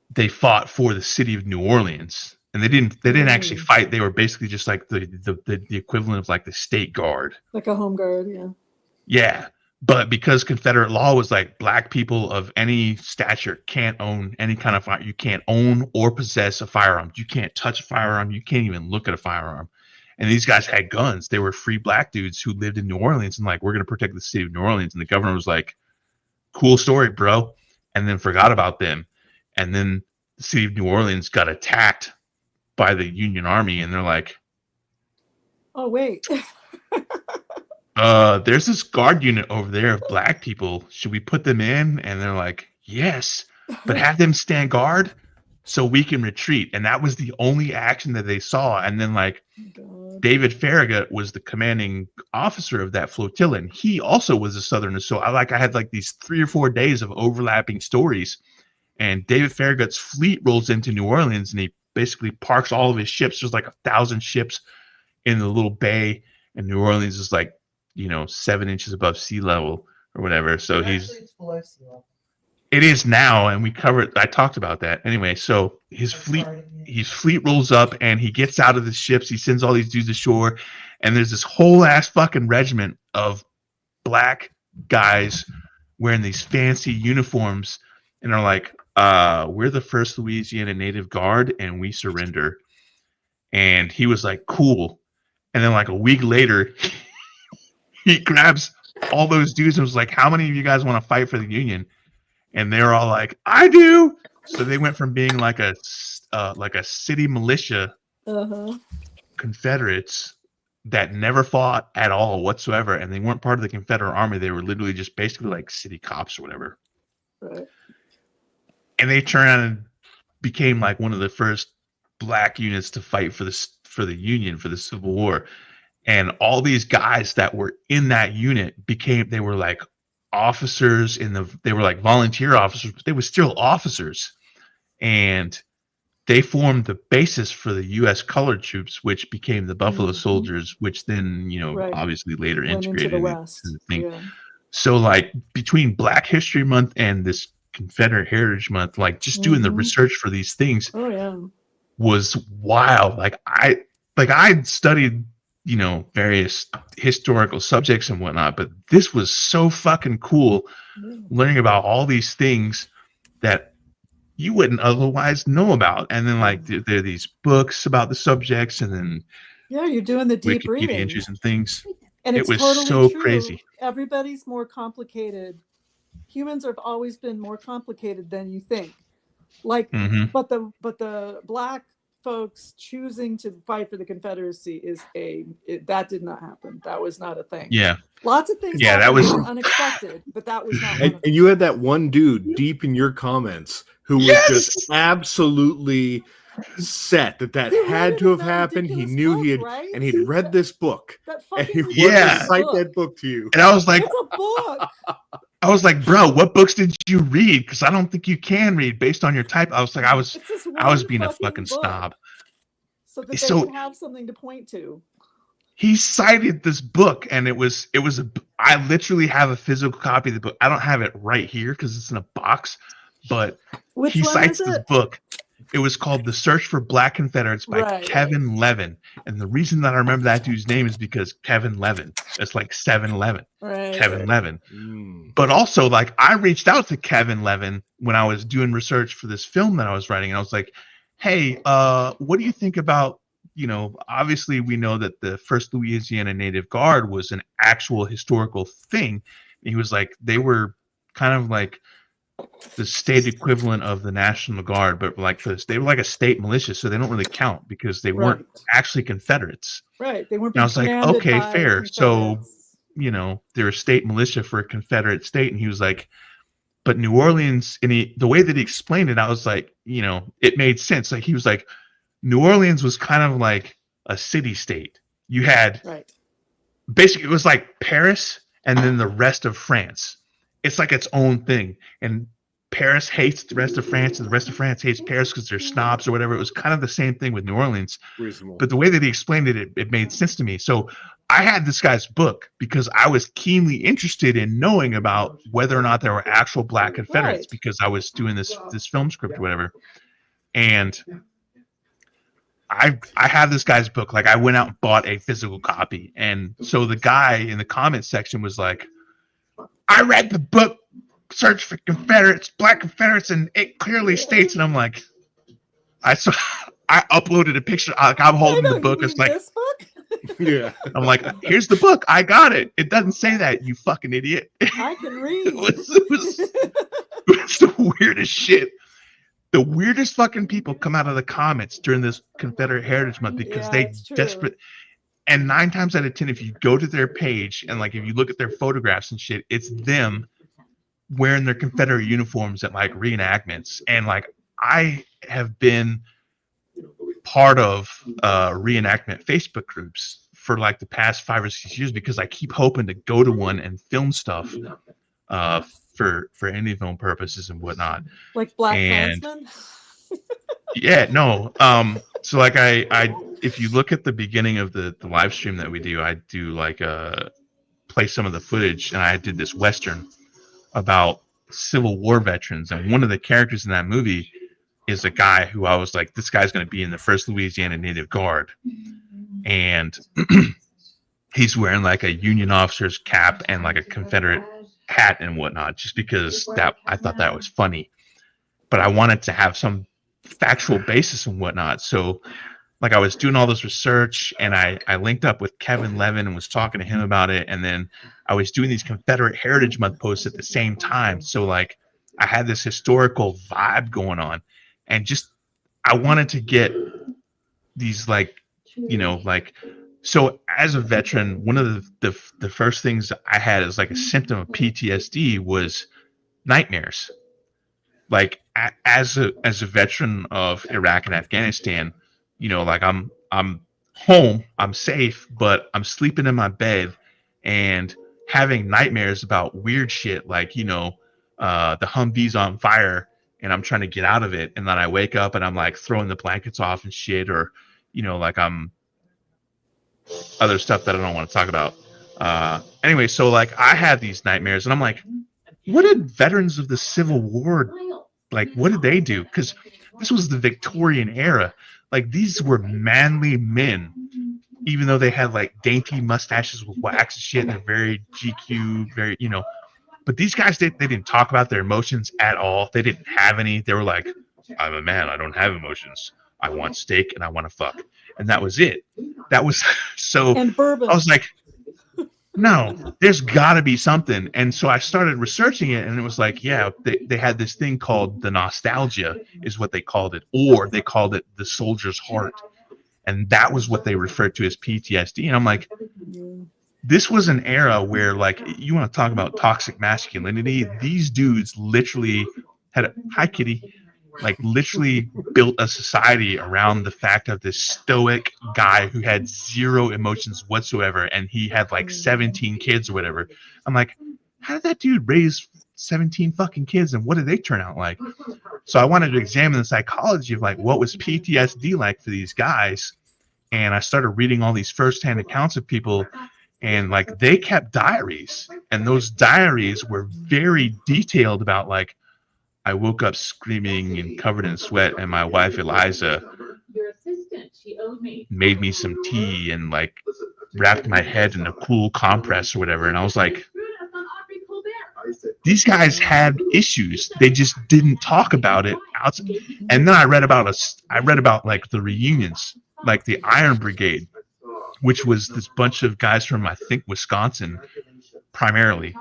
they fought for the city of New Orleans, and they didn't actually fight. They were basically just like the equivalent of like the state guard, like a home guard. Yeah. But because Confederate law was like, black people of any stature can't own any kind of fire. You can't own or possess a firearm. You can't touch a firearm. You can't even look at a firearm. And these guys had guns. They were free black dudes who lived in New Orleans, and like, we're going to protect the city of New Orleans. And the governor was like, cool story, bro. And then forgot about them. And then the city of New Orleans got attacked by the Union Army, and they're like, oh, wait. There's this guard unit over there of black people. Should we put them in? And they're like, yes, but have them stand guard so we can retreat. And that was the only action that they saw. And then like David Farragut was the commanding officer of that flotilla, and he also was a Southerner. So I had like these 3 or 4 days of overlapping stories. And David Farragut's fleet rolls into New Orleans, and he basically parks all of his ships. There's like 1,000 ships in the little bay, and New Orleans is like, 7 inches above sea level or whatever. So it's below sea level. It is now, and I talked about that. Anyway, so his fleet rolls up, and he gets out of the ships. He sends all these dudes ashore, and there's this whole ass fucking regiment of black guys wearing these fancy uniforms, and are like, we're the 1st Louisiana Native Guard, and we surrender. And he was like, cool. And then like a week later, he grabs all those dudes and was like, how many of you guys want to fight for the Union? And they're all like, I do. So they went from being like a city militia Confederates that never fought at all whatsoever, and they weren't part of the Confederate Army. They were literally just basically like city cops or whatever. Right. And they turned around and became like one of the first black units to fight for the Union, for the Civil War. And all these guys that were in that unit they were like officers they were like volunteer officers, but they were still officers. And they formed the basis for the U.S. colored troops, which became the Buffalo Soldiers, which then, obviously later integrated into the thing. Yeah. So like between Black History Month and this Confederate Heritage Month, like just doing the research for these things was wild. Like I studied various historical subjects and whatnot. But this was so fucking cool, learning about all these things that you wouldn't otherwise know about. And then like there are these books about the subjects, and then you're doing the deep Wikipedia reading entries and things. And it it's was totally so true. crazy. Everybody's more complicated. Humans have always been more complicated than you think. Like, but the black folks choosing to fight for the Confederacy that did not happen. That was not a thing. Yeah. Lots of things that was unexpected, but that was not one of them. And you had that one dude deep in your comments who was just absolutely set that had to have happened. He knew and he'd read this book. And he wanted to cite that book to you. And I was like, it's a book. I was like, bro, what books did you read? Because I don't think you can read based on your type. I was like, I was being a fucking snob. So that they would have something to point to. He cited this book, and I literally have a physical copy of the book. I don't have it right here because it's in a box, but he cites this book. It was called The Search for Black Confederates by Kevin Levin. And the reason that I remember that dude's name is because Kevin Levin. It's like 7-Eleven. Kevin Levin. But also, like, I reached out to Kevin Levin when I was doing research for this film that I was writing. And I was like, hey, what do you think about, obviously we know that the 1st Louisiana Native Guard was an actual historical thing. And he was like, they were kind of like the state equivalent of the National Guard, but like they were like a state militia, so they don't really count because they weren't actually Confederates. Right. They weren't. And I was like, okay, fair. So, they're a state militia for a Confederate state. And he was like, but New Orleans, and the way that he explained it, I was like, it made sense. Like he was like, New Orleans was kind of like a city state. You had basically, it was like Paris and then the rest of France. It's like its own thing, and Paris hates the rest of France, and the rest of France hates Paris because they're snobs or whatever. It was kind of the same thing with New Orleans. Reasonable. But the way that he explained it made sense to me. So I had this guy's book because I was keenly interested in knowing about whether or not there were actual Black Confederates because I was doing this film script or whatever. And I had this guy's book. Like I went out and bought a physical copy, and so the guy in the comment section was like, I read the book, Search for Confederates, Black Confederates, and it clearly states. And I'm like, I uploaded a picture. Like I'm holding the book. It's like, this book? Yeah. I'm like, here's the book. I got it. It doesn't say that, you fucking idiot. I can read. it was the weirdest shit. The weirdest fucking people come out of the comments during this Confederate Heritage Month because they desperate. And 9 times out of 10, if you go to their page and like if you look at their photographs and shit, it's them wearing their Confederate uniforms at like reenactments. And like I have been part of reenactment Facebook groups for like the past 5 or 6 years because I keep hoping to go to one and film stuff for any film purposes and whatnot. Like Black Klansmen? So like I if you look at the beginning of the live stream that we do, I do like play some of the footage, and I did this Western about Civil War veterans, and one of the characters in that movie is a guy who I was like, this guy's going to be in the 1st Louisiana Native Guard, and he's wearing like a Union officer's cap and like a Confederate hat and whatnot, just because that I thought that was funny, but I wanted to have some factual basis and whatnot. So like I was doing all this research, and I linked up with Kevin Levin and was talking to him about it, and then I was doing these Confederate Heritage Month posts at the same time. So like I had this historical vibe going on, and just I wanted to get these like so as a veteran, one of the first things I had as like a symptom of PTSD was nightmares. Like as a veteran of Iraq and Afghanistan, like I'm home, I'm safe, but I'm sleeping in my bed and having nightmares about weird shit, like the Humvee's on fire and I'm trying to get out of it, and then I wake up and I'm like throwing the blankets off and shit, or like I'm other stuff that I don't want to talk about. Anyway, so like I had these nightmares, and I'm like, what did veterans of the Civil War, like, what did they do? Because this was the Victorian era. Like, these were manly men even though they had like dainty mustaches with wax and shit, and they're very GQ, very, you know. But these guys, they didn't talk about their emotions at all. They didn't have any. They were like, I'm a man. I don't have emotions. I want steak and I want to fuck. And that was it. That was so. And bourbon. I was like, no, there's got to be something. And so I started researching it, and it was like, yeah, they had this thing called the nostalgia, is what they called it, or they called it the soldier's heart. And that was what they referred to as PTSD. And I'm like, this was an era where, like, you want to talk about toxic masculinity. These dudes literally had hi, kitty, like literally built a society around the fact of this stoic guy who had zero emotions whatsoever, and he had like 17 kids or whatever. I'm like, how did that dude raise 17 fucking kids, and what did they turn out like? So I wanted to examine the psychology of like what was PTSD like for these guys, and I started reading all these firsthand accounts of people, and like they kept diaries, and those diaries were very detailed about like, I woke up screaming and covered in sweat, and my wife Eliza made me some tea and like wrapped my head in a cool compress or whatever. And I was like, these guys had issues. They just didn't talk about it. And then I read about like the reunions, like the Iron Brigade, which was this bunch of guys from, I think, Wisconsin primarily.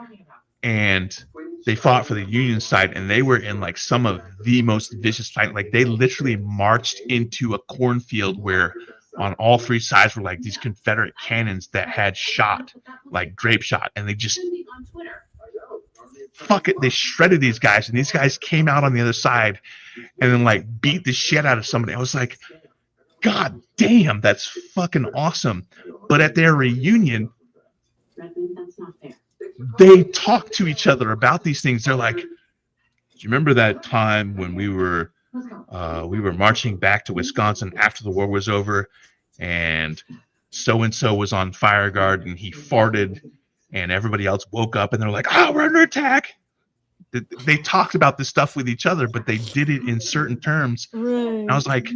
And they fought for the Union side, and they were in like some of the most vicious fight. Like they literally marched into a cornfield where on all three sides were like these Confederate cannons that had shot, like grape shot, and they just fuck it. They shredded these guys, and these guys came out on the other side and then like beat the shit out of somebody. I was like, God damn, that's fucking awesome. But at their reunion, they talk to each other about these things. They're like, do you remember that time when we were marching back to Wisconsin after the war was over, and so-and-so was on fire guard and he farted and everybody else woke up and they're like, oh, we're under attack. They talked about this stuff with each other, but they did it in certain terms. Right. And I was like,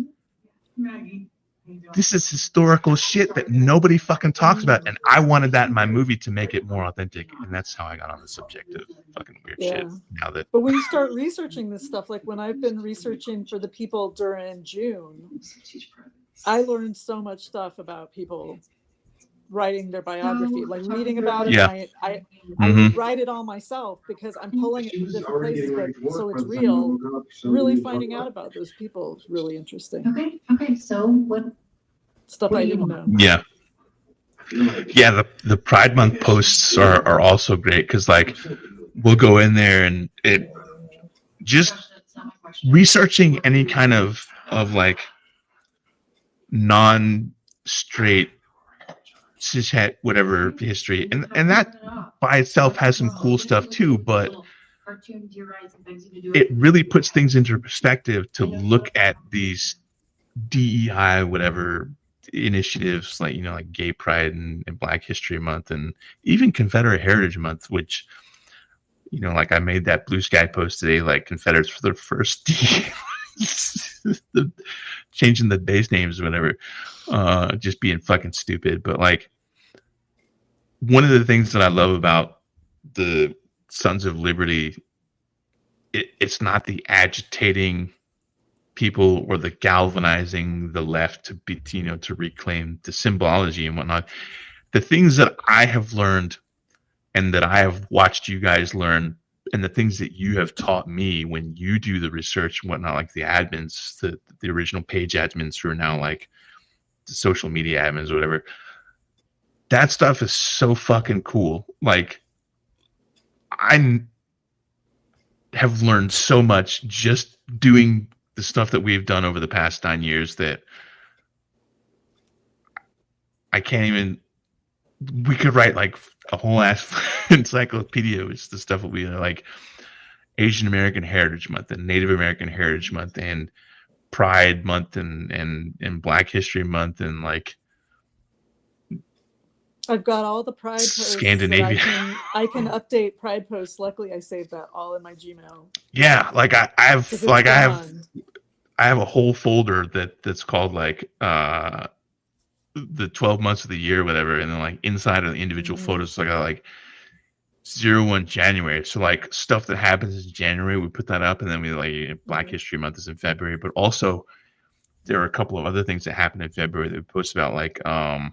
this is historical shit that nobody fucking talks about, and I wanted that in my movie to make it more authentic, and that's how I got on the subject of fucking weird shit. Now that, but when you start researching this stuff, like when I've been researching for the people during June, I learned so much stuff about people writing their biography, like reading about it. Yeah. I write it all myself because I'm pulling it from different places, but so it's real. Really finding out about those people is really interesting. Okay. So what stuff I didn't know. Yeah. Yeah, the Pride Month posts are also great because like we'll go in there and it just researching any kind of like non-straight cishet whatever history, and that by itself has some cool stuff too, but it really puts things into perspective to look at these DEI whatever initiatives, like, you know, like Gay Pride and Black History Month and even Confederate Heritage Month, which, you know, like I made that Blue Sky post today, like Confederates for the first changing the base names or whatever, just being fucking stupid. But like one of the things that I love about the Sons of Liberty, it's not the agitating people or the galvanizing the left to be, you know, to reclaim the symbology and whatnot. The things that I have learned and that I have watched you guys learn, and the things that you have taught me when you do the research and whatnot, like the admins, the original page admins who are now like the social media admins or whatever, that stuff is so fucking cool. Like I have learned so much just doing the stuff that we've done over the past 9 years that I can't even. We could write like a whole ass encyclopedia with the stuff that we like Asian American Heritage Month and Native American Heritage Month and Pride Month and Black History Month and like I've got all the Pride posts. Scandinavia. I can update Pride posts. Luckily, I saved that all in my Gmail. Yeah, like I have a whole folder that's called like the 12 months of the year or whatever, and then like inside of the individual photos, so I got like 01 January. So like stuff that happens in January, we put that up, and then we like Black History Month is in February. But also there are a couple of other things that happened in February that we post about, like I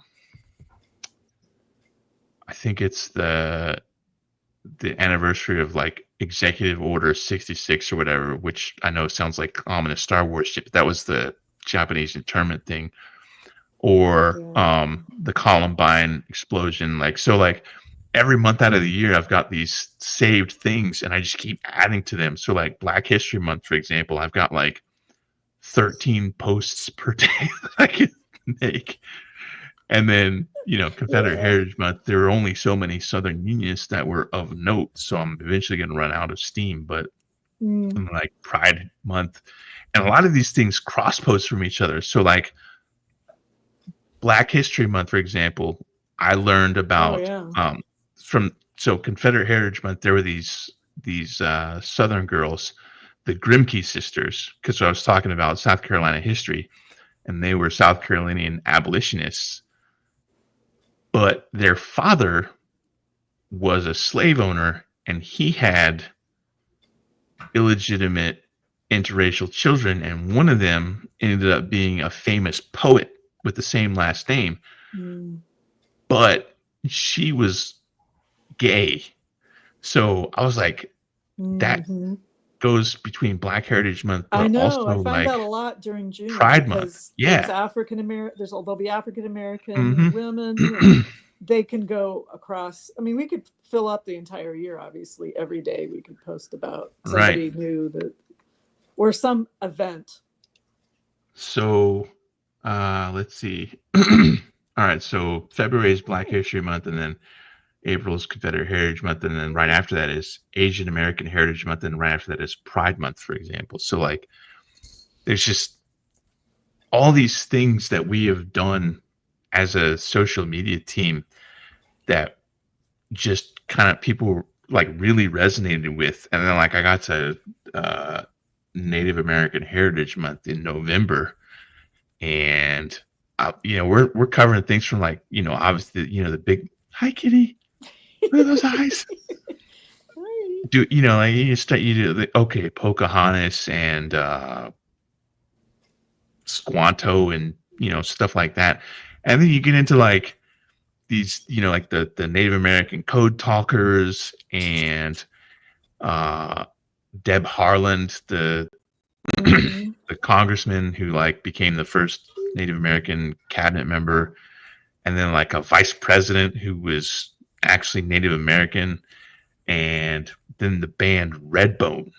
think it's the anniversary of like Executive Order 66 or whatever, which I know sounds like ominous Star Wars shit, but that was the Japanese internment thing. Or the Columbine explosion. Like, so like every month out of the year, I've got these saved things, and I just keep adding to them. So like Black History Month, for example, I've got like 13 posts per day that I can make. And then, you know, Confederate Heritage Month, there were only so many Southern Unionists that were of note, so I'm eventually going to run out of steam. But like Pride Month, and a lot of these things cross post from each other. So like Black History Month, for example, I learned about so Confederate Heritage Month, there were these Southern girls, the Grimke sisters, because I was talking about South Carolina history, and they were South Carolinian abolitionists, but their father was a slave owner, and he had illegitimate interracial children, and one of them ended up being a famous poet with the same last name, but she was gay. So I was like, that goes between Black Heritage Month, but I know. also I find like that a lot during June. Pride Month. Yeah, there's African American. There'll be African American women. And they can go across. I mean, we could fill up the entire year. Obviously, every day we could post about somebody new that, or some event. So, let's see. All right, so February is Black History Month, and then April is Confederate Heritage Month, and then right after that is Asian American Heritage Month, and right after that is Pride Month, for example. So like, there's just all these things that we have done as a social media team that just kind of people like really resonated with. And then like I got to Native American Heritage Month in November, and you know, we're covering things from like, you know, obviously, you know, the big, hi kitty, look at those eyes. Do you know, like you do the Pocahontas and Squanto and, you know, stuff like that. And then you get into like these, you know, like the Native American code talkers and Deb Harland, the the congressman who like became the first Native American cabinet member, and then like a vice president who was actually Native American, and then the band Redbone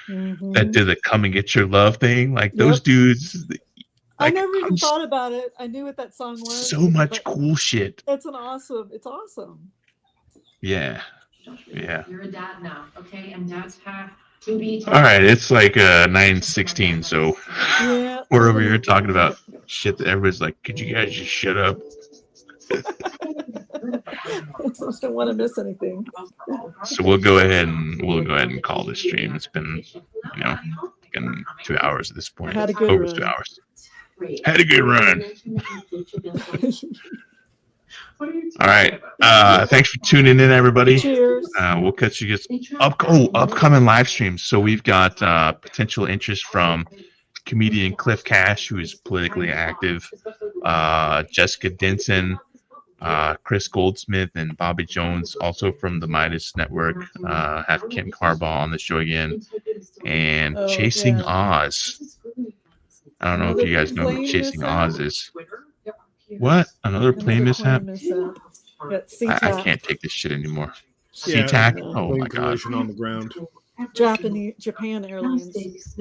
that did the "Come and Get Your Love" thing. Like those dudes. Like, I never even thought about it. I knew what that song was. So much cool shit. It's awesome. Yeah. Yeah. You're a dad now, okay? And dads have to be. All right, it's like 9:16, so we're over here talking about shit that everybody's like, could you guys just shut up? I don't want to miss anything. So we'll go ahead and call this stream. It's been, you know, 2 hours at this point. Had a good over run. 2 hours. Had a good run. All right. Thanks for tuning in, everybody. Cheers. We'll catch you guys upcoming live streams. So we've got potential interest from comedian Cliff Cash, who is politically active, Jessica Denson, Chris Goldsmith, and Bobby Jones, also from the Meidas Network. Have Ken Harbaugh on the show again, and Chasing Oz. I don't know if you guys know who Chasing Oz is. What? Another plane mishap? I can't take this shit anymore. SeaTac? Oh my god. On the ground. Japan Airlines.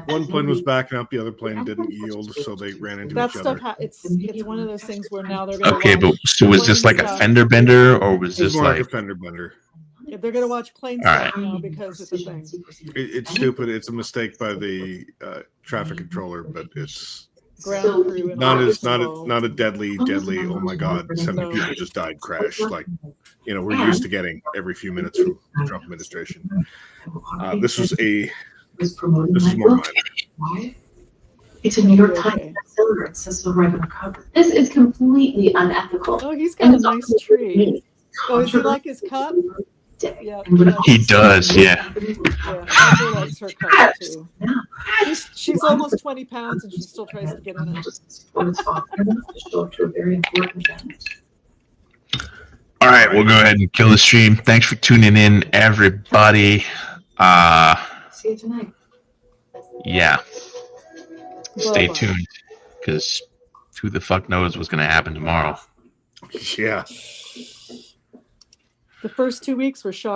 One plane was backing up, the other plane didn't yield, so they ran into each other. It's one of those things where now they're going to Okay, but so was this like a fender bender, or was this like a fender bender? Yeah, they're going to watch plane stuff now because it's a thing. It's stupid. It's a mistake by the traffic controller, but it's ground crew. Not a deadly. Oh my God! 70 people just died crash. Like, you know, we're used to getting every few minutes from the Trump administration. This is more minor. It's a New York Times bestseller. It says so right on the cover. This is completely unethical. Oh, he's got a nice tree. Oh, does he like his cup? Yeah, He does, yeah. Yeah, Hunter likes her cup too. She's almost 20 pounds and she still tries to get in it. All right, we'll go ahead and kill the stream. Thanks for tuning in, everybody. See you tonight. Yeah. Stay Bye-bye. tuned, because who the fuck knows what's going to happen tomorrow. Yeah. The first 2 weeks were shocking.